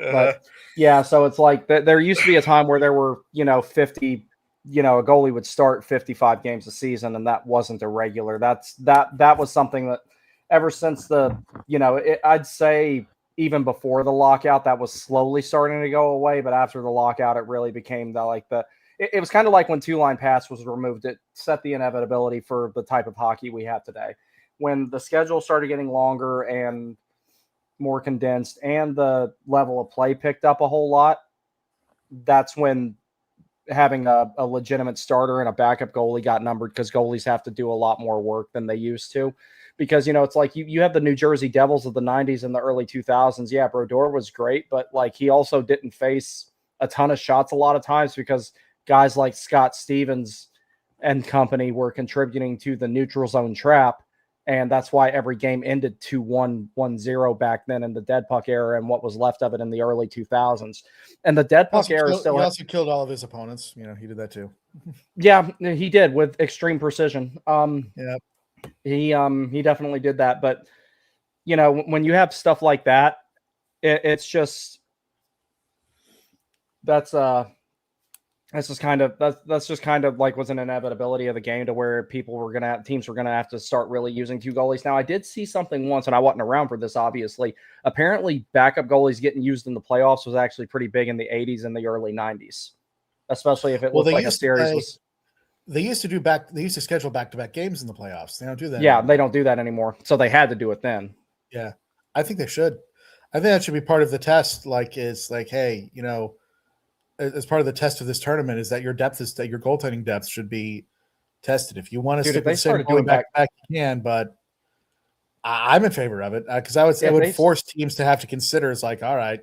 But yeah, so it's like there used to be a time where there were 50. A goalie would start 55 games a season, and that wasn't a regular. That was something that ever since I'd say even before the lockout, that was slowly starting to go away. But after the lockout, it really became it was kind of like when two-line pass was removed. It set the inevitability for the type of hockey we have today. When the schedule started getting longer and more condensed and the level of play picked up a whole lot, that's when having a legitimate starter and a backup goalie got numbered, because goalies have to do a lot more work than they used to. Because, it's like you have the New Jersey Devils of the 90s and the early 2000s. Yeah, Brodeur was great, but like he also didn't face a ton of shots a lot of times because guys like Scott Stevens and company were contributing to the neutral zone trap. And that's why every game ended 2-1, 1-0 back then in the dead puck era and what was left of it in the early 2000s. And the dead puck era he also killed all of his opponents. He did that too. Yeah, he did with extreme precision. Yeah. He definitely did that. But, when you have stuff like that, it's just that's just kind of like was an inevitability of the game, to where teams were going to have to start really using two goalies. Now, I did see something once, and I wasn't around for this, obviously. Apparently, backup goalies getting used in the playoffs was actually pretty big in the 80s and the early 90s, especially if it looked like a series. They used to schedule back-to-back games in the playoffs. They don't do that. Yeah, anymore. They don't do that anymore. So they had to do it then. Yeah, I think they should. I think that should be part of the test. Hey, as part of the test of this tournament, is that your goaltending depth should be tested. If you want to stick with the same going back, you can. But I'm in favor of it because it would force teams to have to consider. It's like, all right,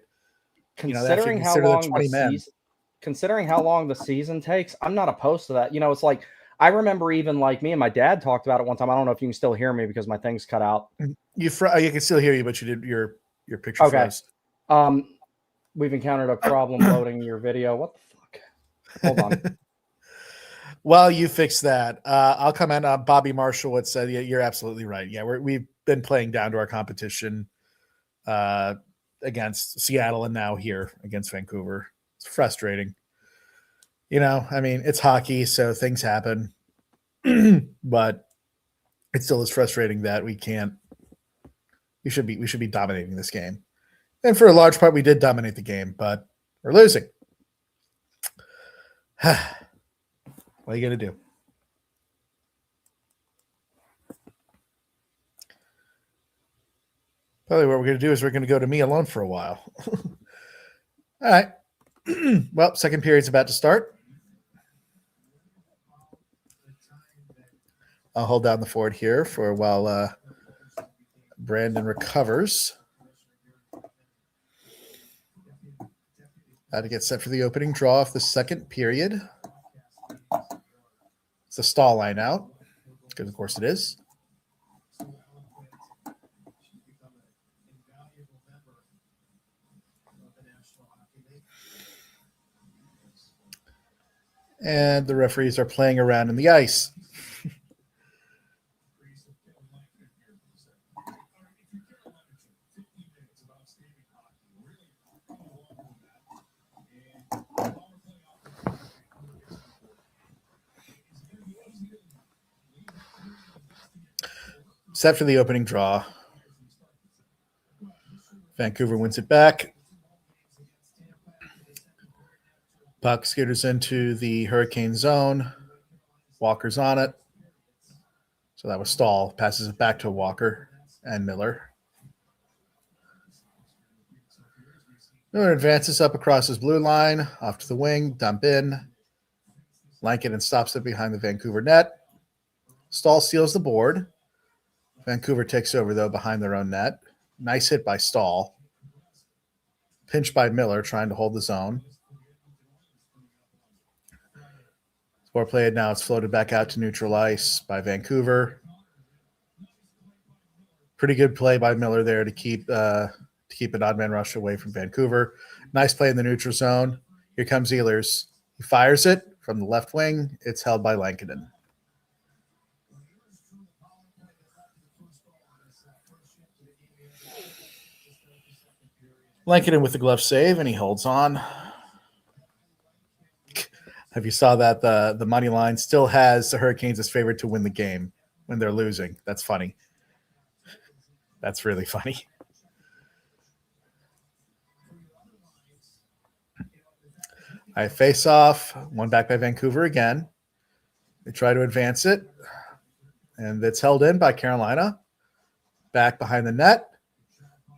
considering how long the season. Considering how long the season takes, I'm not opposed to that. It's like, I remember even like me and my dad talked about it one time. I don't know if you can still hear me because my thing's cut out. You can still hear you, but you did your picture. Okay. Froze. We've encountered a problem loading your video. What the fuck? Hold on. Well, you fix that. I'll comment on Bobby Marshall. What said? Yeah, you're absolutely right. Yeah, we've been playing down to our competition against Seattle and now here against Vancouver. It's frustrating. It's hockey, so things happen. But it still is frustrating that we can't we should be dominating this game. And for a large part, we did dominate the game, but we're losing. What are you going to do? Probably what we're going to do is we're going to go to me alone for a while. All right. Well, second period's about to start. I'll hold down the fort here for while Brandon recovers. To get set for the opening draw of the second period. It's a stall line out, because of course it is. And the referees are playing around in the ice. Set for the opening draw. Vancouver wins it back. Puck skitters into the Hurricane zone. Walker's on it. So that was Stahl. Passes it back to Walker and Miller. Miller advances up across his blue line, off to the wing, dump in. Lankinen stops it behind the Vancouver net. Stahl steals the board. Vancouver takes over, though, behind their own net. Nice hit by Stahl. Pinch by Miller, trying to hold the zone. Score played now. It's floated back out to neutral ice by Vancouver. Pretty good play by Miller there to keep an odd man rush away from Vancouver. Nice play in the neutral zone. Here comes Ehlers. He fires it from the left wing. It's held by Lankinen. Lankinen with the glove save, and he holds on. Have you saw that the money line still has the Hurricanes as favored to win the game when they're losing? That's funny. That's really funny. All right, face off. One back by Vancouver again. They try to advance it, and it's held in by Carolina. Back behind the net.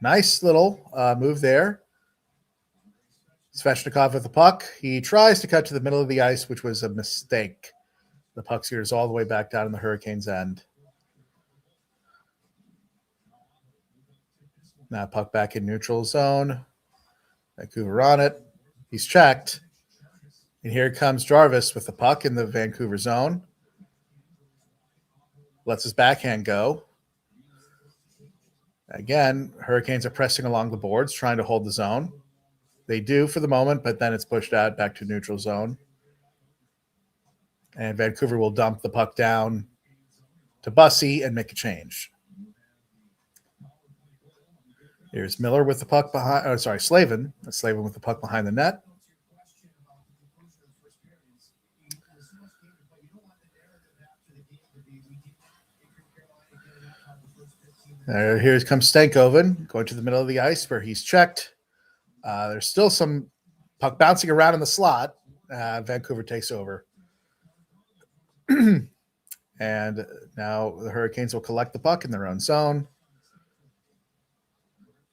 Nice little move there. Svechnikov with the puck. He tries to cut to the middle of the ice, which was a mistake. The puck steers all the way back down in the Hurricanes' end. Now puck back in neutral zone. Vancouver on it. He's checked. And here comes Jarvis with the puck in the Vancouver zone. Lets his backhand go. Again, Hurricanes are pressing along the boards, trying to hold the zone. They do for the moment, but then it's pushed out back to neutral zone. And Vancouver will dump the puck down to Bussey and make a change. Here's Miller with the puck behind. Oh, sorry, Slavin. Slavin with the puck behind the net. Here comes Stankoven going to the middle of the ice where he's checked. There's still some puck bouncing around in the slot. Vancouver takes over. And now the Hurricanes will collect the puck in their own zone.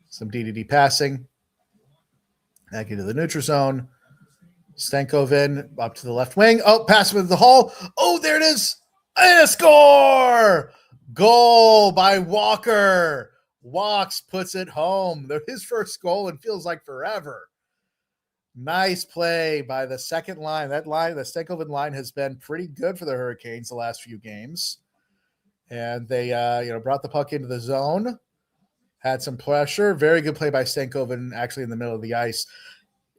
Some DDD passing. Back into the neutral zone. Stankoven up to the left wing. Oh, pass with the hole. Oh, there it is. And a score! Goal by Walker. Walks puts it home. His first goal and feels like forever. Nice play by the second line. That line, the Stankoven line, has been pretty good for the Hurricanes the last few games. And they brought the puck into the zone. Had some pressure. Very good play by Stankoven actually in the middle of the ice.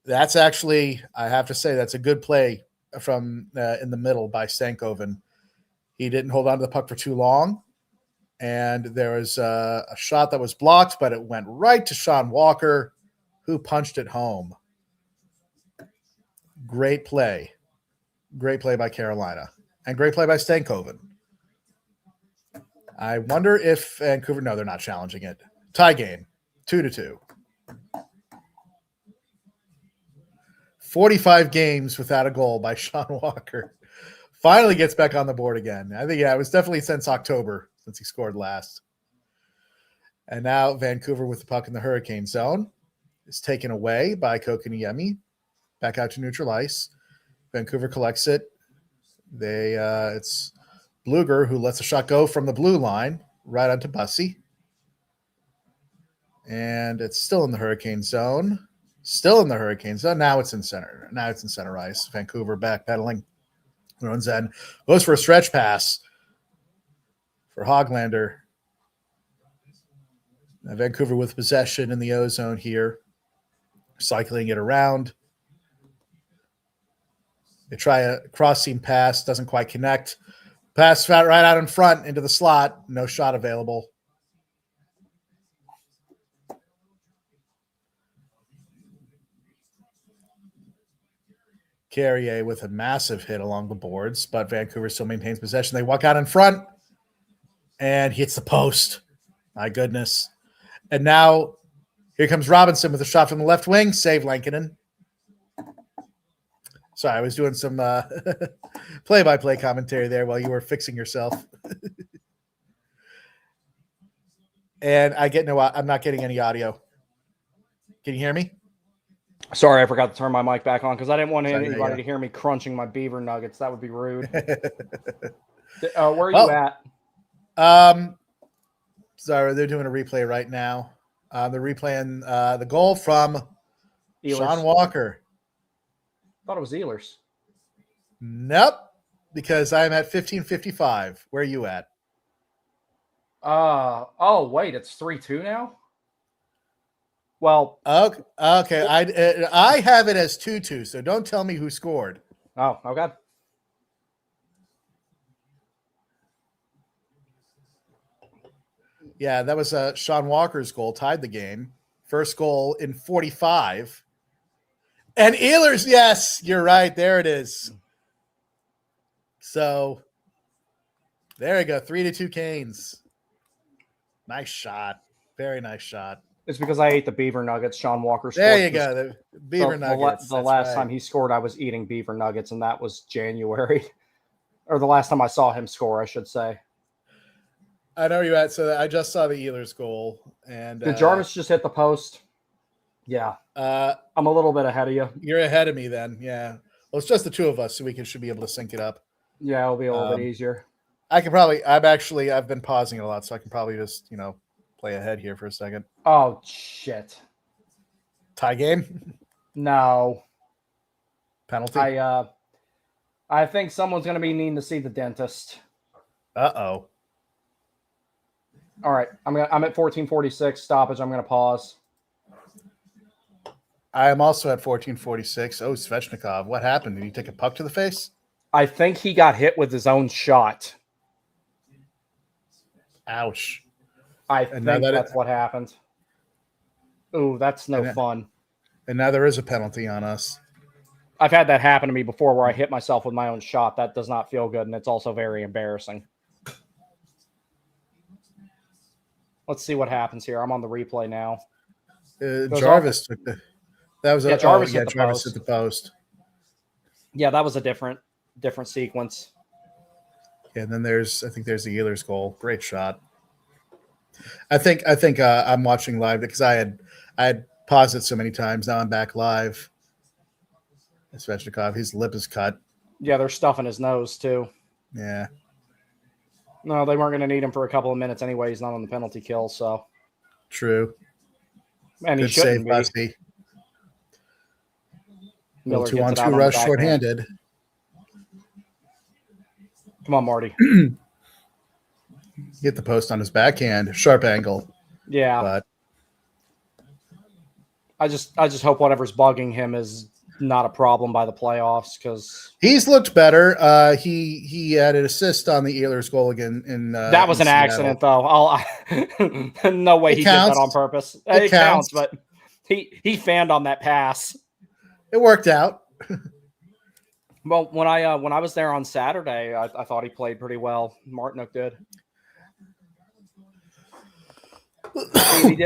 That's actually, I have to say, that's a good play from in the middle by Stankoven. He didn't hold on to the puck for too long. And there was a shot that was blocked, but it went right to Sean Walker, who punched it home. Great play. Great play by Carolina. And great play by Stankoven. I wonder if Vancouver, no, they're not challenging it. Tie game, 2-2. 45 games without a goal by Sean Walker. Finally gets back on the board again. I think, it was definitely since October since he scored last. And now Vancouver with the puck in the Hurricane zone is taken away by Kotkaniemi. Back out to neutral ice. Vancouver collects it. It's Bluger who lets a shot go from the blue line right onto Bussy. And it's still in the Hurricane zone. Still in the Hurricane zone. Now it's in center. Now it's in center ice. Vancouver backpedaling. Runs in. Goes for a stretch pass for Hoglander. Now Vancouver with possession in the O zone here. Cycling it around. They try a cross-seam pass. Doesn't quite connect. Pass right out in front into the slot. No shot available. Carrier with a massive hit along the boards, but Vancouver still maintains possession. They walk out in front and hits the post. My goodness. And now here comes Robinson with a shot from the left wing. Save Lankinen. Sorry, I was doing some play-by-play commentary there while you were fixing yourself. And I'm not getting any audio. Can you hear me? Sorry, I forgot to turn my mic back on because I didn't want anybody to hear me crunching my beaver nuggets. That would be rude. Where are you at? Sorry, they're doing a replay right now. They're replaying the goal from Ehlers. Sean Walker. I thought it was Ehlers. Nope, because I'm at 15:55. Where are you at? Oh, wait, it's 3-2 now? Well, okay. I have it as 2-2, so don't tell me who scored. Oh, okay. Yeah, that was Sean Walker's goal, tied the game. First goal in 45. And Ehlers, yes, you're right. There it is. So there you go. 3-2 Canes. Nice shot. Very nice shot. It's because I ate the beaver nuggets. Sean Walker scored. There you go. The beaver nuggets. The last time he scored, I was eating beaver nuggets, and that was January. Or the last time I saw him score, I should say. I know you're at. So I just saw the Ehlers goal. And did Jarvis just hit the post? Yeah. I'm a little bit ahead of you. You're ahead of me then. Yeah. Well, it's just the two of us, so we should be able to sync it up. Yeah, it'll be a little bit easier. I've been pausing it a lot, so I can probably just, play ahead here for a second. Oh, shit. Tie game? No. Penalty? I think someone's going to be needing to see the dentist. Uh-oh. All right. I'm at 14:46 stoppage. I'm going to pause. I am also at 14:46. Oh, Svechnikov. What happened? Did he take a puck to the face? I think he got hit with his own shot. Ouch. I think that's what happened. Ooh, that's no fun. And now there is a penalty on us. I've had that happen to me before where I hit myself with my own shot. That does not feel good, and it's also very embarrassing. Let's see what happens here. I'm on the replay now. Jarvis took the... That was Jarvis hit the post. Yeah, that was a different sequence. Yeah, and then there's the Ehlers goal. Great shot. I think I'm watching live because I had paused it so many times. Now I'm back live. Svechnikov, his lip is cut. Yeah, they're stuffing his nose too. Yeah. No, they weren't going to need him for a couple of minutes anyway. He's not on the penalty kill, so. True. And he shouldn't be. Busty. 2-on-2 rush shorthanded. Come on, Marty. Hit the post on his backhand. Sharp angle. Yeah. But I just hope whatever's bugging him is not a problem by the playoffs because he's looked better. He had an assist on the Ehlers goal again. That was an accident, though. No way he did that on purpose. It counts, but he fanned on that pass. It worked out. Well, when I was there on Saturday, I thought he played pretty well. Martinook did.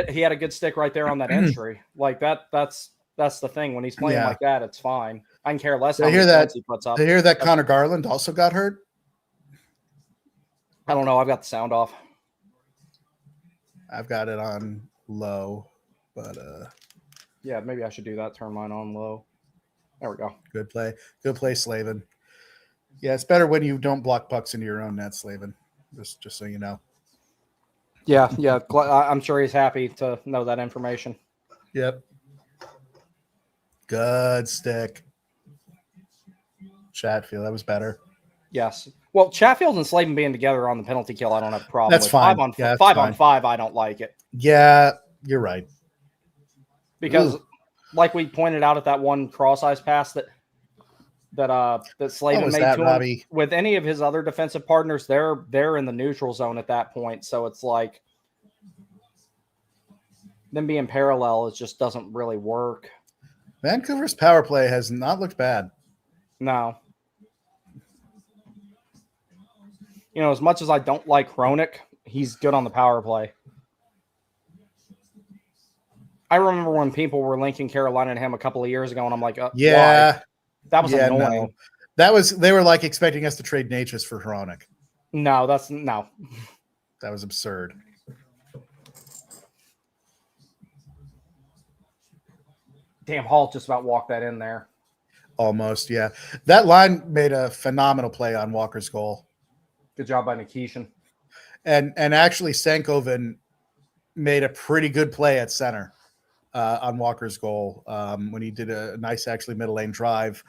He had a good stick right there on that entry. Like that's the thing. When he's playing like that, it's fine. I can care less how many points he puts up. I hear that Connor Garland also got hurt. I don't know. I've got the sound off. I've got it on low, but yeah, maybe I should do that. Turn mine on low. There we go. Good play, Slavin. Yeah, it's better when you don't block pucks into your own net, Slavin. Just so you know. Yeah. I'm sure he's happy to know that information. Yep. Good stick. Chatfield, that was better. Yes. Well, Chatfield and Slavin being together on the penalty kill, I don't have a problem That's with. fine. 5 on 5, I don't like it. Yeah, you're right. Because, like we pointed out at that one cross-ice pass that Slavin made to him, with any of his other defensive partners, they're in the neutral zone at that point. So it's like them being parallel, it just doesn't really work. Vancouver's power play has not looked bad. No. You know, as much as I don't like Hronek, he's good on the power play. I remember when people were linking Carolina and him a couple of years ago, and I'm like, yeah, why? That was annoying. No. They were like expecting us to trade Natchez for Hronek. No. That was absurd. Damn, Hall just about walked that in there. Almost, yeah. That line made a phenomenal play on Walker's goal. Good job by Nikishin. And actually, Stankoven made a pretty good play at center on Walker's goal when he did a nice, actually, middle lane drive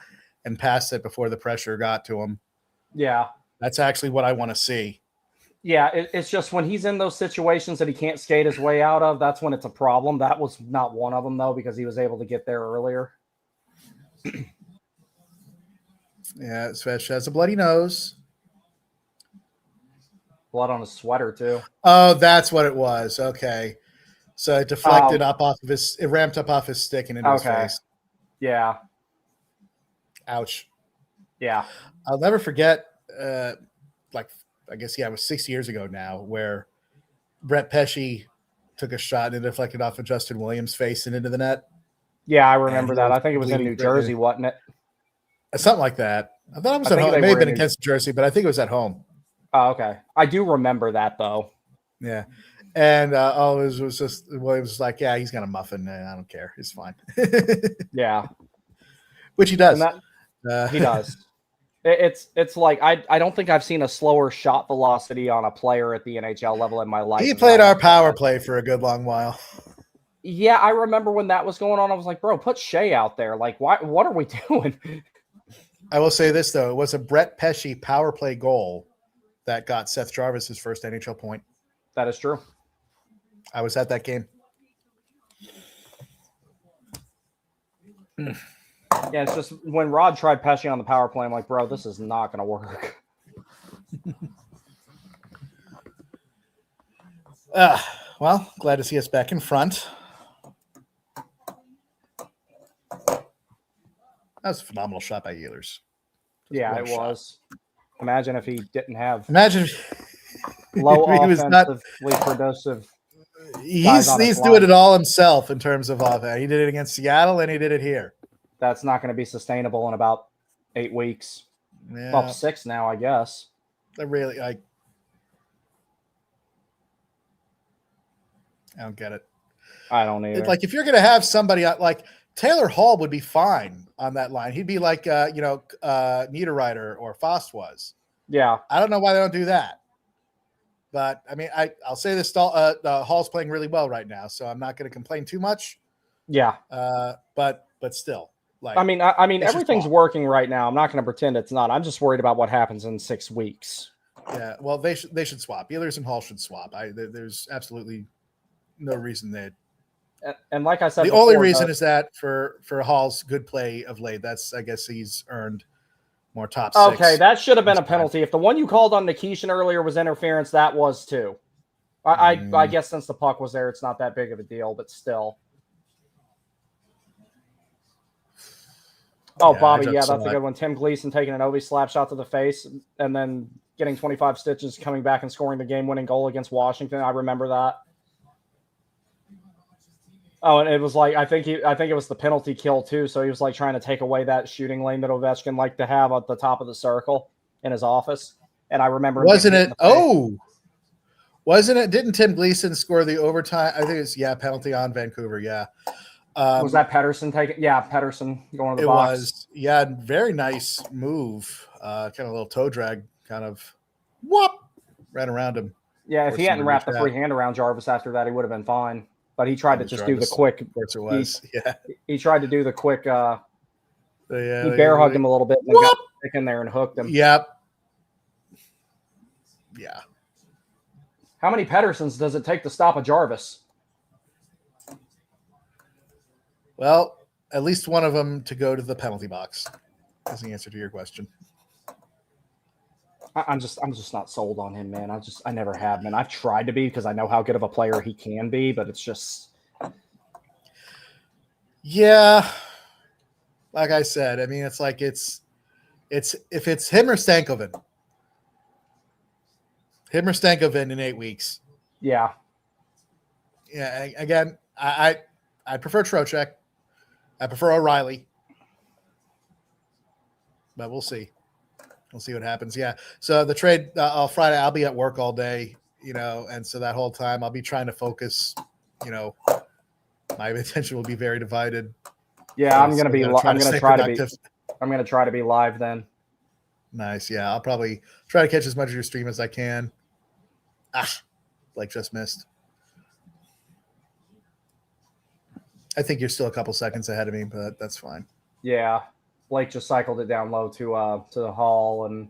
and passed it before the pressure got to him. Yeah. That's actually what I want to see. Yeah, it's just when he's in those situations that he can't skate his way out of, that's when it's a problem. That was not one of them, though, because he was able to get there earlier. Yeah, Svesh has a bloody nose. Blood on his sweater, too. Oh, that's what it was. Okay. So it deflected up off of it ramped up off his stick and into his face. Yeah. Ouch. Yeah. I'll never forget, I guess, it was 6 years ago now, where Brett Pesce took a shot and it deflected off of Justin Williams' face and into the net. Yeah, I remember that. I think it was in New Jersey, wasn't it? Something like that. I thought it was at home. It may have been against Jersey, but I think it was at home. Oh, okay. I do remember that, though. Yeah. And it was just Williams was like, yeah, he's got a muffin. I don't care. It's fine. Yeah. Which he does. He does. It's like I don't think I've seen a slower shot velocity on a player at the NHL level in my life. He played our power play for a good long while. Yeah, I remember when that was going on. I was like, bro, put Shea out there. Like, why? What are we doing? I will say this, though. It was a Brett Pesce power play goal that got Seth Jarvis his first NHL point. That is true. I was at that game. Yeah, it's just when Rod tried Pesce on the power play, I'm like, bro, this is not going to work. Well, glad to see us back in front. That was a phenomenal shot by Ehlers. Yeah, it was. Imagine if he didn't have low offensively productive. He's doing it all himself in terms of offense. He did it against Seattle and he did it here. That's not going to be sustainable in about 8 weeks. Yeah. Well, 6 now, I guess. I don't get it. I don't either. Like, if you're going to have somebody like Taylor Hall would be fine on that line. He'd be like, Niederreiter or Fost was. Yeah. I don't know why they don't do that. But, I mean, I'll say this, Hall's playing really well right now, so I'm not going to complain too much. Yeah. But still. Like, I mean, everything's working right now. I'm not going to pretend it's not. I'm just worried about what happens in 6 weeks. Yeah, well, they should swap. Ehlers and Hall should swap. There's absolutely no reason that. And like I said, the only reason is that for Hall's good play of late, I guess he's earned more top 6. Okay, that should have been a penalty. If the one you called on Nikishin earlier was interference, that was too. I guess since the puck was there, it's not that big of a deal, but still. Oh, yeah, Bobby, that's a good one. Tim Gleason taking an Ovi slap shot to the face and then getting 25 stitches, coming back and scoring the game-winning goal against Washington. I remember that. Oh, and it was like I think it was the penalty kill too. So he was like trying to take away that shooting lane that Ovechkin liked to have at the top of the circle in his office. And I remember wasn't it? Oh, wasn't it? Didn't Tim Gleason score the overtime? I think it's penalty on Vancouver. Yeah. Was that Pedersen taking? Yeah, Pedersen going to the box. It was. Yeah, very nice move. Kind of a little toe drag, kind of whoop, ran around him. Yeah, if he hadn't wrapped the free hand around Jarvis after that, he would have been fine. But he tried to just do the quick. Of course, it was. He tried to do the quick. He bear hugged him a little bit and got in there and hooked him. Yep. Yeah. How many Pedersens does it take to stop a Jarvis? Well, at least one of them to go to the penalty box. That's the answer to your question. I'm just not sold on him, man. I never have been. I've tried to be because I know how good of a player he can be, but it's just. Yeah. Like I said, I mean, it's like it's if it's him or Stankoven. Him or Stankoven in 8 weeks. Yeah. Yeah. Again, I prefer Trocheck. I prefer O'Reilly. But we'll see. We'll see what happens. Yeah. So the trade Friday, I'll be at work all day, and so that whole time I'll be trying to focus, my attention will be very divided. Yeah, I'm going to try to be live then. Nice. Yeah. I'll probably try to catch as much of your stream as I can. Blake just missed. I think you're still a couple seconds ahead of me, but that's fine. Yeah. Blake just cycled it down low to the Hall and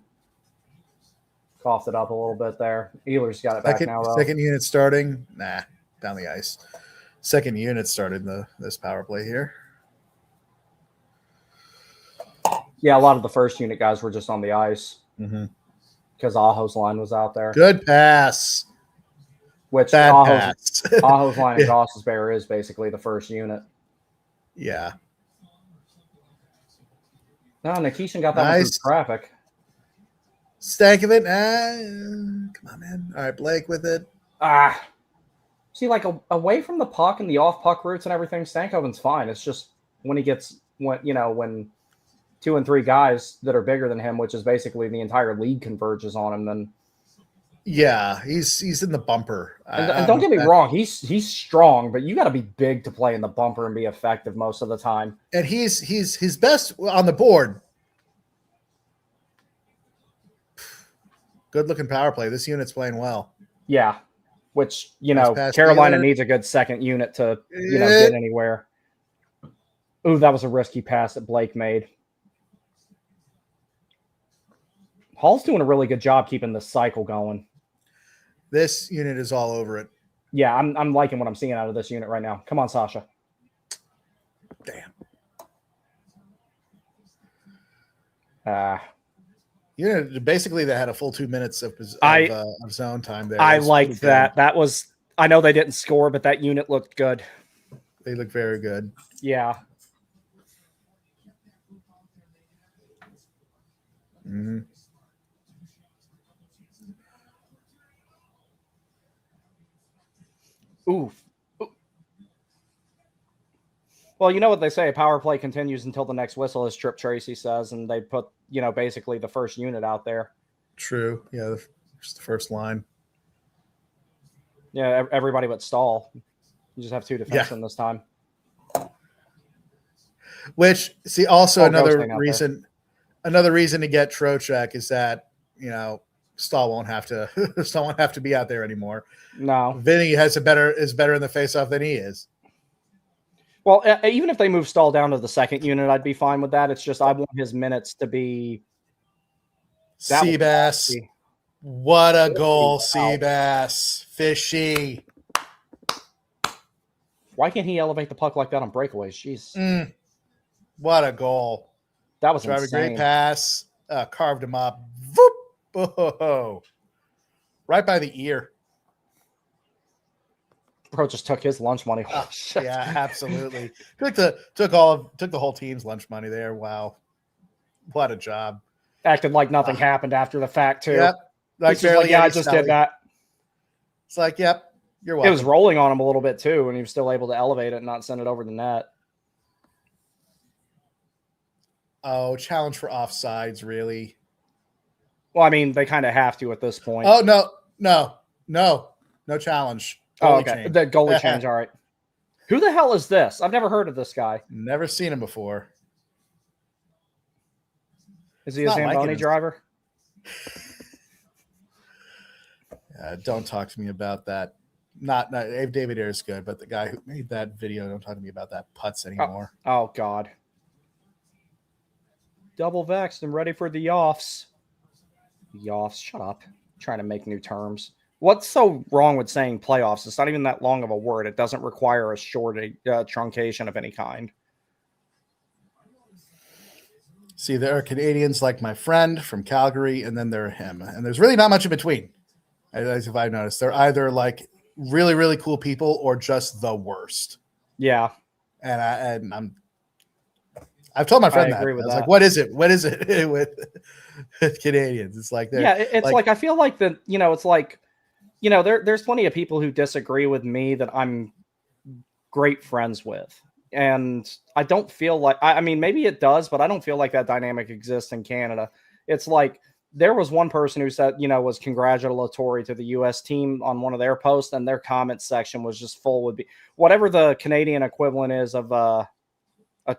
coughed it up a little bit there. Ehlers got it back now, though. Second unit starting. Down the ice. Second unit started this power play here. Yeah, a lot of the first unit guys were just on the ice because Aho's line was out there. Good pass. Which Aho's line and Goss's Bear is basically the first unit. Yeah. No, Nikishin got that one through traffic. Stankoven. Come on, man. All right, Blake with it. See, like away from the puck and the off puck routes and everything, Stankoven's fine. It's just when 2 and 3 guys that are bigger than him, which is basically the entire league, converges on him, then. Yeah, he's in the bumper. And don't get me wrong, he's strong, but you got to be big to play in the bumper and be effective most of the time. And he's his best on the board. Good looking power play. This unit's playing well. Yeah, which Carolina needs a good second unit to get anywhere. Ooh, that was a risky pass that Blake made. Hall's doing a really good job keeping the cycle going. This unit is all over it. Yeah, I'm liking what I'm seeing out of this unit right now. Come on, Sasha. Damn. Basically, they had a full 2 minutes of zone time there. I liked that. That was. I know they didn't score, but that unit looked good. They look very good. Yeah. Mm-hmm. Ooh. Well, you know what they say, a power play continues until the next whistle, as Trip Tracy says, and they put, basically the first unit out there. True. Yeah, just the first line. Yeah, everybody but Stahl. You just have 2 defensemen this time. Which, see, also another reason to get Trocheck is that, Stahl won't have to be out there anymore. No. Vinny is better in the faceoff than he is. Well, even if they move Stahl down to the second unit, I'd be fine with that. It's just I want his minutes to be Seabass. What a goal, Seabass. Fishy. Why can't he elevate the puck like that on breakaways? Jeez. What a goal. That was insane. Insane. A great pass. Carved him up. Voop. Oh. Right by the ear. Bro just took his lunch money. Oh, yeah, absolutely. Took the whole team's lunch money there. Wow. What a job. Acted like nothing happened after the fact, too. Yep. I just did that. It's like, yep, You're It welcome. was rolling on him a little bit too, and he was still able to elevate it and not send it over the net. Oh, challenge for offsides, really? Well, I mean, they kind of have to at this point. Oh, no challenge. Oh, Goalie okay. change. The goalie change. All right. Who the hell is this? I've never heard of this guy. Never seen him before. Is he It's a not Zamboni liking driver? Don't talk to me about that. Not David Ayer is good, but the guy who made that video, don't talk to me about that putts anymore. Oh God. Double vexed and ready for the offs. The offs. Shut up. I'm trying to make new terms. What's so wrong with saying playoffs? It's not even that long of a word. It doesn't require a short truncation of any kind. See, there are Canadians like my friend from Calgary, and then there are him. And there's really not much in between. As if I've noticed, they're either like really, really cool people or just the worst. Yeah. And I've told my friend I agree with was that. like, what is it? What is it with Canadians? It's like, it's like I feel like that, it's like, there's plenty of people who disagree with me that I'm great friends with. And I don't feel like, I mean, maybe it does, but I don't feel like that dynamic exists in Canada. It's like there was one person who said, was congratulatory to the U.S. team on one of their posts, and their comment section was just full with whatever the Canadian equivalent is of a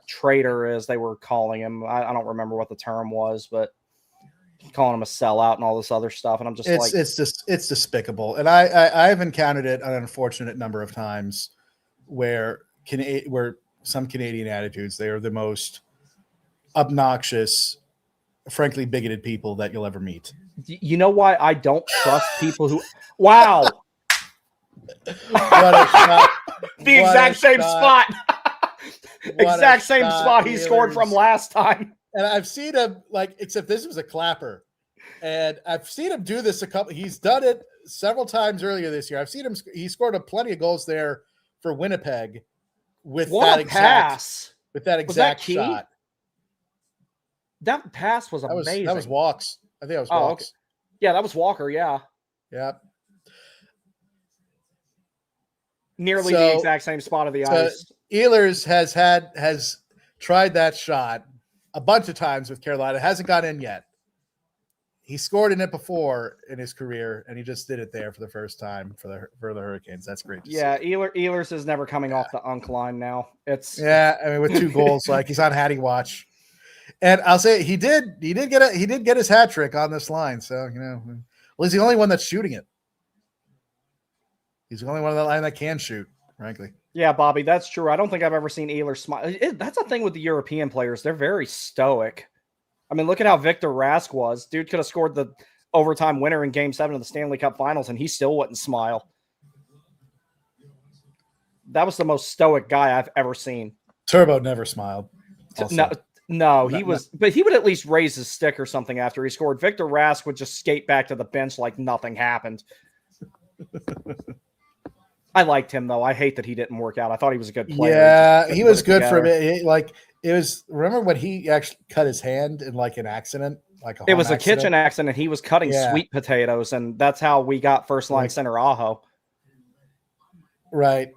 traitor, as they were calling him. I don't remember what the term was, but calling him a sellout and all this other stuff. And I'm just it's despicable. And I've encountered it an unfortunate number of times where some Canadian attitudes, they are the most obnoxious, frankly bigoted people that you'll ever meet. You know why I don't trust people who wow. What a shot. The exact same spot. Exact same spot he scored from last time. And I've seen him except this was a clapper. And I've seen him do this he's done it several times earlier this year. I've seen him, he scored plenty of goals there for Winnipeg with that exact shot. That pass was amazing. That was Walks. I think that was Walks. Okay. Yeah, that was Walker. Yeah. Yep. Nearly the exact same spot of the ice. Ehlers has tried that shot a bunch of times with Carolina. It hasn't got in yet. He scored in it before in his career, and he just did it there for the first time for the Hurricanes. That's great to see. Ehlers is never coming off the unk line now. I mean, with 2 goals, he's on Hattie watch. And I'll say he did get his hat trick on this line. So, he's the only one that's shooting it. He's the only one on that line that can shoot, frankly. Yeah, Bobby, that's true. I don't think I've ever seen Ehlers smile. That's a thing with the European players. They're very stoic. I mean, look at how Victor Rask was. Dude could have scored the overtime winner in Game 7 of the Stanley Cup Finals, and he still wouldn't smile. That was the most stoic guy I've ever seen. Turbo never smiled. No, he was, but he would at least raise his stick or something after he scored. Victor Rask would just skate back to the bench like nothing happened. I liked him, though. I hate that he didn't work out. I thought he was a good player. Yeah, he was good for a bit. It was, remember when he actually cut his hand in an accident? It was a kitchen accident. He was cutting sweet potatoes, and that's how we got first line center Aho. Right.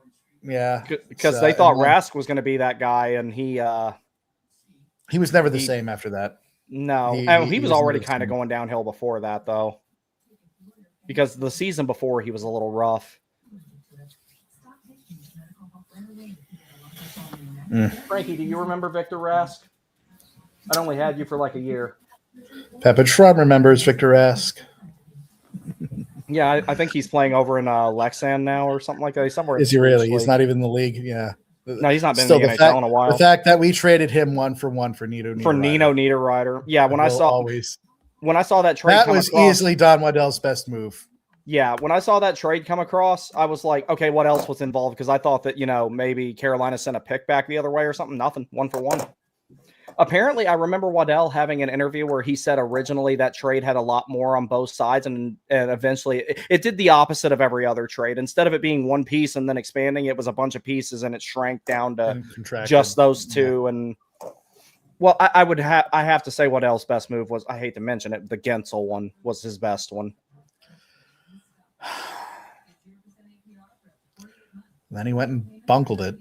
Yeah. Because they thought Rask was going to be that guy, and he was never the same after that. No. He was already kind of going downhill before that, though. Because the season before, he was a little rough. Frankie, do you remember Victor Rask? I'd only had you for a year. Peppa Shrum remembers Victor Rask. Yeah, I think he's playing over in Lexan now or something like that. He's somewhere. Is he really? He's not even in the league. Yeah. No, he's not been in the NHL in a while. The fact that we traded him 1-for-1 for Nino Niederreiter. For Nino Niederreiter. Yeah, when I saw that trade, that was easily Don Waddell's best move. Yeah, when I saw that trade come across, I was like, okay, what else was involved? Because I thought that, maybe Carolina sent a pick back the other way or something. Nothing. 1-for-1. Apparently, I remember Waddell having an interview where he said originally that trade had a lot more on both sides, and eventually it did the opposite of every other trade. Instead of it being one piece and then expanding, it was a bunch of pieces, and it shrank down to just those two. And well, I have to say Waddell's best move was, I hate to mention it, the Gensel one was his best one. then he went and bungled it.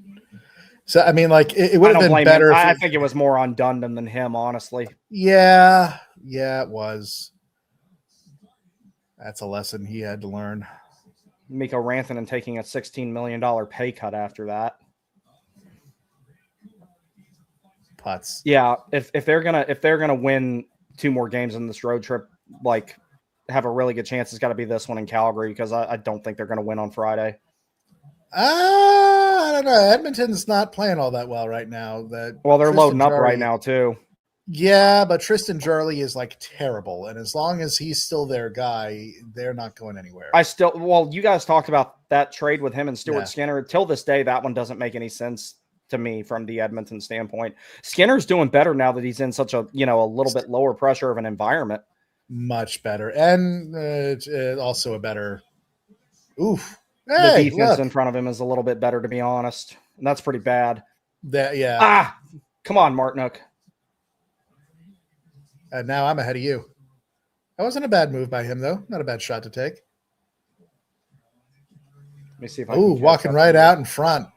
So I mean, like it would I have don't been blame better. him. If I think it was more on Dundon than him, honestly. Yeah, it was. That's a lesson he had to learn. Mikko Rantanen taking a $16 million pay cut after that. Putts. Yeah, if they're gonna win 2 more games in this road trip, like have a really good chance, it's got to be this one in Calgary, because I don't think they're gonna win on Friday. I don't know. Edmonton's not playing all that well right now. They're Tristan loading up Jarry, right now too. Yeah, but Tristan Jarry is like terrible, and as long as he's still their guy, they're not going anywhere. You guys talked about that trade with him and Stuart Skinner. Till this day, that one doesn't make any sense to me from the Edmonton standpoint. Skinner's doing better now that he's in such a little bit lower pressure of an environment. Much better, and also a better. Oof. The defense in front of him is a little bit better, to be honest. And that's pretty bad. Come on, Martinook. And now I'm ahead of you. That wasn't a bad move by him, though. Not a bad shot to take. Let me see if I can walking right out in front.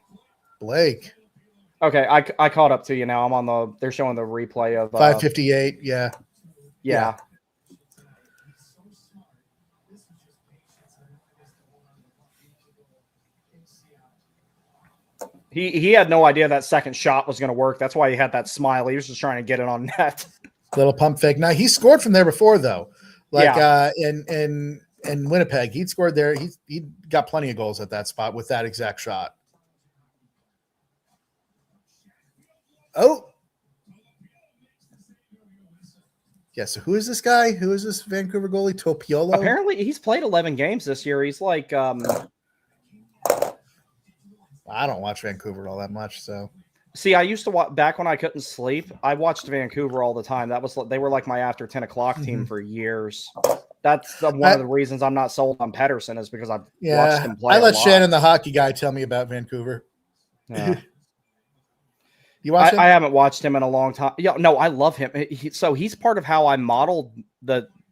Blake. Okay, I caught up to you now. I'm on they're showing the replay of 5:58. Yeah. He had no idea that second shot was going to work. That's why he had that smile. He was just trying to get it on net. Little pump fake. Now he scored from there before, though. In Winnipeg, he'd scored there. He got plenty of goals at that spot with that exact shot. Oh. Yeah, so who is this guy? Who is this Vancouver goalie? Topiolo? Apparently, he's played 11 games this year. He's like I don't watch Vancouver all that much, so. See, I used to watch back when I couldn't sleep. I watched Vancouver all the time. They were like my after 10 o'clock team for years. That's one of the reasons I'm not sold on Pettersson, is because I've watched him play. I let Shannon, the hockey guy, tell me about Vancouver. Yeah. You watch him? I haven't watched him in a long time. Yeah, no, I love him. So he's part of how I modeled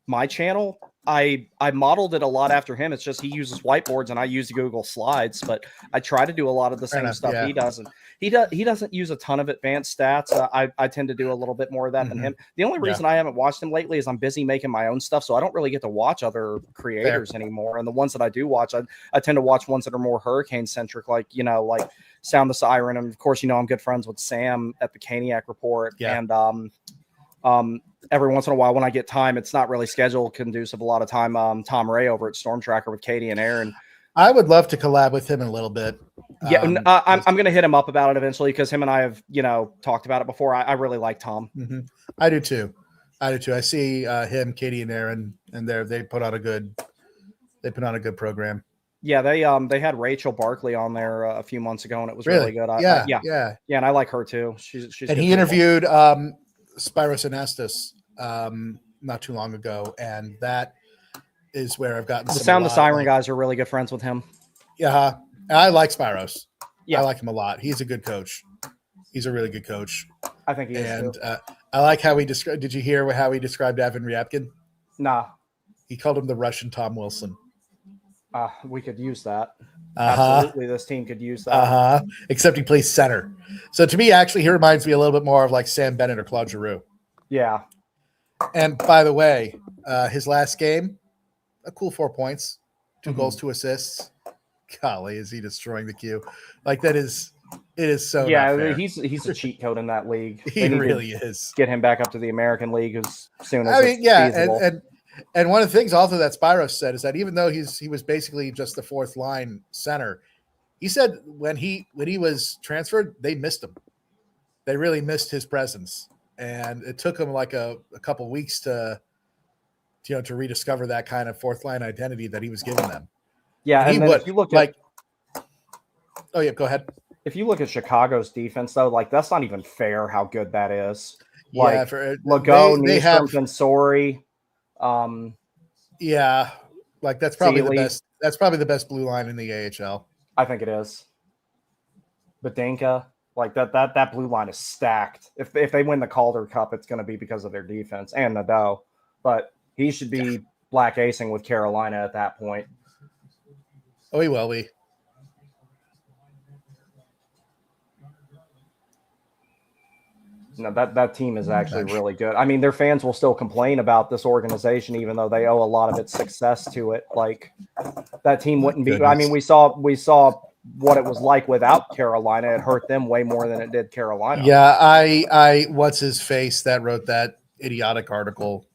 my channel. I modeled it a lot after him. It's just he uses whiteboards and I use Google Slides, but I try to do a lot of the same stuff he doesn't. He doesn't use a ton of advanced stats. I tend to do a tend to do a little bit more of that than him. The only reason I haven't watched him lately is I'm busy making my own stuff, so I don't really get to watch other creators anymore. And the ones that I do watch, I tend to watch ones that are more Hurricane centric, like Sound the Siren, and of course I'm good friends with Sam at the Caniac Report, and every once in a while when I get time, it's not really scheduled conducive a lot of time. Tom Ray over at Storm Tracker with Katie and Aaron. I would love to collab with him in a little bit. Yeah, I'm going to hit him up about it eventually, because him and I have talked about it before. I really like Tom. Mm-hmm. I do too. I see him, Katie, and Aaron, and they put on a good program. Yeah, they had Rachel Barkley on there a few months ago, and it was really good. Yeah, and I like her too. She's and he interviewed Spiros Anastas not too long ago, and that is where I've gotten the Sound the Siren guys are really good friends with him. Yeah, I like Spiros. Yeah, I like him a lot. He's a good coach. He's a really good coach. I think he is. And I like how he described. Did you hear how he described Evan Ryabkin? Nah. He called him the Russian Tom Wilson. We could use that. Absolutely, this team could use that. Except he plays center. So to me, actually, he reminds me a little bit more of like Sam Bennett or Claude Giroux. Yeah. And by the way, his last game, a cool 4 points, 2 goals, 2 assists. Golly, is he destroying the queue? Like it is so. Yeah, he's a cheat code in that league. He really is. Get him back up to the American League as soon as feasible. And one of the things also that Spiros said is that even though he was basically just the fourth line center, he said when he was transferred, they missed him. They really missed his presence, and it took him like a couple weeks to rediscover that kind of fourth line identity that he was giving them. Yeah, and if you look at go ahead. If you look at Chicago's defense, though, like that's not even fair how good that is. Like Legault, Nystrom, Fensori. Like that's probably Sealy. the best. That's probably the best blue line in the AHL. I think it is. Badenka, like that blue line is stacked. If they win the Calder Cup, it's going to be because of their defense and Nadeau. But he should be black acing with Carolina at that point. Oh, he will be. No, that team is actually really good. I mean, their fans will still complain about this organization, even though they owe a lot of its success to it. Like that team wouldn't be. I mean, we saw what it was like without Carolina. It hurt them way more than it did Carolina. Yeah, I what's his face that wrote that idiotic article?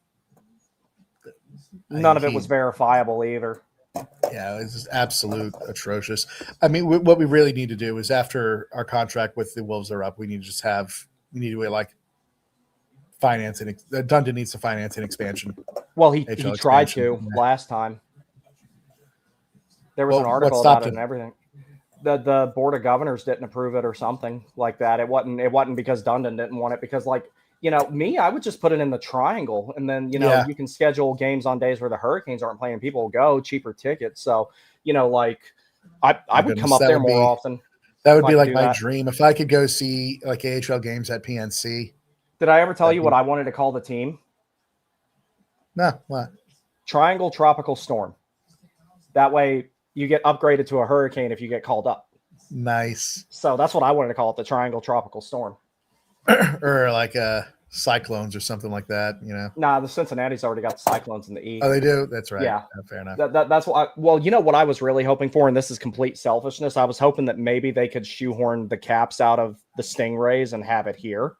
None of it was verifiable either. Yeah, it's just absolute atrocious. I mean, what we really need to do is after our contract with the Wolves are up, we need to like financing. Dundon needs to finance an expansion. Well, he tried to last time. There was an article about it and everything. The board of governors didn't approve it or something like that. It wasn't because Dundon didn't want it, because like, you know, I would just put it in the triangle, and then, you know, you can schedule games on days where the Hurricanes aren't playing. People will go, cheaper tickets. So, you know, like I would come up there more often. That would be like my dream. If I could go see like AHL games at PNC. Did I ever tell you what I wanted to call the team? No, what? Triangle Tropical Storm. That way you get upgraded to a Hurricane if you get called up. Nice. So that's what I wanted to call it, the Triangle Tropical Storm. Or like Cyclones or something like that, you know? Nah, the Cincinnati's already got the Cyclones in the E. Oh, they do? That's right. Yeah. Fair enough. That's what well, you know what I was really hoping for, and this is complete selfishness. I was hoping that maybe they could shoehorn the Caps out of the Stingrays and have it here.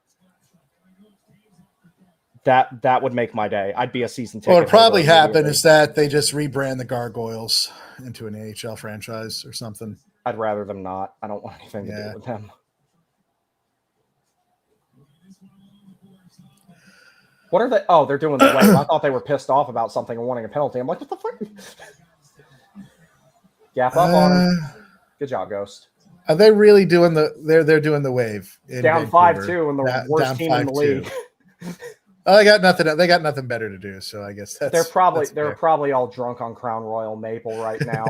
That would make my day. I'd be a season ticket. What would probably happen is that they just rebrand the Gargoyles into an AHL franchise or something. I'd rather them not. I don't want anything to do with them. What are they? Oh, they're doing the wave. I thought they were pissed off about something and wanting a penalty. I'm like, what the fuck? Gap up on them. Good job, Ghost. Are they really doing they're doing the wave? Down 5-2 and the worst team in the league. Oh, they got nothing better to do, so I guess they're probably all drunk on Crown Royal Maple right now,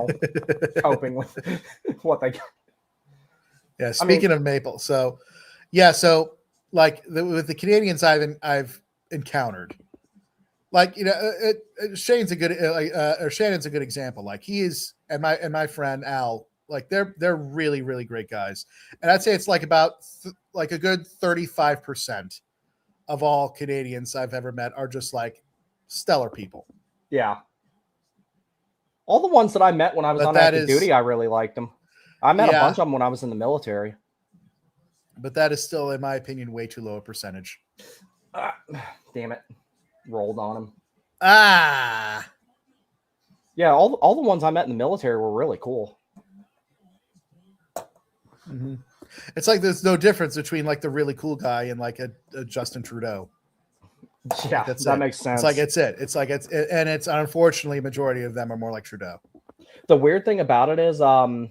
coping with what they got. Yeah, speaking of Maple, so like with the Canadians I've encountered, like, you know, Shannon's a good example. Like he is, and my friend Al, like they're really, really great guys, and I'd say it's like about like a good 35% of all Canadians I've ever met are just like stellar people. Yeah. All the ones that I met when I was on active duty, I really liked them. I met a bunch of them when I was in the military. But that is still, in my opinion, way too low a percentage. Damn it. Rolled on them. Yeah, all the ones I met in the military were really cool. Mm-hmm. It's like there's no difference between like the really cool guy and like a Justin Trudeau. Yeah, that makes sense. It's like it's unfortunately majority of them are more like Trudeau. The weird thing about it is, the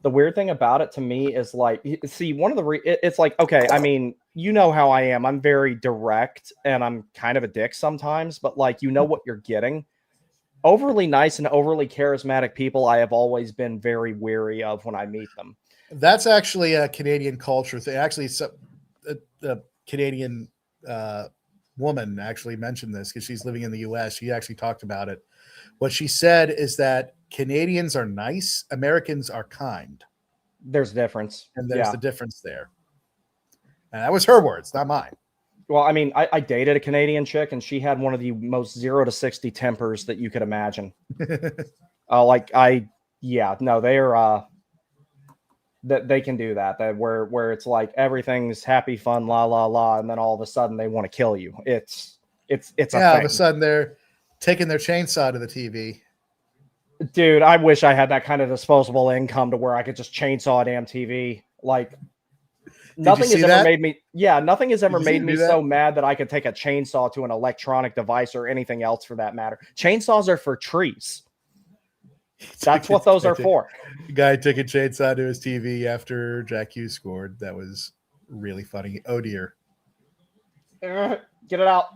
weird thing about it to me is like, see, one of the it's like, okay, I mean, you know how I am. I'm very direct and I'm kind of a dick sometimes, but like, you know what you're getting. Overly nice and overly charismatic people, I have always been very wary of when I meet them. That's actually a Canadian culture thing. Actually, a Canadian woman actually mentioned this because she's living in the U.S. She actually talked about it. What she said is that Canadians are nice, Americans are kind. There's a difference. And there's the difference there. And that was her words, not mine. Well, I mean, I dated a Canadian chick, and she had one of the most 0 to 60 tempers that you could imagine. That they can do that where it's like everything's happy, fun, la la la, and then all of a sudden they want to kill you. It's all of a sudden they're taking their chainsaw to the TV. Dude, I wish I had that kind of disposable income to where I could just chainsaw a damn TV. Like nothing has ever made me so mad that I could take a chainsaw to an electronic device or anything else for that matter. Chainsaws are for trees. That's what those are for. The guy took a chainsaw to his TV after Jack Hughes scored. That was really funny. Oh dear. Get it out.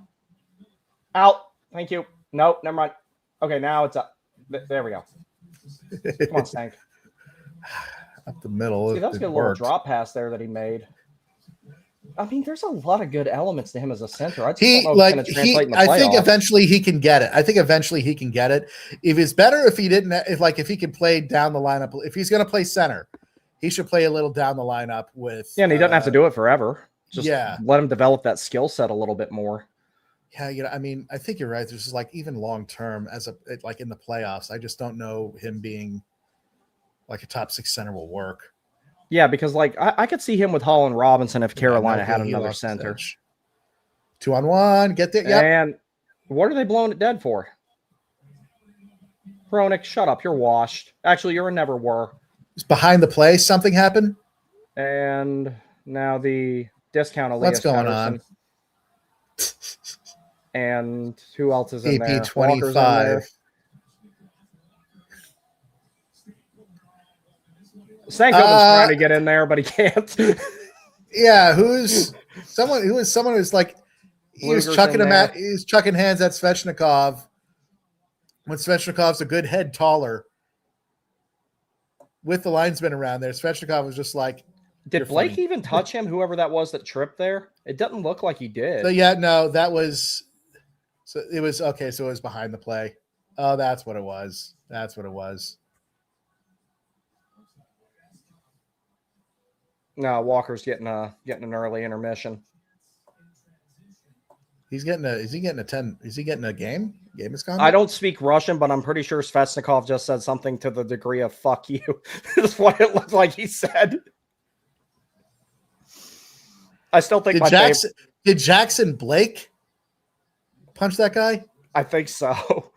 Out. Thank you. Nope, never mind. Okay, now it's up. There we go. Come on, Stank. Up the middle. See, that was a good little drop pass there that he made. I mean, there's a lot of good elements to him as a center. I just don't know if it's going to translate in the playoffs. I think eventually he can get it. If it's better if he can play down the lineup. If he's going to play center, he should play a little down the lineup with. Yeah, and he doesn't have to do it forever. Just let him develop that skill set a little bit more. Yeah, I mean, I think you're right. There's just like even long term like in the playoffs, I just don't know him being like a top 6 center will work. Yeah, because like I could see him with Holland Robinson if Carolina had another center. 2-on-1, get there. Yep. And what are they blowing it dead for? Hronek, shut up. You're washed. Actually, you never were. It's behind the play. Something happened. And now the discount Elias What's going Pettersson. on? And who else is in there? AP25. Stankoven's trying to get in there, but he can't. Yeah, who's someone who's like he was chucking hands at Svechnikov when Svechnikov's a good head taller with the linesman around there. Svechnikov was just like, did Blake even touch him? Whoever that was that tripped there, it doesn't look like he did. So yeah, no, that was. So it was okay. So it was behind the play. Oh, that's what it was. That's what it was. No, Walker's getting an early intermission. Is he getting a 10? Is he getting a game? Game is gone. I don't speak Russian, but I'm pretty sure Svechnikov just said something to the degree of "fuck you." That's what it looked like he said. I still think did Jackson Blake punch that guy? I think so.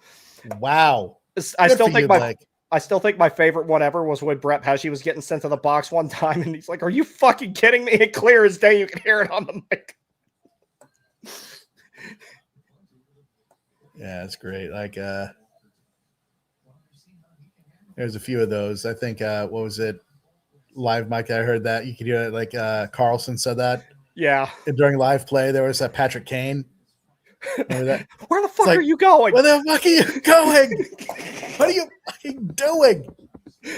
Wow. I still think my favorite one ever was when Brett Pesce was getting sent to the box one time, and he's like, "Are you fucking kidding me?" And clear as day, you can hear it on the mic. Yeah, it's great. Like, there's a few of those. I think, what was it? Live mic. I heard that you could hear it. Like, Carlson said that. Yeah. And during live play, there was Patrick Kane. Remember that? Where the fuck are you going? Where the fuck are you going? What are you fucking doing?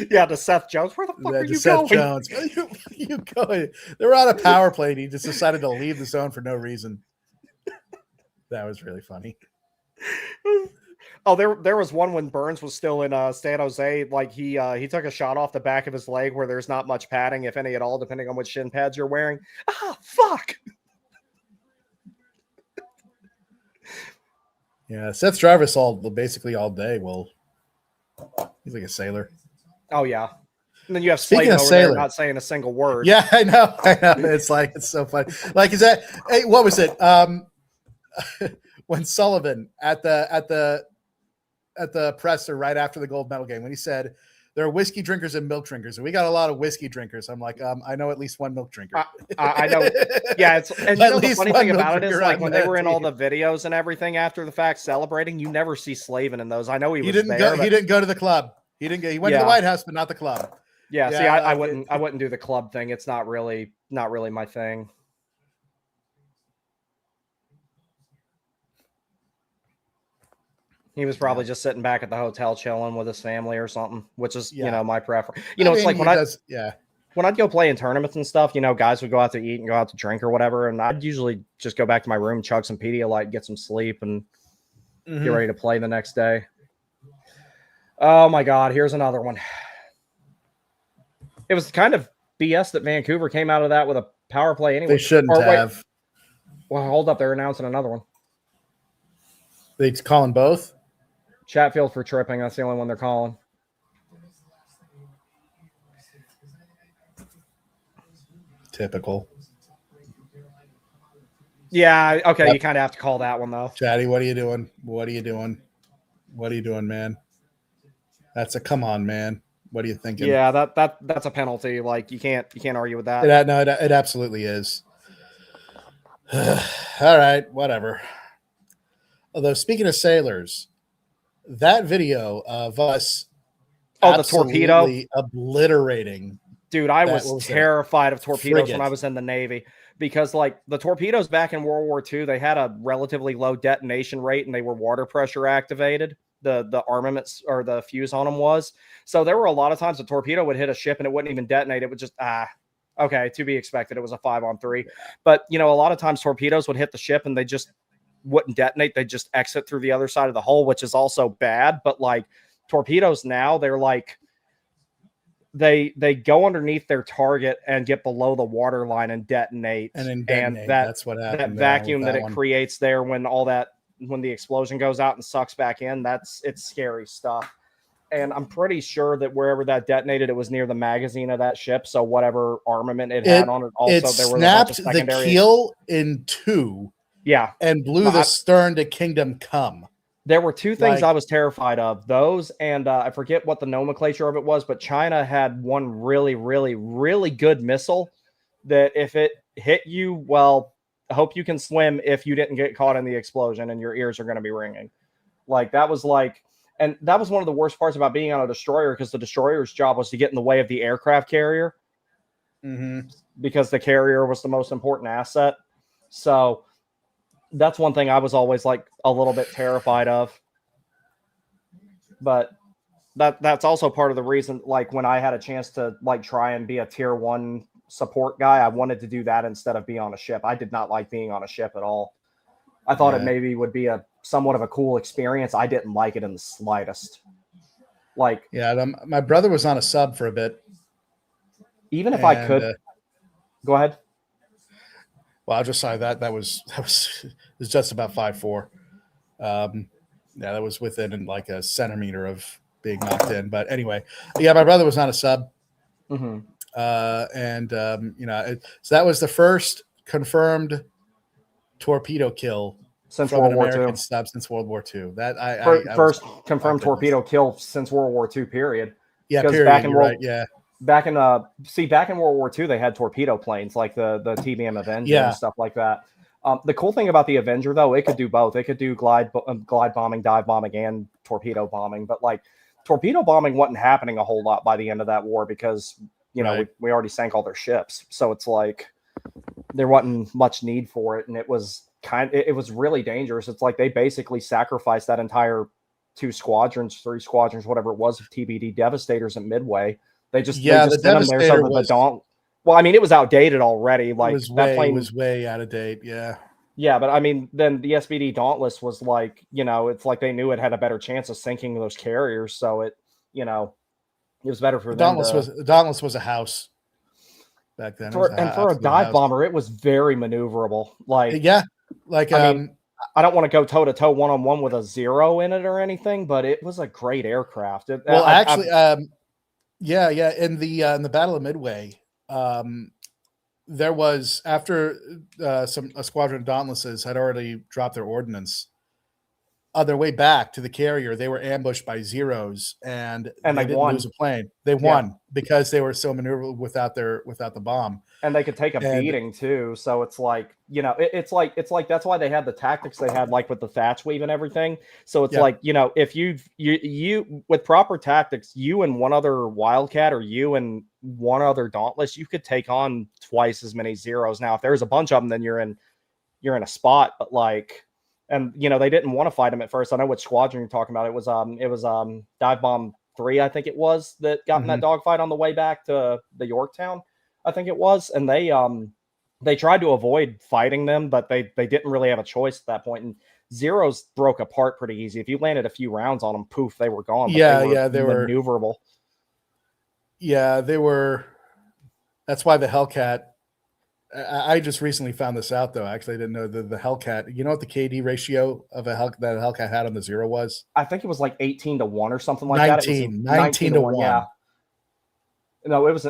Yeah, to Seth Jones. Where the fuck are you Seth going? Jones. Where are you going? They were on a power play, and he just decided to leave the zone for no reason. That was really funny. Oh, there was one when Burns was still in San Jose. Like he took a shot off the back of his leg where there's not much padding, if any at all, depending on which shin pads you're wearing. Ah, fuck. Yeah, Seth Jarvis basically all day. Well, he's like a sailor. Oh yeah. And then you have Slayton over there not saying a single word. Yeah, I know. It's like it's so funny. Like, is that? Hey, what was it? When Sullivan at the presser right after the gold medal game, when he said there are whiskey drinkers and milk drinkers, and we got a lot of whiskey drinkers. I'm like, I know at least one milk drinker. I know. Yeah, and you know the funny thing about it is, like, when they were in all the videos and everything after the fact celebrating, you never see Slavin in those. I know he didn't go to the club. He went to the White House, but not the club. Yeah, see, I wouldn't do the club thing. It's not really my thing. He was probably just sitting back at the hotel chilling with his family or something, which is, my preference. It's like when I'd go play in tournaments and stuff, guys would go out to eat and go out to drink or whatever. And I'd usually just go back to my room, chug some Pedialyte, get some sleep, and get ready to play the next day. Oh my God. Here's another one. It was kind of BS that Vancouver came out of that with a power play anyway. They shouldn't have. Well, hold up. They're announcing another one. They calling both? Chatfield for tripping. That's the only one they're calling. Typical. Yeah, okay. You kind of have to call that one, though. Chatty, what are you doing? What are you doing, man? That's a come on, man. What are you thinking? Yeah, that's a penalty. Like, you can't argue with that. It absolutely is. All right, whatever. Although, speaking of sailors, that video of us the torpedo obliterating. Dude, I was terrified of torpedoes when I was in the Navy because, like, the torpedoes back in World War II, they had a relatively low detonation rate and they were water pressure activated. The armaments or the fuse on them was. So there were a lot of times a torpedo would hit a ship and it wouldn't even detonate. It would just, okay, to be expected. It was a 5-on-3. But, a lot of times torpedoes would hit the ship and they just wouldn't detonate. They just exit through the other side of the hull, which is also bad. But, like, torpedoes now, they're like, they go underneath their target and get below the water line and detonate. And that's what happened. That vacuum that it creates there when the explosion goes out and sucks back in, it's scary stuff. And I'm pretty sure that wherever that detonated, it was near the magazine of that ship. So whatever armament it had on it, also there was snapped the keel in two. Yeah, and blew the stern to Kingdom Come. There were two things I was terrified of. Those and I forget what the nomenclature of it was, but China had one really, really, really good missile that if it hit you, well, I hope you can swim if you didn't get caught in the explosion and your ears are going to be ringing. And that was one of the worst parts about being on a destroyer, because the destroyer's job was to get in the way of the aircraft carrier, because the carrier was the most important asset. So that's one thing I was always like a little bit terrified of. But that's also part of the reason, like when I had a chance to like try and be a tier 1 support guy, I wanted to do that instead of be on a ship. I did not like being on a ship at all. I thought it maybe would be somewhat of a cool experience. I didn't like it in the slightest. My brother was on a sub for a bit. Even if I could, go ahead. Well, I'll just say that was just about 5'4". That was within like a centimeter of being knocked in. But anyway, my brother was on a sub. Mm-hmm. So that was the first confirmed torpedo kill since World War II. Sub since World War II. First confirmed torpedo kill since World War II. Period. Yeah, period. Back in World War II, they had torpedo planes like the TBM Avenger and stuff like that. The cool thing about the Avenger, though, it could do both. It could do glide bombing, dive bombing, and torpedo bombing. But like torpedo bombing wasn't happening a whole lot by the end of that war because we already sank all their ships. So it's like there wasn't much need for it, and it was really dangerous. It's like they basically sacrificed that entire 3 squadrons, whatever it was, of TBD Devastators at Midway. They just the Devastator was. Well, I mean, it was outdated already. Like that plane was way out of date. Yeah. Yeah, but I mean, then the SBD Dauntless was like, it's like they knew it had a better chance of sinking those carriers, so it was better for them. Dauntless was a house back then. For a dive bomber, it was very maneuverable. Like, I mean, I don't want to go toe to toe 1-on-1 with a 0 in it or anything, but it was a great aircraft. In the Battle of Midway, there was after a squadron of Dauntlesses had already dropped their ordnance. On their way back to the carrier, they were ambushed by Zeros, and they didn't lose a plane. They won because they were so maneuverable without the bomb. And they could take a beating too. So it's like, it's like that's why they had the tactics they had, like with the thatch weave and everything. So it's like, if you with proper tactics, you and one other Wildcat or you and one other Dauntless, you could take on twice as many Zeros. Now, if there's a bunch of them, then you're in a spot. But like, and they didn't want to fight him at first. I know which squadron you're talking about. It was Dive Bomb 3, I think it was, that got in that dogfight on the way back to the Yorktown, I think it was. And they tried to avoid fighting them, but they didn't really have a choice at that point. And Zeros broke apart pretty easy. If you landed a few rounds on them, poof, they were gone. They were maneuverable. Yeah, they were. That's why the Hellcat. I just recently found this out, though. Actually, I didn't know the Hellcat. You know what the KD ratio of that Hellcat had on the 0 was? I think it was like 18-1 or something like that. 19-1. Yeah. No, it was,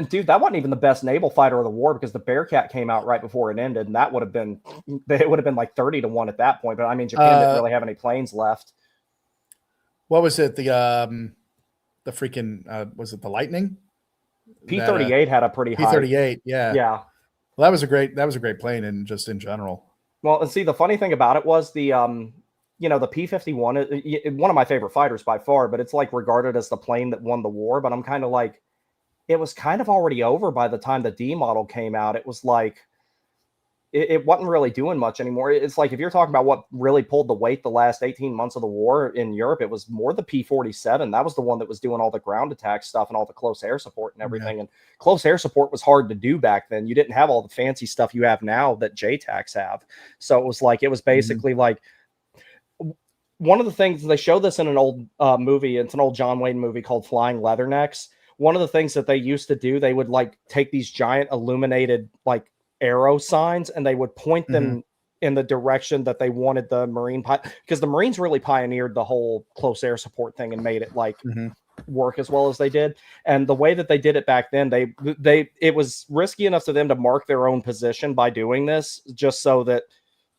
dude, that wasn't even the best naval fighter of the war, because the Bearcat came out right before it ended, and it would have been like 30-1 at that point. But I mean, Japan didn't really have any planes left. What was it? The freaking was it the Lightning? P-38 had a pretty high. P-38, yeah. Yeah. Well, that was a great plane, and just in general. Well, and see, the funny thing about it was the P-51, one of my favorite fighters by far, but it's like regarded as the plane that won the war. But I'm kind of like, it was kind of already over by the time the D model came out. It was like, it wasn't really doing much anymore. It's like, if you're talking about what really pulled the weight the last 18 months of the war in Europe, it was more the P-47. That was the one that was doing all the ground attack stuff and all the close air support and everything. Yeah. And close air support was hard to do back then. You didn't have all the fancy stuff you have now that JTACs have. So it was basically like, one of the things, they show this in an old movie. It's an old John Wayne movie called Flying Leathernecks, one of the things that they used to do, they would like take these giant illuminated like arrow signs and they would point them in the direction that they wanted the Marine because the Marines really pioneered the whole close air support thing and made it like work as well as they did. And the way that they did it back then, it was risky enough for them to mark their own position by doing this, just so that,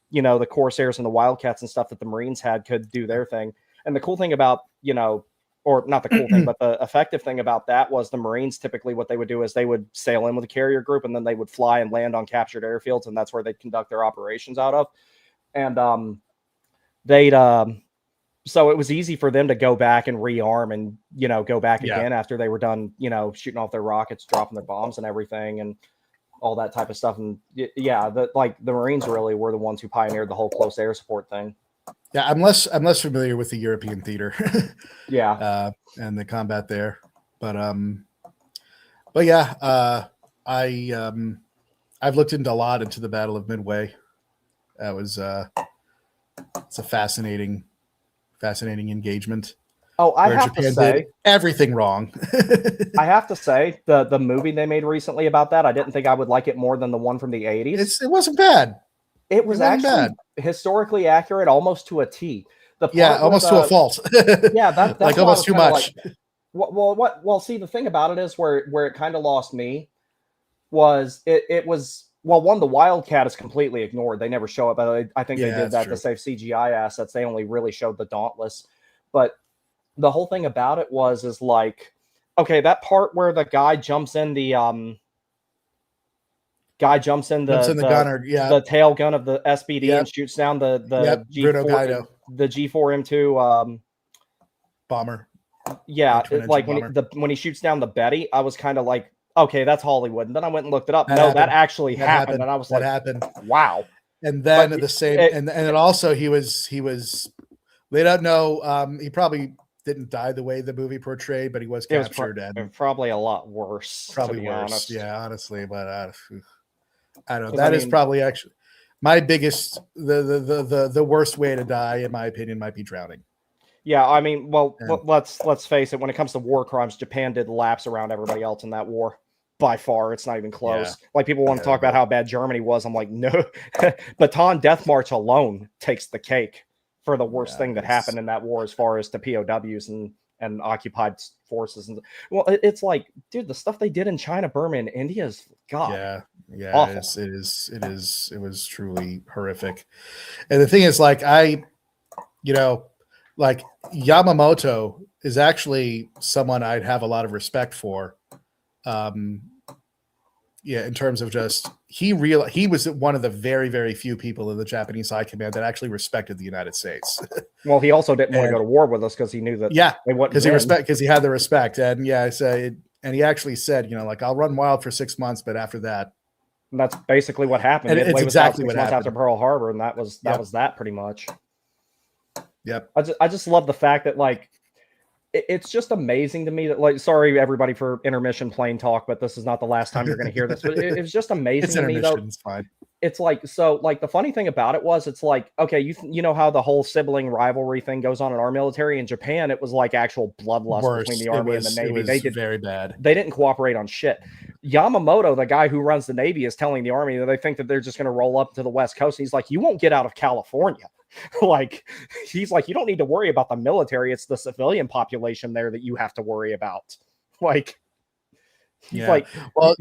you know, the Corsairs and the Wildcats and stuff that the Marines had could do their thing. And the cool thing about, you know, or not the cool thing, but the effective thing about that was the Marines typically what they would do is they would sail in with a carrier group and then they would fly and land on captured airfields, and that's where they'd conduct their operations out of. And so it was easy for them to go back and rearm and, you know, go back again after they were done, you know, shooting off their rockets, dropping their bombs and everything and all that type of stuff. And yeah, the Marines really were the ones who pioneered the whole close air support thing. Yeah, I'm less familiar with the European theater. And the combat there. But yeah, I've looked into a lot into the Battle of Midway. That was it's a fascinating engagement. Oh, I have to say did everything wrong. I have to say the movie they made recently about that, I didn't think I would like it more than the one from the 80s. It wasn't bad. It was actually historically accurate, almost to a T. Almost to a fault. Yeah, that's like almost too much. Like, well, see, the thing about it is where it kind of lost me was it was, well, one, the Wildcat is completely ignored. They never show it, but I think they did that to save CGI assets. They only really showed the Dauntless. But the whole thing about it is like, okay, that part where the guy jumps in the gunner, the tail gun of the SBD and shoots down the G4, the G4M2 bomber. Yeah, like when he shoots down the Betty, I was kind of like, okay, that's Hollywood. And then I went and looked it up. That actually happened, and I was like, wow. And then and then also he was they don't know, he probably didn't die the way the movie portrayed, but he was captured and probably a lot worse. Probably worse. Honest. Yeah, honestly, but I don't know. That is probably actually my biggest, the worst way to die, in my opinion, might be drowning. Yeah, I mean, well, let's face it. When it comes to war crimes, Japan did laps around everybody else in that war. By far, it's not even close. Yeah. Like, people want to talk about how bad Germany was. I'm like, no. Bataan Death March alone takes the cake for the worst thing that happened in that war, as far as to POWs and occupied forces. And well, it's like, dude, the stuff they did in China, Burma, and India is awful. It was truly horrific. And the thing is, like, like Yamamoto is actually someone I'd have a lot of respect for. In terms of just he was one of the very, very few people in the Japanese High Command that actually respected the United States. Well, he also didn't want to go to war with us because he knew that they wouldn't, because he had the respect. And and he actually said, like, I'll run wild for 6 months, but after that, and that's basically what happened. And it's exactly what happened after Pearl Harbor, and that was that pretty much. Yep. I just love the fact that, like, it's just amazing to me that, like, sorry everybody for intermission plane talk, but this is not the last time you're going to hear this. But it's just amazing to me, though. It's fine. It's like, so, like, the funny thing about it was, it's like, okay, you know how the whole sibling rivalry thing goes on in our military. In Japan, it was like actual bloodlust between the Army and the Navy. They did very bad. They didn't cooperate on shit. Yamamoto, the guy who runs the Navy, is telling the Army that they think that they're just going to roll up to the West Coast. And he's like, you won't get out of California. Like, he's like, you don't need to worry about the military. It's the civilian population there that you have to worry about. Like, he's like, well,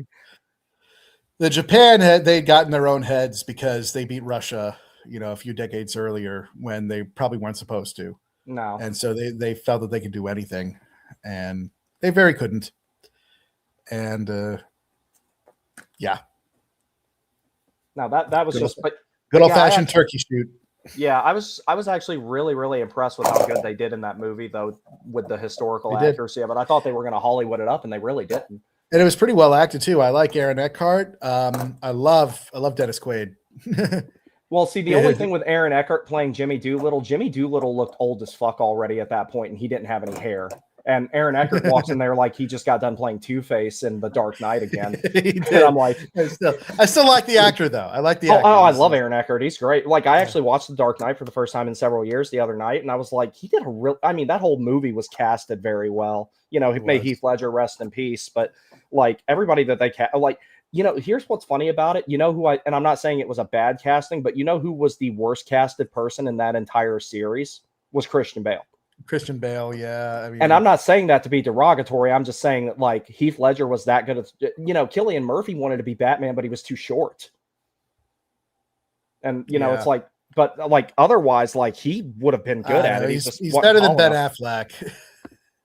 the Japan they'd gotten their own heads because they beat Russia, a few decades earlier when they probably weren't supposed to. No. And so they felt that they could do anything, and they very couldn't. And Now that was good old fashioned turkey shoot. Yeah, I was actually really, really impressed with how good they did in that movie, though, with the historical accuracy of it. I thought they were going to Hollywood it up, and they really didn't. And it was pretty well acted too. I like Aaron Eckhart. I love Dennis Quaid. Well, see, the only thing with Aaron Eckhart playing Jimmy Doolittle looked old as fuck already at that point, and he didn't have any hair. And Aaron Eckhart walks in there like he just got done playing Two-Face in The Dark Knight again. He did. And I'm like, I still like the actor though. I like the actor. I love Aaron Eckhart. He's great. Like I actually watched The Dark Knight for the first time in several years the other night, and I was like, he did a real. I mean, that whole movie was casted very well. You know, may Heath Ledger rest in peace, but like everybody that they like. You know, here's what's funny about it. You know who and I'm not saying it was a bad casting, but you know who was the worst casted person in that entire series was Christian Bale. Christian Bale, yeah. I mean, and I'm not saying that to be derogatory. I'm just saying that like Heath Ledger was that good at, you know, Cillian Murphy wanted to be Batman, but he was too short. And you know, it's like, but like otherwise, like he would have been good at it. He's better than Ben Affleck.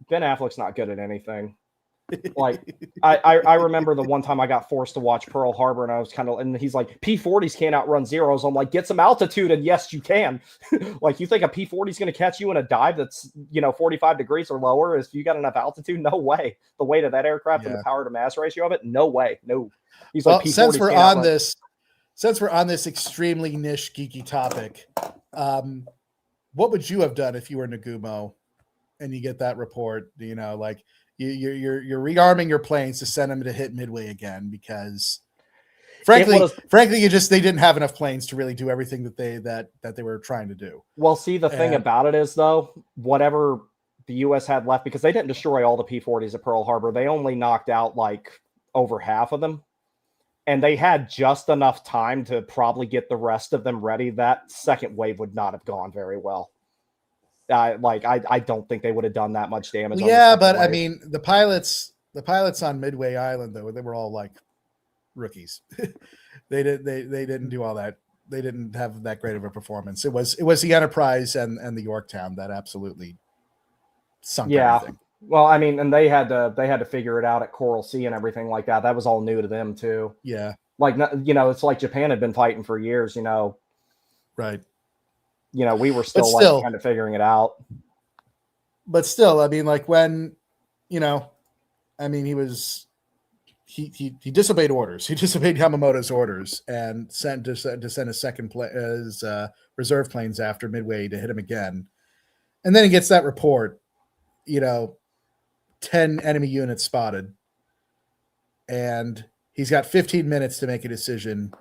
Ben Affleck's not good at anything. Like I remember the one time I got forced to watch Pearl Harbor, and I was kind of, and he's like, P-40s can't outrun zeros. I'm like, get some altitude, and yes, you can. Like, you think a P-40 is going to catch you in a dive that's, you know, 45 degrees or lower? If you got enough altitude, no way. The weight of that aircraft and the power to mass ratio of it, no way, no. He's like, since we're on this extremely niche geeky topic, what would you have done if you were Nagumo and you get that report? You know, like. You're rearming your planes to send them to hit Midway again because, frankly, they didn't have enough planes to really do everything that they were trying to do. Well, see, the thing about it is though, whatever the U.S. had left, because they didn't destroy all the P-40s at Pearl Harbor, they only knocked out like over half of them, and they had just enough time to probably get the rest of them ready. That second wave would not have gone very well. I don't think they would have done that much damage. Yeah, but wave. I mean, the pilots on Midway Island though, they were all like rookies. they didn't do all that. They didn't have that great of a performance. It was the Enterprise and the Yorktown that absolutely sunk everything. Well, I mean, and they had to figure it out at Coral Sea and everything like that. That was all new to them too. Yeah, like, you know, it's like Japan had been fighting for years. You know, right. You know, we were still kind of figuring it out. But still, I mean, like when, you know, I mean, he disobeyed orders. He disobeyed Yamamoto's orders and sent a second reserve planes after Midway to hit him again. And then he gets that report, you know, 10 enemy units spotted. And he's got 15 minutes to make a decision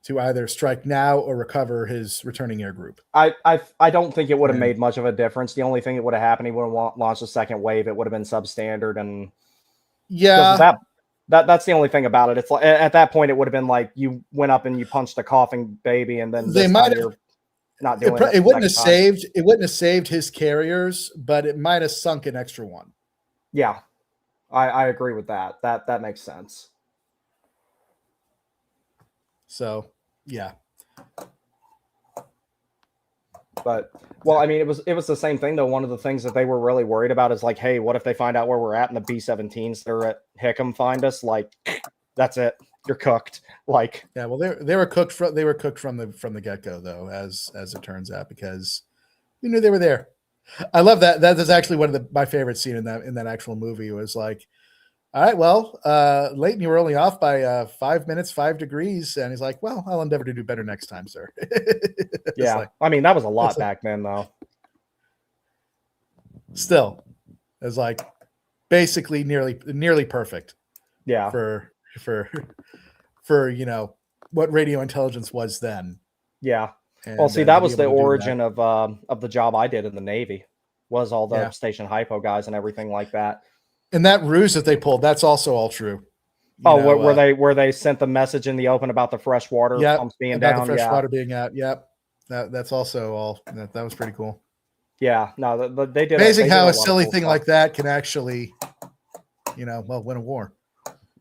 to either strike now or recover his returning air group. I don't think it would have made much of a difference. The only thing that would have happened, he would have launched a second wave. It would have been substandard, and that's the only thing about it. It's like at that point, it would have been like you went up and you punched a coughing baby, and then they might have not doing it. It wouldn't have saved his carriers, but it might have sunk an extra one. Yeah, I agree with that. That makes sense. So, yeah. But, well, I mean, it was the same thing, though. One of the things that they were really worried about is like, hey, what if they find out where we're at and the B-17s that are at Hickam find us? Like, that's it. You're cooked. Like, yeah, well, they were cooked from the get-go, though, as it turns out, because we knew they were there. I love that. That is actually one of my favorite scene in that actual movie. It was like, all right, well, Leighton, you were only off by 5 minutes, 5 degrees. And he's like, well, I'll endeavor to do better next time, sir. Yeah. Like, I mean, that was a lot back then, though. Still, it was like basically nearly perfect. Yeah. For you know, what radio intelligence was then. Yeah. And, well, see, that was the origin of the job I did in the Navy, was all the station hypo guys and everything like that. And that ruse that they pulled, that's also all true. Where they sent the message in the open about the fresh water pumps being down. The fresh water being out. Yep. That's also all. That was pretty cool. Yeah. No, they did. Amazing how a silly thing like that can actually, you know, win a war.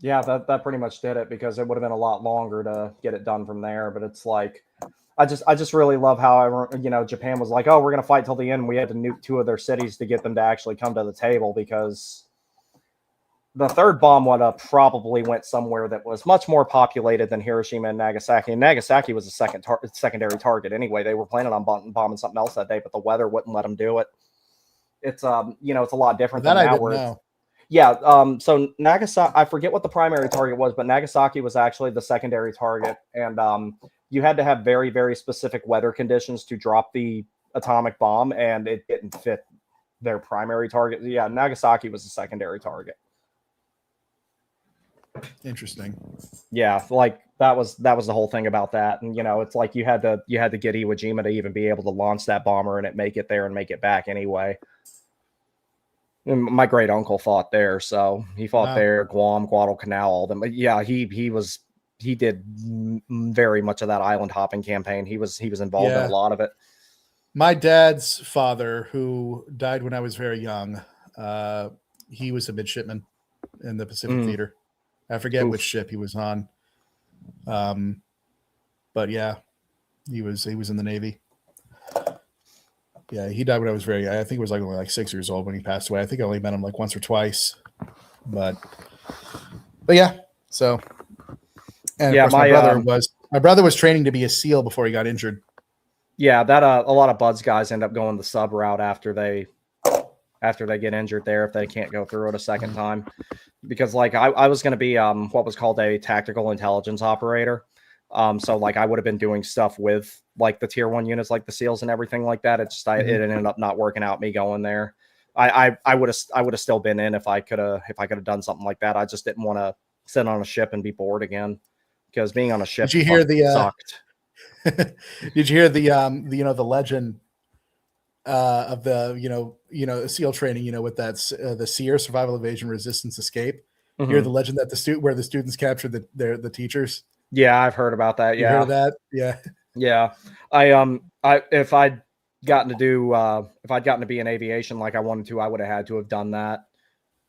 Yeah, that pretty much did it, because it would have been a lot longer to get it done from there. But it's like, I just really love how, you know, Japan was like, oh, we're going to fight till the end. We had to nuke 2 of their cities to get them to actually come to the table, because the third bomb would have probably went somewhere that was much more populated than Hiroshima and Nagasaki. And Nagasaki was a secondary target anyway. They were planning on bombing something else that day, but the weather wouldn't let them do it. It's you know, it's a lot different than now. Yeah. So Nagasaki, I forget what the primary target was, but Nagasaki was actually the secondary target, and you had to have very, very specific weather conditions to drop the atomic bomb, and it didn't fit their primary target. Yeah, Nagasaki was a secondary target. Interesting. Yeah, like that was the whole thing about that. And it's like you had to get Iwo Jima to even be able to launch that bomber and make it there and make it back anyway. And my great uncle fought there, so he fought there, Guam, Guadalcanal, all them. But yeah, he did very much of that island hopping campaign. He was involved in a lot of it. My dad's father, who died when I was very young, he was a midshipman in the Pacific Theater. I forget which ship he was on. But yeah, he was in the Navy. Yeah, he died when I was very young. I think it was only 6 years old when he passed away. I think I only met him once or twice. But yeah, so and of course my brother was training to be a SEAL before he got injured. Yeah, that a lot of Buds guys end up going the sub route after they get injured there if they can't go through it a second time. Because I was going to be what was called a tactical intelligence operator. So I would have been doing stuff with the tier 1 units like the SEALs and everything like that. It just it ended up not working out me going there. I would have still been in if I could have done something like that. I just didn't want to sit on a ship and be bored again, because being on a ship sucked. Did you hear the legend of the SEAL training, with that the SEER, survival, evasion, resistance, escape? You hear the legend that where the students captured the teachers? Yeah, I've heard about that. Yeah. You heard of that? Yeah. Yeah. If I'd gotten to be in aviation like I wanted to, I would have had to have done that.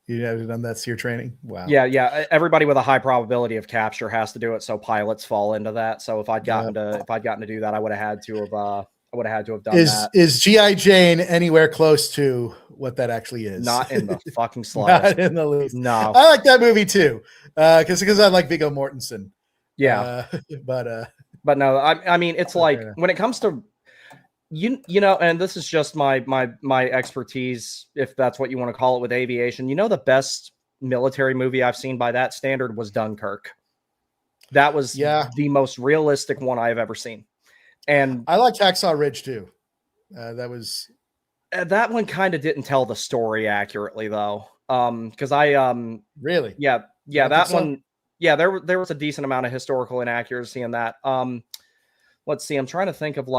You have done that SEER training? Wow. Yeah. Everybody with a high probability of capture has to do it, so pilots fall into that. So if I'd gotten to do that, I would have had to have done that. Is G.I. Jane anywhere close to what that actually is? Not in the fucking slightest. Not in the least. No. I like that movie too, because I like Viggo Mortensen. Yeah. But no, I mean, it's when it comes to and this is just my expertise, if that's what you want to call it, with aviation. The best military movie I've seen by that standard was Dunkirk. That was the most realistic one I've ever seen. And I like Hacksaw Ridge too. That one kind of didn't tell the story accurately though. Because really, that one. Yeah, there was a decent amount of historical inaccuracy in that. Let's see. I'm trying to think of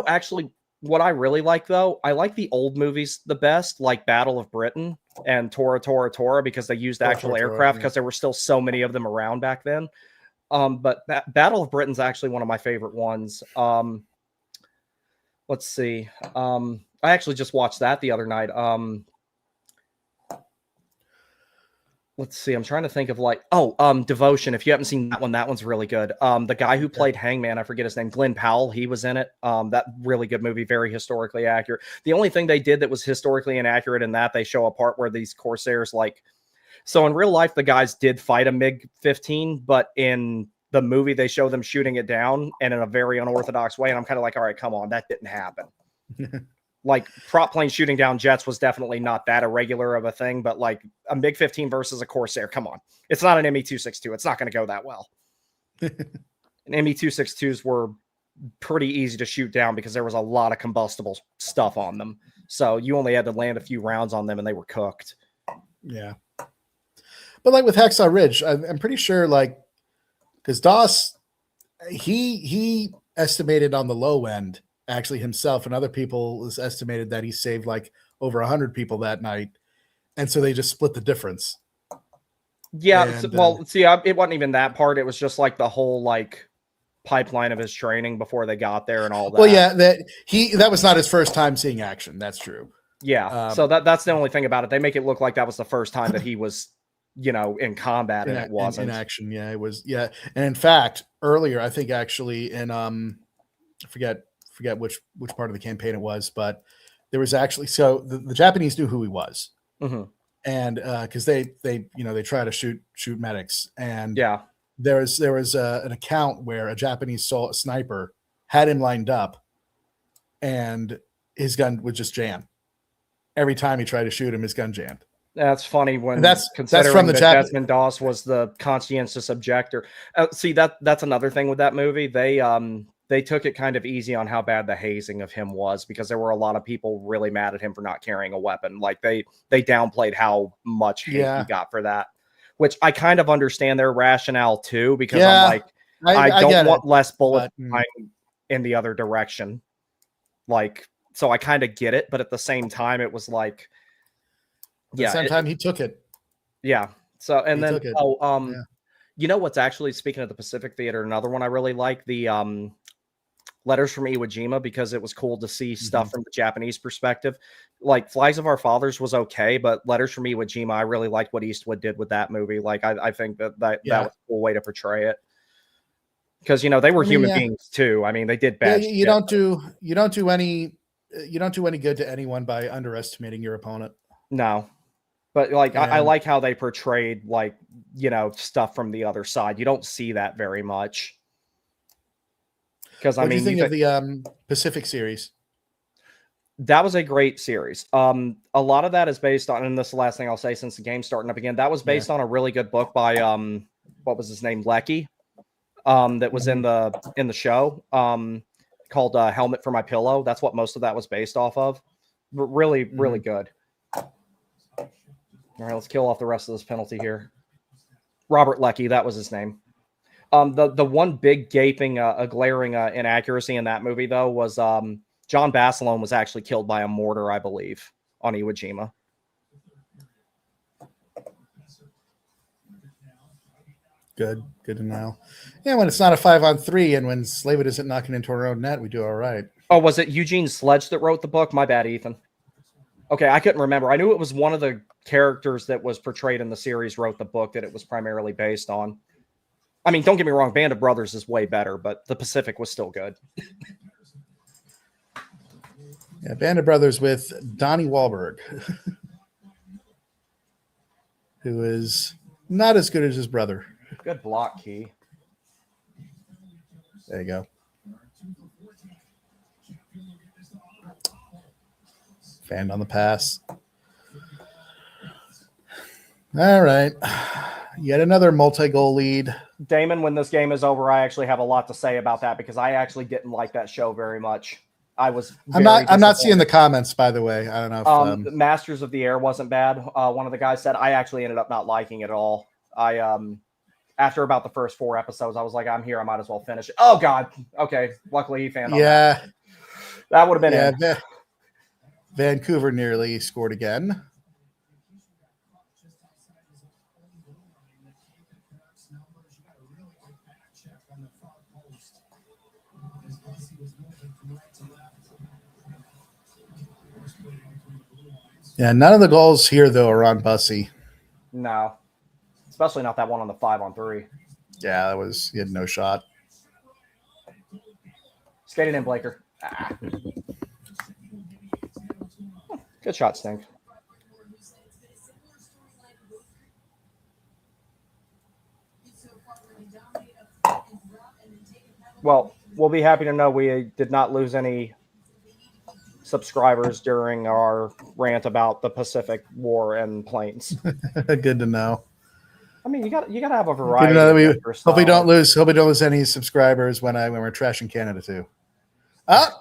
actually what I really like though. I like the old movies the best, like Battle of Britain and Tora Tora Tora, because they used actual aircraft, because there were still so many of them around back then. But Battle of Britain's actually one of my favorite ones. Let's see. I actually just watched that the other night. Let's see. I'm trying to think of Devotion. If you haven't seen that one, that one's really good. The guy who played Hangman, I forget his name, Glenn Powell, he was in it. That really good movie, very historically accurate. The only thing they did that was historically inaccurate in that, they show a part where these Corsairs, so in real life, the guys did fight a MiG-15, but in the movie, they show them shooting it down and in a very unorthodox way. And I'm kind of all right, come on, that didn't happen. Prop plane shooting down jets was definitely not that irregular of a thing, but a MiG-15 versus a Corsair, come on. It's not an Me-262. It's not going to go that well. And Me-262s were pretty easy to shoot down because there was a lot of combustible stuff on them. So you only had to land a few rounds on them and they were cooked. Yeah. But with Hacksaw Ridge, I'm pretty sure because Doss, he estimated on the low end, actually himself, and other people was estimated that he saved over 100 people that night, and so they just split the difference. Yeah, it wasn't even that part. It was just the whole pipeline of his training before they got there and all that. Well, yeah, that was not his first time seeing action. That's true. Yeah, so that's the only thing about it. They make it look like that was the first time that he was in combat, and it wasn't. In action. Yeah, it was. Yeah, and in fact, earlier, I think actually in I forget which part of the campaign it was, but there was actually, so the Japanese knew who he was, and because they try to shoot medics, and there was an account where a Japanese sniper had him lined up, and his gun would just jam every time he tried to shoot him. His gun jammed. That's funny when that's from the Desmond Doss was the conscientious objector. See, that's another thing with that movie. They they took it kind of easy on how bad the hazing of him was, because there were a lot of people really mad at him for not carrying a weapon. Like they downplayed how much hate he got for that, which I kind of understand their rationale too, because I'm like, I don't want less bullet time in the other direction. Like, so I kind of get it, but at the same time, it was like, yeah. At the same time, he took it. Yeah. So, and then, you know what's actually, speaking of the Pacific Theater, another one I really like, the Letters from Iwo Jima, because it was cool to see stuff from the Japanese perspective. Like Flags of Our Fathers was okay, but Letters from Iwo Jima, I really liked what Eastwood did with that movie. Like, I think that was a cool way to portray it. Because, you know, they were human beings too. I mean, they did bad. You don't do any good to anyone by underestimating your opponent. No. But like, I like how they portrayed, like, you know, stuff from the other side. You don't see that very much. Because I mean, what do you think of the Pacific series? That was a great series. A lot of that is based on, and this is the last thing I'll say since the game's starting up again. That was based on a really good book by what was his name, Lecky, that was in the show, called Helmet for My Pillow. That's what most of that was based off of. Really, really good. All right, let's kill off the rest of this penalty here. Robert Lecky, that was his name. The one big gaping, glaring inaccuracy in that movie, though, was John Basilone was actually killed by a mortar, I believe, on Iwo Jima. Good to know. Yeah, when it's not a 5-on-3 and when Slavin isn't knocking into her own net, we do all right. Oh, was it Eugene Sledge that wrote the book? My bad, Ethan. Okay, I couldn't remember. I knew it was one of the characters that was portrayed in the series wrote the book that it was primarily based on. I mean, don't get me wrong, Band of Brothers is way better, but the Pacific was still good. Yeah, Band of Brothers with Donnie Wahlberg, who is not as good as his brother. Good block, Key. There you go. Fanned on the pass. All right. Yet another multi-goal lead. Damon, when this game is over, I actually have a lot to say about that, because I actually didn't like that show very much. I'm not seeing the comments, by the way. I don't know if Masters of the Air wasn't bad. One of the guys said I actually ended up not liking it at all. After about the first 4 episodes, I was like, I'm here, I might as well finish it. Oh God. Okay. Luckily he fanned on that. That would have been it. Vancouver nearly scored again. Yeah, none of the goals here, though, are on Bussy. No. Especially not that one on the 5-on-3. Yeah, he had no shot. Skated in, Blaker. Ah. Good shot, Stink. Well, we'll be happy to know we did not lose any subscribers during our rant about the Pacific War and planes. Good to know. I mean, you got to have a variety. Hope we don't lose any subscribers when we're trashing Canada too.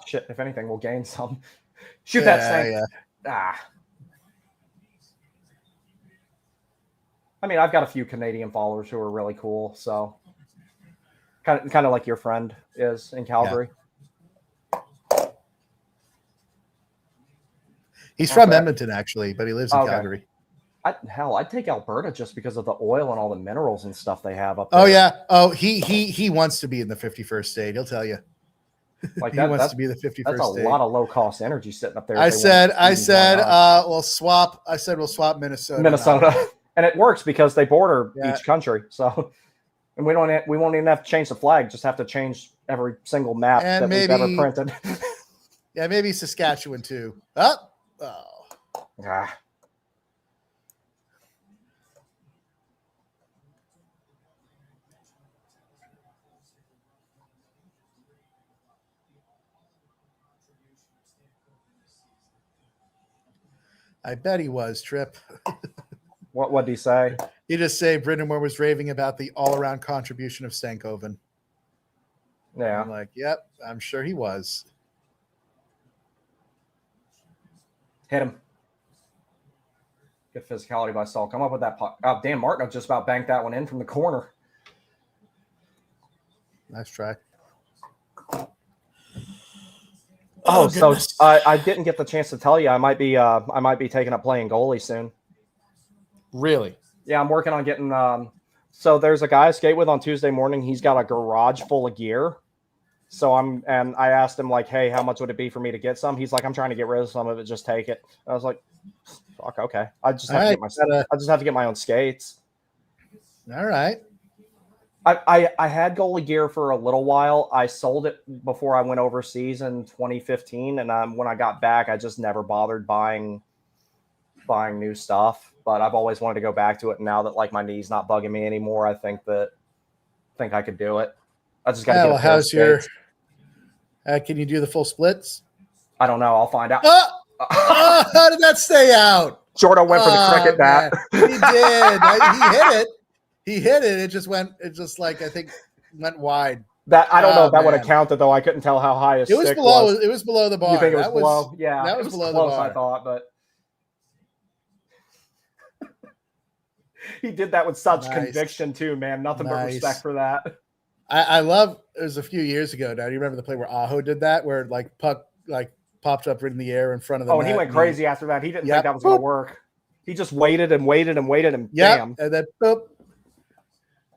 Shit! If anything, we'll gain some. Shoot that snake. Yeah. I mean, I've got a few Canadian followers who are really cool, so kind of like your friend is in Calgary. Yeah. He's from Edmonton, actually, but he lives in Calgary. I'd take Alberta just because of the oil and all the minerals and stuff they have up there. Oh yeah. Oh, he wants to be in the 51st state. He'll tell you. Like he wants to be the 51st state. That's a lot of low cost energy sitting up there. I said we'll swap Minnesota. And it works because they border each country. So, and we won't even have to change the flag. Just have to change every single map that we've ever printed. Yeah, maybe Saskatchewan too. Oh. I bet he was, Trip. What did he say? He just say Brendan Moore was raving about the all-around contribution of Stankoven. Yeah. I'm like, yep, I'm sure he was. Hit him. Good physicality by Stahl. Come up with that puck. Oh, Dan Martin just about banked that one in from the corner. Nice try. Oh, so I didn't get the chance to tell you I might be taking up playing goalie soon. Really? Yeah, I'm working on getting. So there's a guy I skate with on Tuesday morning. He's got a garage full of gear. So I asked him like, hey, how much would it be for me to get some? He's like, I'm trying to get rid of some of it. Just take it. I was like, fuck, okay. I just have to get my own skates. All right. I had goalie gear for a little while. I sold it before I went overseas in 2015, and when I got back, I just never bothered buying new stuff. But I've always wanted to go back to it. And now that like my knee's not bugging me anymore, I think I could do it. I just got to get. Well, how's your? Can you do the full splits? I don't know. I'll find out. How did that stay out? Jordan went for the cricket bat. He did. He hit it. He hit it. It just went. It just like I think went wide. That I don't know if that would have counted though. I couldn't tell how high his stick was. It was below the bar. You think it was below? Yeah, that was below close, the bar. I thought, but he did that with such conviction too, man. Nothing but respect for that. I love. It was a few years ago now. Do you remember the play where Aho did that, where like puck like popped up in the air in front of the net? And he went crazy after that. He didn't think that was going to work. He just waited and waited and waited, and bam. And then boop.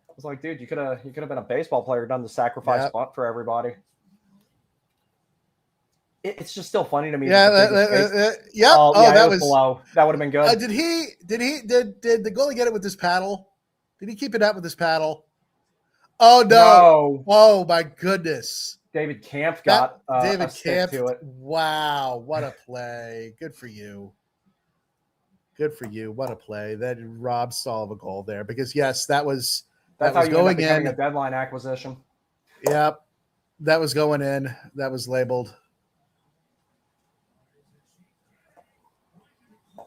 I was like, dude, you could have been a baseball player, done the sacrifice bunt for everybody. It's just still funny to me. Yeah. That was below. That would have been good. Did the goalie get it with his paddle? Did he keep it up with his paddle? Oh no! Oh my goodness! David Camp got David Camp to it. Wow, what a play! Good for you. Good for you. What a play! That robbed Stahl of a goal there because yes, that was going in. A deadline acquisition. Yep, that was going in. That was labeled.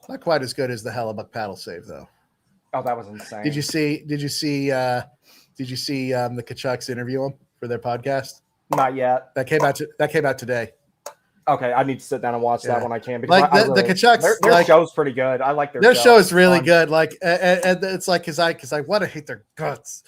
Not quite as good as the Hellebuck paddle save though. Oh, that was insane. Did you see the Kachucks interview him for their podcast? Not yet. That came out today. Okay, I need to sit down and watch that when I can. Because like the Kachucks, their show's pretty good. I like their show is really good. Like, and it's like because I want to hate their guts,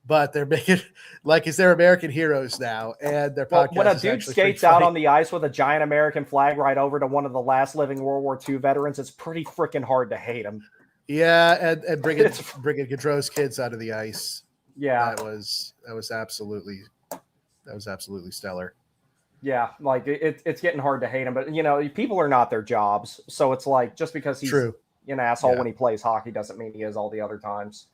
but they're making because they're American heroes now, and their podcast. When a dude skates out on the ice with a giant American flag right over to one of the last living World War II veterans, it's pretty freaking hard to hate him. Yeah, and bringing Gaudreau's kids out of the ice. Yeah, that was absolutely stellar. Yeah, like it's getting hard to hate him, but people are not their jobs, so it's like just because he's an asshole when he plays hockey doesn't mean he is all the other times.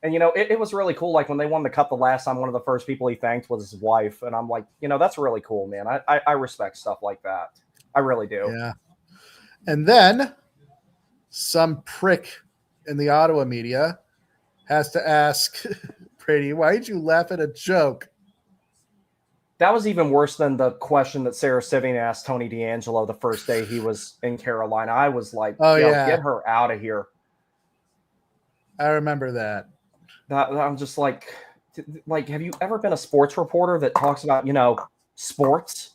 And it was really cool. Like when they won the cup the last time, one of the first people he thanked was his wife, and I'm like, that's really cool, man. I respect stuff like that. I really do. Yeah. And then some prick in the Ottawa media has to ask Brady, why did you laugh at a joke? That was even worse than the question that Sarah Sivian asked Tony DeAngelo the first day he was in Carolina. I was like, get her out of here. I remember that. I'm just like, have you ever been a sports reporter that talks about, sports?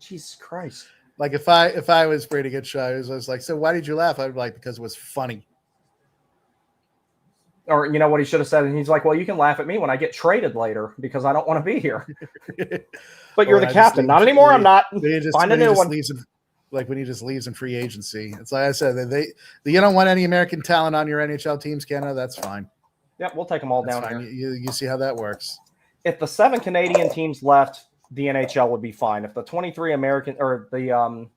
Jesus Christ. Like if I was Brady Goodshaw, I was like, so why did you laugh? I'd be like, because it was funny. Or what he should have said, and he's like, well, you can laugh at me when I get traded later because I don't want to be here. But you're the captain. Not anymore. I'm not. Find a new one. When he just leaves in free agency. It's like I said, you don't want any American talent on your NHL teams, Canada. That's fine. Yep, we'll take them all down here. You see how that works. If the 7 Canadian teams left, the NHL would be fine. If the 23 American or the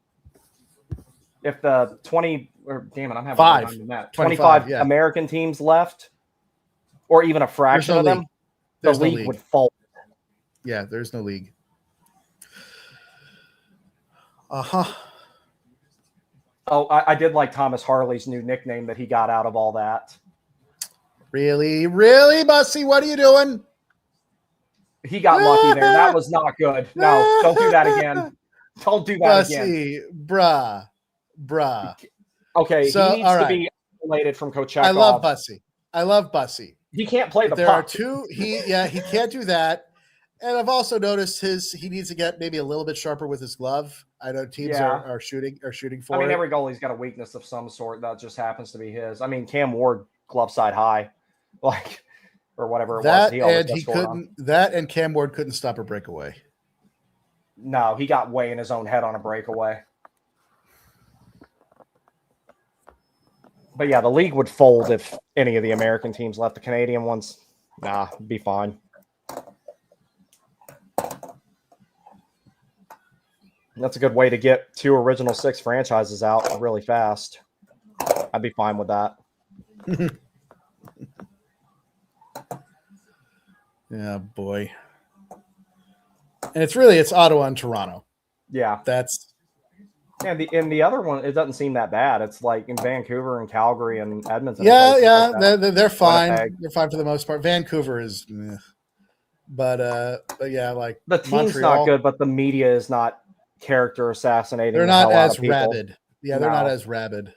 if the 20 or damn it, I'm having 25 American teams left. Or even a fraction of them, the league would fall. Yeah, there's no league. Uh-huh. Oh, I did like Thomas Harley's new nickname that he got out of all that. Really? Really, Bussy? What are you doing? He got lucky there. That was not good. No, don't do that again. Don't do that Bussy, again. Bruh. Okay, so, he needs to be isolated from Kochekov. I love Bussy. He can't play the puck. There are two. He can't do that. And I've also noticed he needs to get maybe a little bit sharper with his glove. I know teams are shooting for I mean, it. every goalie's got a weakness of some sort that just happens to be his. I mean, Cam Ward glove side high, like or whatever it was. That and Cam Ward couldn't stop a breakaway. No, he got way in his own head on a breakaway. But yeah, the league would fold if any of the American teams left. The Canadian ones, nah, be fine. That's a good way to get 2 original 6 franchises out really fast. I'd be fine with that. Yeah, boy. And it's Ottawa and Toronto. Yeah. That's and the other one, it doesn't seem that bad. It's like in Vancouver and Calgary and Edmonton. Yeah, like they're fine. They're fine for the most part. Vancouver is but yeah, like the team's Montreal, not good, but the media is not character assassinating. They're not as rabid. Yeah, they're not as rabid.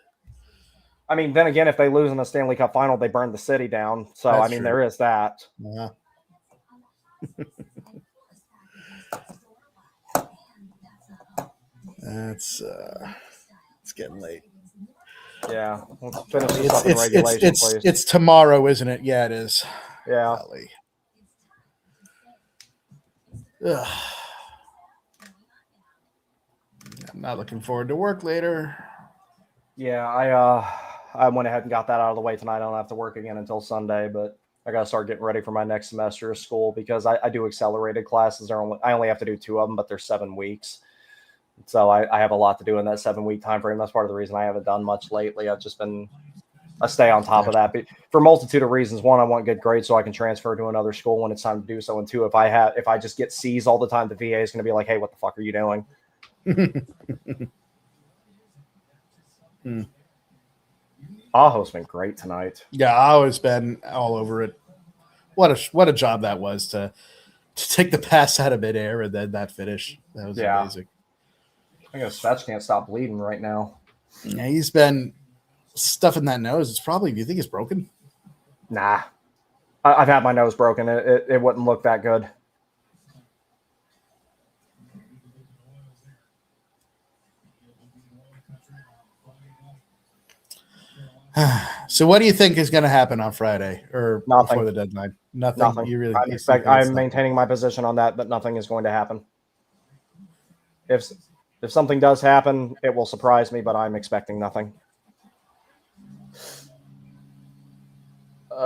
I mean, then again, if they lose in the Stanley Cup final, they burn the city down. So That's I mean, true. there is that. Yeah. It's getting late. Yeah, let's finish this up in regulation, please. It's tomorrow, isn't it? Yeah, it is. Yeah. I'm not looking forward to work later. Yeah, I went ahead and got that out of the way tonight. I don't have to work again until Sunday, but I got to start getting ready for my next semester of school because I do accelerated classes. I only have to do 2 of them, but they're 7 weeks. So I have a lot to do in that 7-week time frame. That's part of the reason I haven't done much lately. I stay on top of that, but for a multitude of reasons. 1, I want good grades so I can transfer to another school when it's time to do so. And 2, if I just get C's all the time, the VA is going to be like, "Hey, what the fuck are you doing?" Aho's been great tonight. Yeah, Aho's been all over it. What a job that was to take the pass out of midair and then that finish. That was amazing. I guess Svetch can't stop bleeding right now. Yeah, he's been stuffing that nose. It's probably. Do you think it's broken? Nah, I've had my nose broken. It wouldn't look that good. So, what do you think is going to happen on Friday or nothing. Before the deadline? Nothing. You really? I'm maintaining my position on that nothing is going to happen. If something does happen, it will surprise me, but I'm expecting nothing. What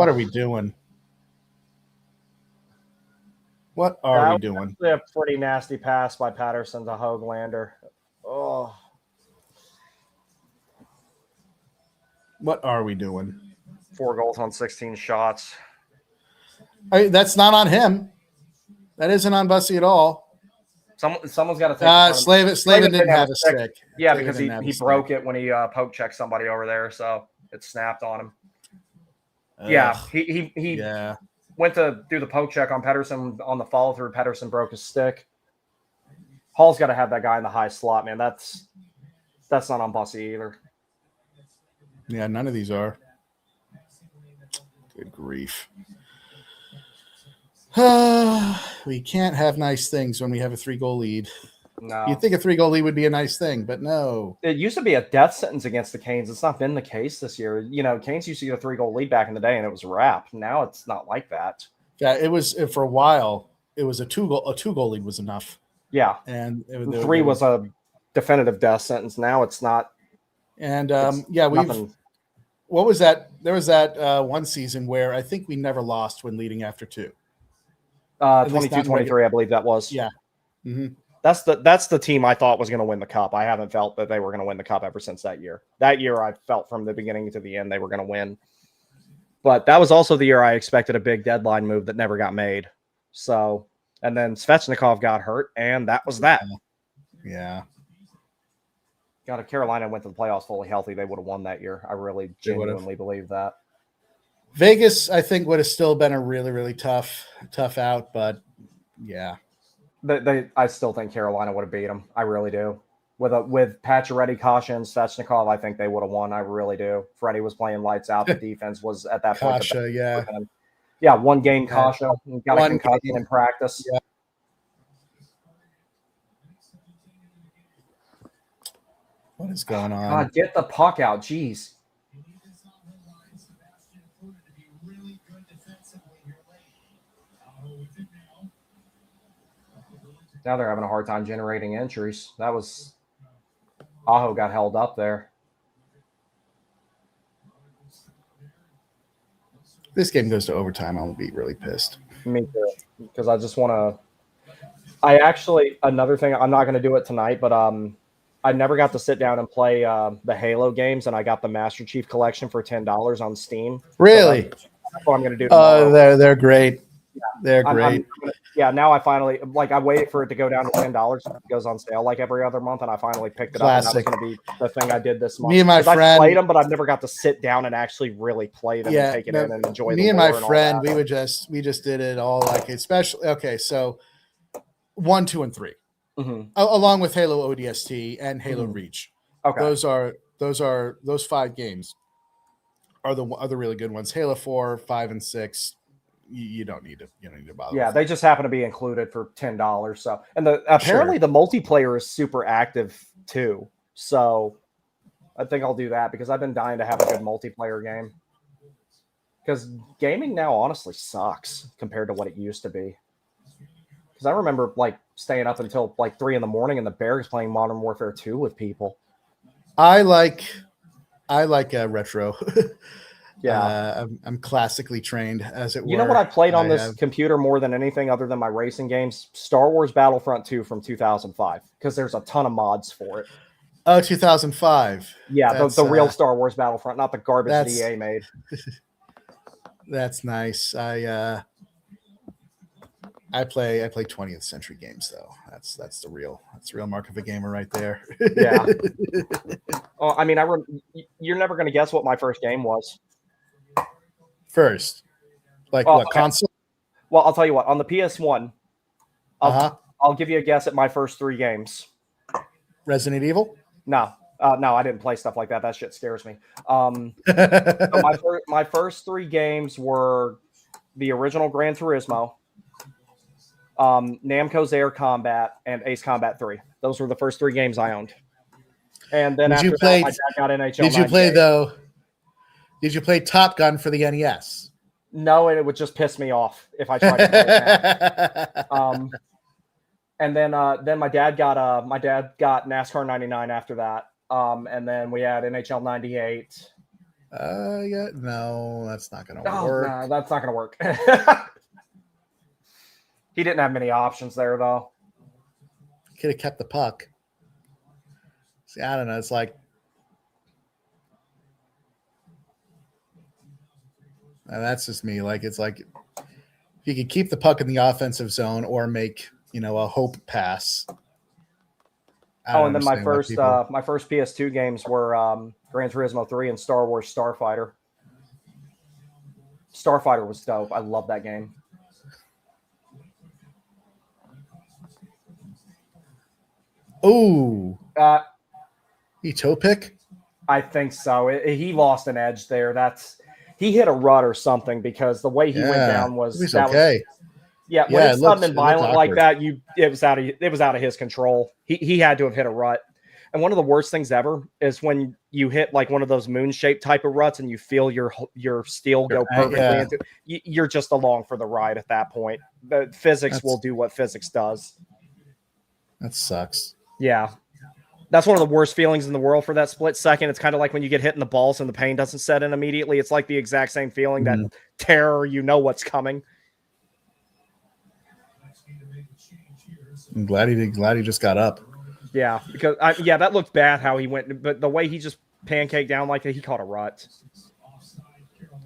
are we doing? What are we doing? A pretty nasty pass by Patterson to Höglander. Oh. What are we doing? 4 goals on 16 shots. That's not on him. That isn't on Bussy at all. Someone's got to take Slavin didn't have a stick. Yeah, because he broke it when he poke checked somebody over there, so it snapped on him. Yeah, he went to do the poke check on Pedersen on the follow through. Pedersen broke his stick. Hall's got to have that guy in the high slot, man. That's not on Bussy either. Yeah, none of these are. Good grief. We can't have nice things when we have a 3-goal lead. No. You'd think a 3-goal lead would be a nice thing, but no. It used to be a death sentence against the Canes. It's not been the case this year. You know, Canes used to get a 3-goal lead back in the day, and it was a wrap. Now it's not like that. Yeah, it was for a while. It was a 2-goal lead was enough. Yeah, and 3 was a definitive death sentence. Now it's not. And what was that? There was that one season where I think we never lost when leading after 2. 22-23, I believe that was. Yeah. Mm-hmm. That's the team I thought was going to win the cup. I haven't felt that they were going to win the cup ever since that year. That year, I felt from the beginning to the end they were going to win. But that was also the year I expected a big deadline move that never got made. So, and then Svechnikov got hurt, and that was that. Yeah. God, if Carolina went to the playoffs fully healthy, they would have won that year. I really genuinely believe that. Vegas, I think, would have still been a really, really tough out, but yeah. I still think Carolina would have beat them. I really do. With Pacioretty, Kasha, and Svechnikov, I think they would have won. I really do. Freddie was playing lights out. The defense was at that point. Kasha, yeah. Yeah, one game caution. Got a One concussion game. in practice. Yeah. What is going on? God, get the puck out. Jeez. Now they're having a hard time generating entries. That was Aho got held up there. This game goes to overtime, I'll be really pissed. Me too, because I just want to. I actually, another thing, I'm not going to do it tonight, but I never got to sit down and play the Halo games, and I got the Master Chief Collection for $10 on Steam. Really? So that's what I'm going to do tomorrow. They're great. They're great. Yeah, now I finally I waited for it to go down to $10. It goes on sale like every other month, and I finally picked it up. And that was going to be the thing I did this month. Me and my friend I played them, but I've never got to sit down and actually really play them and take it in and enjoy them. Me and my friend, we just did it all especially. Okay, so 1, 2, and 3, along with Halo ODST and Halo Reach. Okay, those 5 games are the really good ones. Halo 4, 5, and 6. You don't need to bother. Yeah, they just happen to be included for $10. So, and apparently the multiplayer is super active too. So, I think I'll do that because I've been dying to have a good multiplayer game. Because gaming now honestly sucks compared to what it used to be. Because I remember staying up until 3 in the morning in the barracks playing Modern Warfare 2 with people. I like retro. Yeah, I'm classically trained, as it were. You know what I played on this computer more than anything other than my racing games? Star Wars Battlefront 2 from 2005, because there's a ton of mods for it. Oh, 2005. Yeah, the real Star Wars Battlefront, not the garbage that EA made. That's nice. I play 20th century games though. That's the real mark of a gamer right there. Yeah. I mean, you're never going to guess what my first game was. First, what console? Well, I'll tell you what. On the PS1, I'll give you a guess at my first 3 games. Resident Evil? No, I didn't play stuff like that. That shit scares me. So my first 3 games were the original Gran Turismo, Namco's Air Combat, and Ace Combat 3. Those were the first 3 games I owned. And then after that, my dad got NHL. Did you play Top Gun for the NES? No, and it would just piss me off if I tried to play it now. And then my dad got NASCAR 99 after that. And then we had NHL 98. Yeah, no, that's not going to work. No, that's not going to work. He didn't have many options there, though. Could have kept the puck. See, I don't know. It's like, that's just me. It's like if you could keep the puck in the offensive zone or make a hope pass. And then my first PS2 games were Gran Turismo 3 and Star Wars Starfighter. Starfighter was dope. I love that game. Oh, Etopic? I think so. He lost an edge there. He hit a rut or something because the way he went down was okay. When it's sudden and violent like that, it was out of his control. He had to have hit a rut. And one of the worst things ever is when you hit one of those moon-shaped type of ruts and you feel your steel go perfectly into. You're just along for the ride at that point. The physics will do what physics does. That sucks. Yeah. That's one of the worst feelings in the world for that split second. It's kind of like when you get hit in the balls and the pain doesn't set in immediately. It's like the exact same feeling, that terror, what's coming. I'm glad he just got up. Yeah, because that looked bad how he went, but the way he just pancaked down like that, he caught a rut.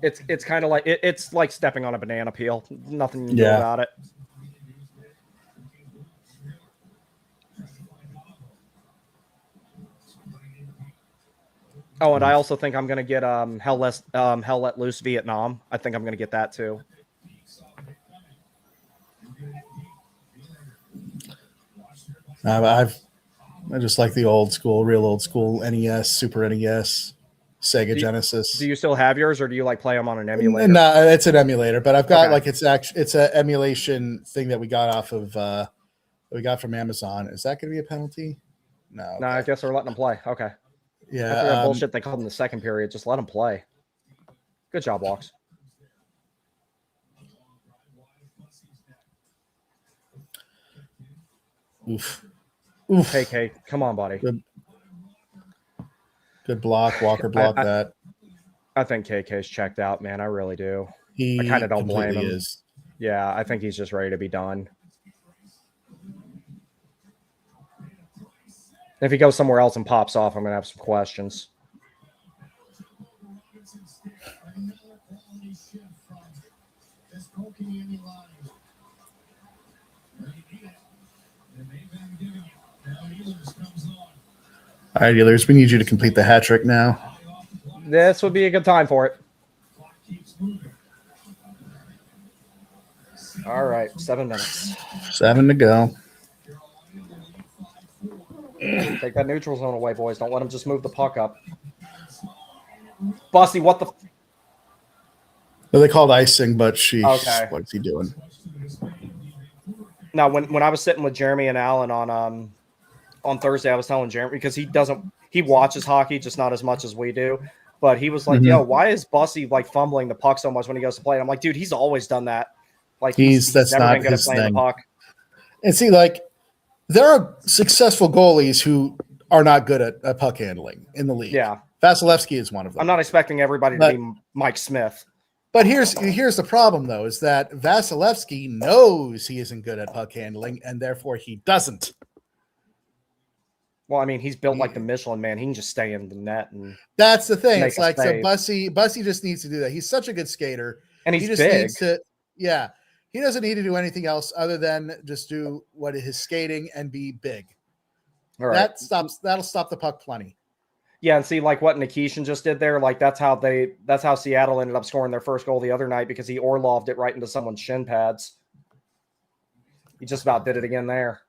It's kind of like it's like stepping on a banana peel. Nothing you can do about it. Oh, and I also think I'm going to get Hell Let Loose Vietnam. I think I'm going to get that too. I just like the real old school NES, Super NES. Sega Genesis. Do you still have yours, or do you like play them on an emulator? No, it's an emulator, but I've got it's an emulation thing that we got off of we got from Amazon. Is that going to be a penalty? No. Okay. No, I guess they're letting them play. Okay. Yeah. After that bullshit they called in the second period, just let them play. Good job, Walks. Oof. KK, come on, buddy. Good block. Walker blocked that. I think KK's checked out, man. I really do. I kind of don't blame him. Is. Yeah, I think he's just ready to be done. If he goes somewhere else and pops off, I'm going to have some questions. All right, Ehlers, we need you to complete the hat trick now. This would be a good time for it. All right, 7 minutes. 7 to go. Take that neutral zone away, boys. Don't let him just move the puck up. Bussy, what the? Well, they called icing, but Okay. What's he doing? Now, when I was sitting with Jeremy and Alan on Thursday, I was telling Jeremy because he watches hockey, just not as much as we do. But he was like, "Yo, why is Bussy like fumbling the puck so much when he goes to play?" And I'm like, "Dude, he's always done that. Like he's that's never not been good at his playing thing. the puck." And see, like there are successful goalies who are not good at puck handling in the league. Yeah, Vasilevsky is one of them. I'm not expecting everybody to be Mike Smith. But here's the problem, though, is that Vasilevsky knows he isn't good at puck handling, and therefore he doesn't. Well, I mean, he's built like the Michelin Man. He can just stay in the net, and that's the thing. make It's a like so save. Bussy just needs to do that. He's such a good skater, and he he's just big. needs to. Yeah, he doesn't need to do anything else other than just do what his skating and be big. All right. That'll stop the puck plenty. Yeah, and see, like what Nikishin just did there, like that's how Seattle ended up scoring their first goal the other night because he Orloved it right into someone's shin pads. He just about did it again there.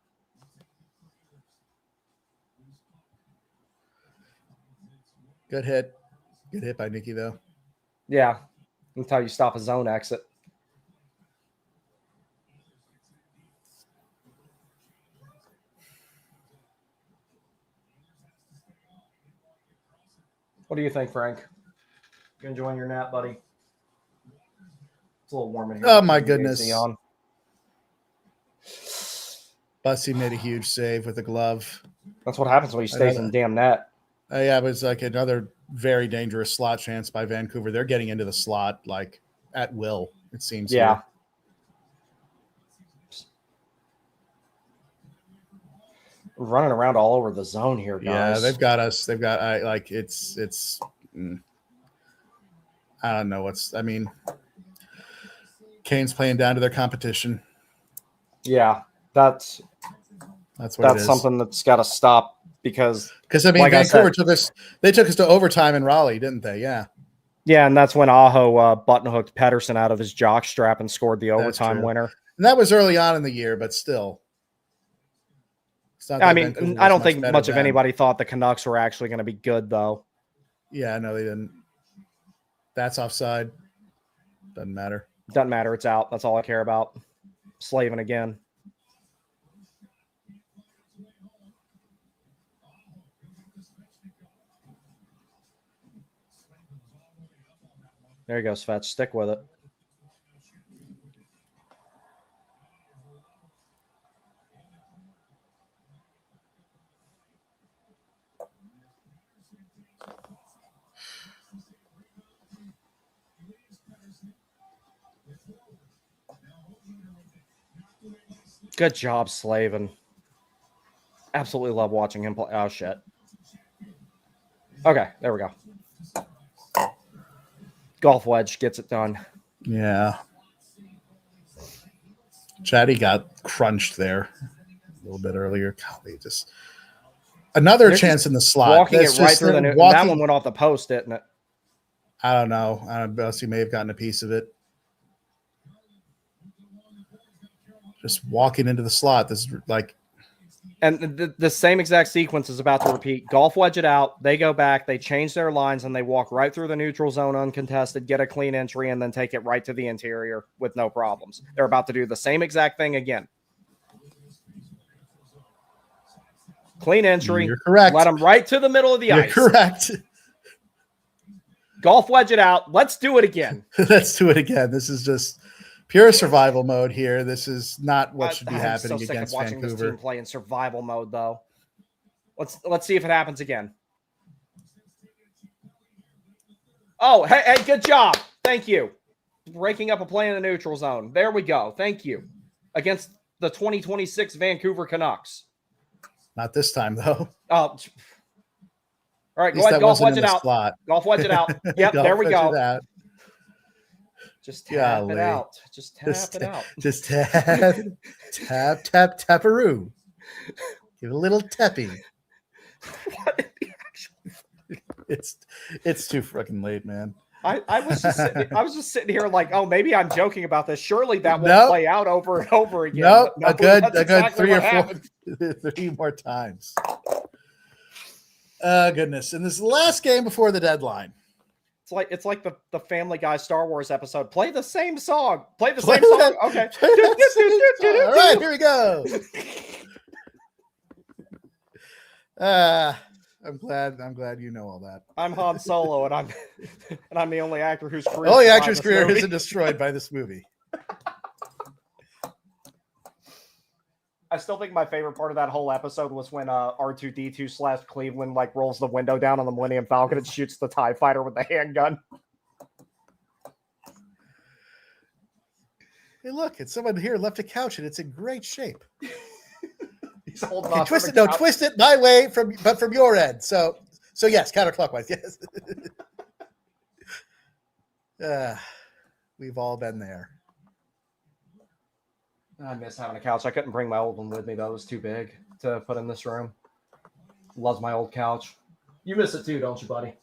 Good hit by Nikki though. Yeah, until you stop a zone exit. What do you think, Frank? You enjoying your nap, buddy? It's a little warm in here. Oh my goodness. Bussy made a huge save with a glove. That's what happens when he stays in the damn net. Yeah, it was like another very dangerous slot chance by Vancouver. They're getting into the slot like at will, it seems. Yeah. Here. Running around all over the zone here, guys. Yeah, they've got us. They've got it's. I don't know I mean, Kane's playing down to their competition. Yeah, that's something that's got to stop because I mean, like Vancouver took us to overtime in Raleigh, didn't they? Yeah. Yeah, and that's when Aho button hooked Pedersen out of his jock strap and scored the overtime winner. And that was early on in the year, but still. I mean, I don't think much of anybody thought the Canucks were actually going to be good, though. Yeah, no, they didn't. That's offside. Doesn't matter. Doesn't matter. It's out. That's all I care about. Slaving again. There you go, Svetch. Stick with it. Good job, Slavin. Absolutely love watching him play. Oh, shit. Okay, there we go. Golf wedge gets it done. Yeah. Chatty got crunched there a little bit earlier. Golly, just another chance in the slot. Walking it right through the net. That one went off the post, didn't it? I don't know. Bussy may have gotten a piece of it. Just walking into the slot. This is like And the same exact sequence is about to repeat. Golf wedge it out. They go back. They change their lines, and they walk right through the neutral zone uncontested, get a clean entry, and then take it right to the interior with no problems. They're about to do the same exact thing again. Clean entry. You're correct. Let them right to the middle of the ice. You're correct. Golf wedge it out. Let's do it again. Let's do it again. This is just pure survival mode here. This is not what should be I'm happening so sick against of watching this Vancouver. team play in survival mode, though. Let's see if it happens again. Oh, hey, good job. Thank you. Breaking up a play in the neutral zone. There we go. Thank you. Against the 2026 Vancouver Canucks. Not this time, though. Oh. All right, go ahead. Golf wedge it out. Slot. Golf wedge it out. Yep, there we go. Just tap it out. Just tap it out. Just tap-a-roo. Give it a little tapping. It's too freaking late, man. I was just sitting here like, oh, maybe I'm joking about this. Surely that won't play out over and over again. Nope, No, a good exactly 3 or 4, 3 more times. Goodness. And this is the last game before the deadline. It's like the Family Guy Star Wars episode. Play the same song. Play the same song. Okay. All right, here we go. I'm glad you know all that. I'm Han Solo, and I'm the only actor whose career. Only actor's career isn't destroyed by this movie. I still think my favorite part of that whole episode was when R2-D2 / Cleveland like rolls the window down on the Millennium Falcon and shoots the TIE fighter with the handgun. Hey, look, it's someone here left a couch and it's in great shape. He's holding on. Twist it my way but from your end. So yes, counterclockwise. Yes. We've all been there. I miss having a couch. I couldn't bring my old one with me, though. It was too big to put in this room. Loves my old couch. You miss it too, don't you, buddy?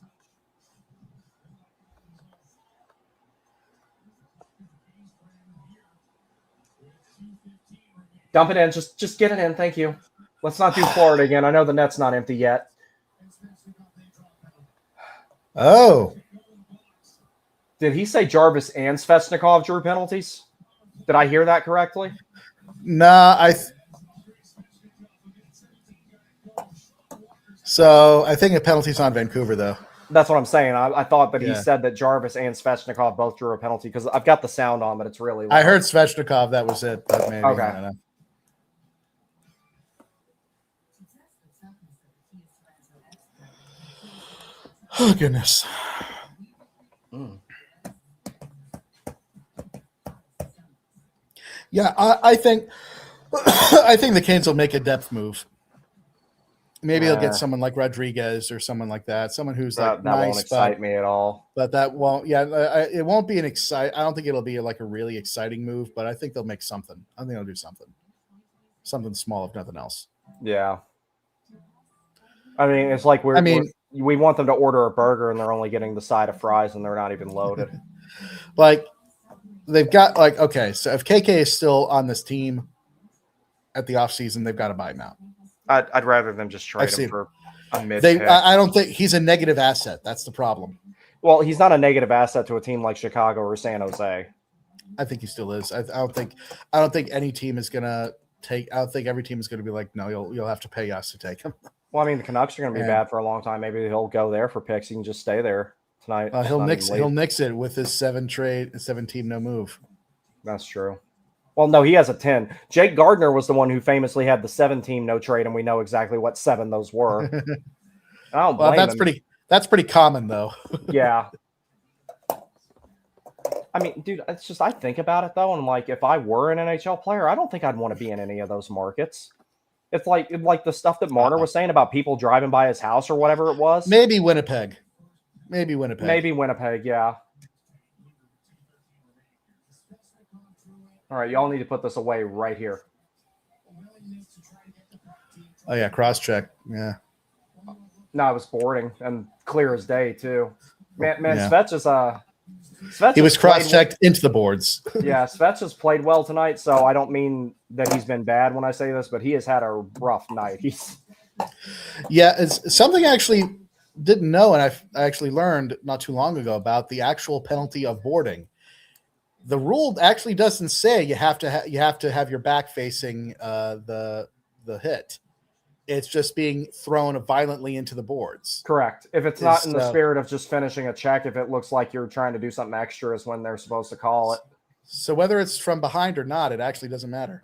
Dump it in. Just get it in. Thank you. Let's not do Florida again. I know the net's not empty yet. Oh. Did he say Jarvis and Svechnikov drew penalties? Did I hear that correctly? No, So I think a penalty's on Vancouver, though. That's what I'm saying. I thought that he said that Jarvis and Svechnikov both drew a penalty because I've got the sound on, but it's really loud. I heard Svechnikov. That was it. But maybe, okay. I don't know. Oh, goodness. Yeah, I think the Canes will make a depth move. Maybe they'll get someone like Rodriguez or someone like that. Someone who's that nice, won't excite me at all. But that won't. Yeah, it won't be an excite. I don't think it'll be like a really exciting move. But I think they'll make something. I think they'll do something small if nothing else. Yeah. I mean, it's like we want them to order a burger and they're only getting the side of fries and they're not even loaded. Like they've got okay, so if KK is still on this team at the offseason, they've got to buy him out. I'd rather them just trade him for a mid. I don't think he's a negative asset. That's the problem. Well, he's not a negative asset to a team like Chicago or San Jose. I think he still is. I don't think any team is gonna take. I don't think every team is gonna be like, no, you'll have to pay us to take him. Well, I mean, the Canucks are going to be bad for a long time. Maybe he'll go there for picks. He can just stay there tonight. He'll nix it with his 7-team no move. That's true. Well, no, he has a 10. Jake Gardner was the one who famously had the 7-team no trade, and we know exactly what 7 those were. I don't blame him. That's pretty common, though. Yeah. I mean, dude, it's just I think about it though, and like if I were an NHL player, I don't think I'd want to be in any of those markets. It's like the stuff that Marner was saying about people driving by his house or whatever it was. Maybe Winnipeg, yeah. All right, y'all need to put this away right here. Oh, yeah, cross-check, yeah. No, it was boarding and clear as day, too. Man, Svech is Svets He was has played- cross-checked into the boards. Yeah, Svets has played well tonight, so I don't mean that he's been bad when I say this, but he has had a rough night. Yeah, it's something I actually didn't know, and I actually learned not too long ago about the actual penalty of boarding. The rule actually doesn't say you have to have your back facing the hit. It's just being thrown violently into the boards. Correct. If it's not in the spirit of just finishing a check, if it looks like you're trying to do something extra, is when they're supposed to call it. So whether it's from behind or not, it actually doesn't matter.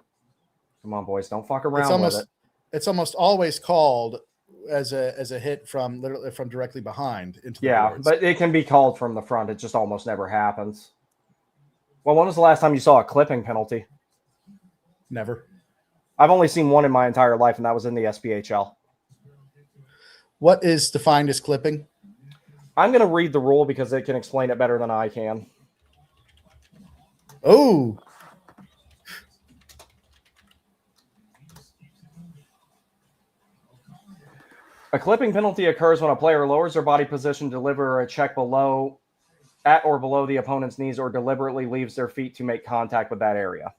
Come on, boys, don't fuck around with it. It's almost always called as a hit from literally from directly behind into the boards. But it can be called from the front. It just almost never happens. Well, when was the last time you saw a clipping penalty? Never. I've only seen one in my entire life, and that was in the SPHL. What is defined as clipping? I'm going to read the rule because it can explain it better than I can. Oh. A clipping penalty occurs when a player lowers their body position to deliver a check at or below the opponent's knees, or deliberately leaves their feet to make contact with that area.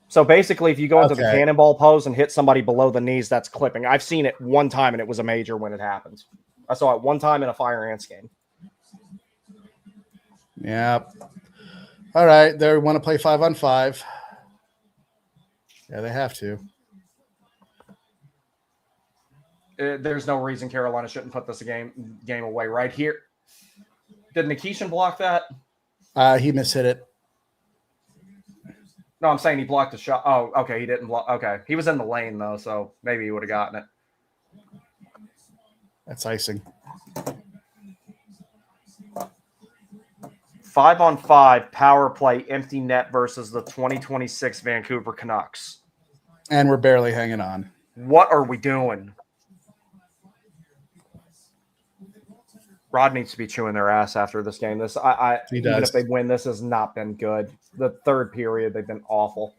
So basically, if you go into the cannonball pose and hit somebody below the knees, that's clipping. I've seen it one time, and it was a major when it happens. I saw it one time in a Fire Ants game. Yeah. All right. They want to play 5-on-5. Yeah, they have to. There's no reason Carolina shouldn't put this game away right here. Did Nikishin block that? He mishit it. No, I'm saying he blocked the shot. Oh, okay. He didn't block. Okay. He was in the lane, though, so maybe he would have gotten it. That's icing. 5-on-5 power play empty net versus the 2026 Vancouver Canucks. And we're barely hanging on. What are we doing? Rod needs to be chewing their ass after this game. Even if they win, this has not been good. The third period, they've been awful.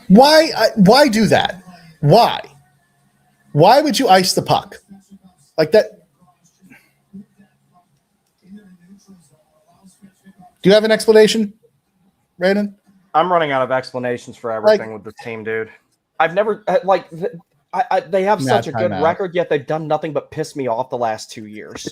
Why do that? Why would you ice the puck like that? Do you have an explanation, Brandon? I'm running out of explanations for everything with this team, dude. I've never they have such a good record, yet they've done nothing but piss me off the last 2 years.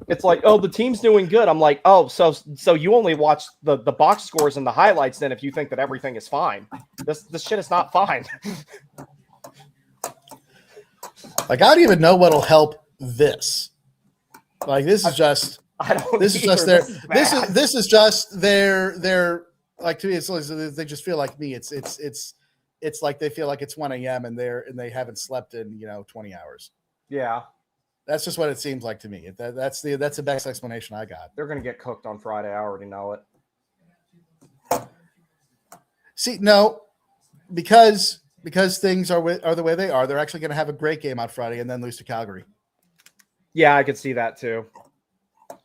It's like, oh, the team's doing good. I'm like, oh, so you only watch the box scores and the highlights then if you think that everything is fine. This shit is not fine. Like, I don't even know what'll help this. Like, this is just this is just their like, to me, it's they just feel like me. It's like they feel like it's 1 a.m. and they haven't slept in 20 hours. Yeah. That's just what it seems like to me. That's the best explanation I got. They're going to get cooked on Friday. I already know it. See, no, because things are the way they are. They're actually going to have a great game on Friday and then lose to Calgary. Yeah, I could see that too.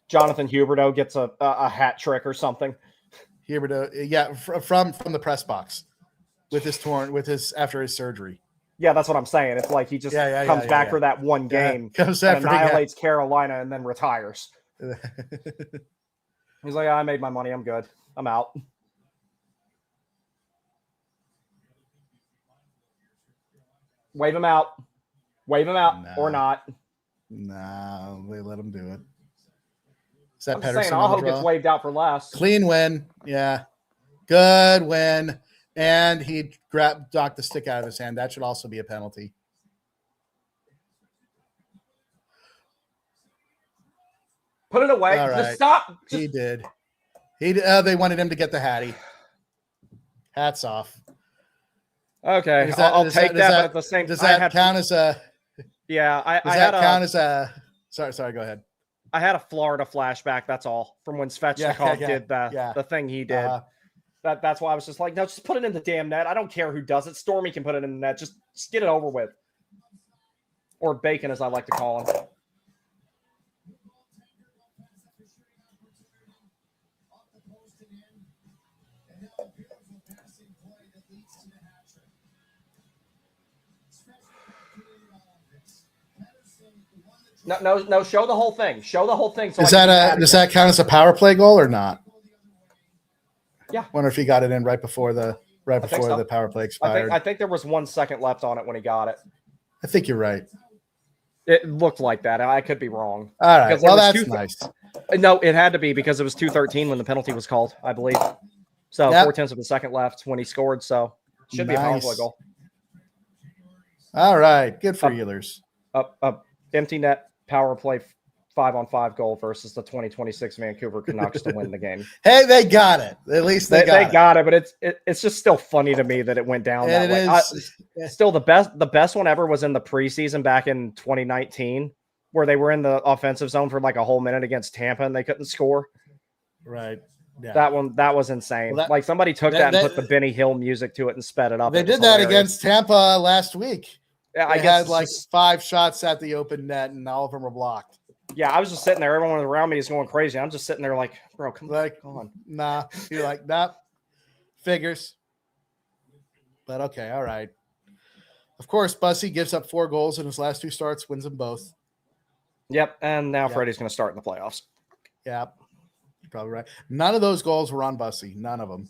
Jonathan Huberdeau gets a hat trick or something. Huberdeau, yeah, from the press box after his surgery. Yeah, that's what I'm saying. It's like he just comes back for that one game, annihilates Carolina, and then retires. He's like, I made my money. I'm good. I'm out. Wave him out. Or not. No, they let him do it. Is that I'm Pettersson? Saying Aho gets waved out for less. Clean win. Yeah. Good win. And he knocked the stick out of his hand. That should also be a penalty. Put it away. All right. Just stop. He did. They wanted him to get the Hattie. Hats off. Okay, I'll take that. But at the same, does that count as a? Yeah, Does that count as a? Sorry. Go ahead. I had a Florida flashback. That's all from when Svechnikov did the thing he did. That's why I was just like, no, just put it in the damn net. I don't care who does it. Stormy can put it in the net. Just get it over with. Or Bacon, as I like to call him. No. Show the whole thing. Show the whole thing. So does that count as a power play goal or not? Yeah. Wonder if he got it in right before the power play expired. I think there was 1 second left on it when he got it. I think you're right. It looked like that. I could be wrong. All right. Well, that's nice. No, it had to be because it was 2:13 when the penalty was called, I believe. So 4/10 of a second left when he scored. So it should be a power play goal. All right. Good for Ehlers. Empty net power play 5-on-5 goal versus the 2026 Vancouver Canucks to win the game. Hey, they got it. At least they got it. But it's just still funny to me that it went down that way. Still, the best one ever was in the preseason back in 2019, where they were in the offensive zone for like a whole minute against Tampa and they couldn't score. Right. Yeah. That was insane. Well, like somebody took that and put the Benny Hill music to it and sped it up. They did that against Tampa last week. Yeah, I had like 5 shots at the open net and all of them were blocked. Yeah, I was just sitting there. Everyone around me is going crazy. I'm just sitting there like, bro, come on. Nah. You're like, nah. Figures. But okay, all right. Of course, Bussy gives up 4 goals in his last 2 starts, wins them both. Yep, and now Freddie's going to start in the playoffs. Yep, you're probably right. None of those goals were on Bussy. None of them.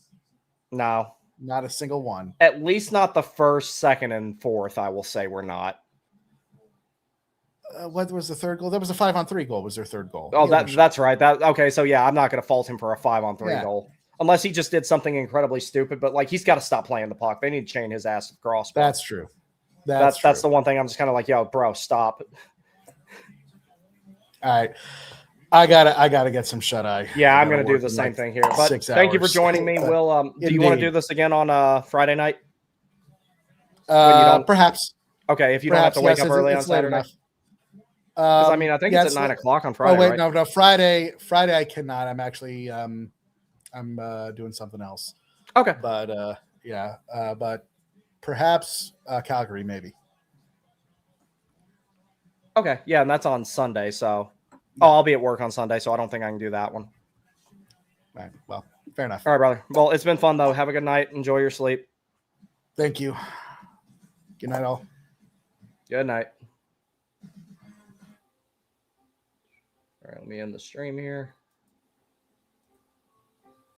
No. Not a single one. At least not the first, second, and fourth, I will say we're not. What was the third goal? That was a 5-on-3 goal. Was their third goal? Oh, that's right. Okay, so yeah, I'm not going to fault him for a 5-on-3 goal. Unless he just did something incredibly stupid, but like he's got to stop playing the puck. They need to chain his ass across. That's true. That's the one thing I'm just kind of like, yo, bro, stop. All right. I gotta get some shut eye. Yeah, I'm gonna do the same thing here. But thank you for joining me. Will do you want to do this again on Friday night? Perhaps. Okay, if you don't have to wake up early on Saturday. I mean, I think it's at 9:00 on Friday. Oh wait, right? no, Friday I cannot. I'm actually I'm doing something else. Okay. But but perhaps Calgary maybe. Okay, yeah, and that's on Sunday, so I'll be at work on Sunday, so I don't think I can do that one. All right, well, fair enough. All right, brother. Well, it's been fun though. Have a good night. Enjoy your sleep. Thank you. Good night, all. Good night. All right, let me end the stream here.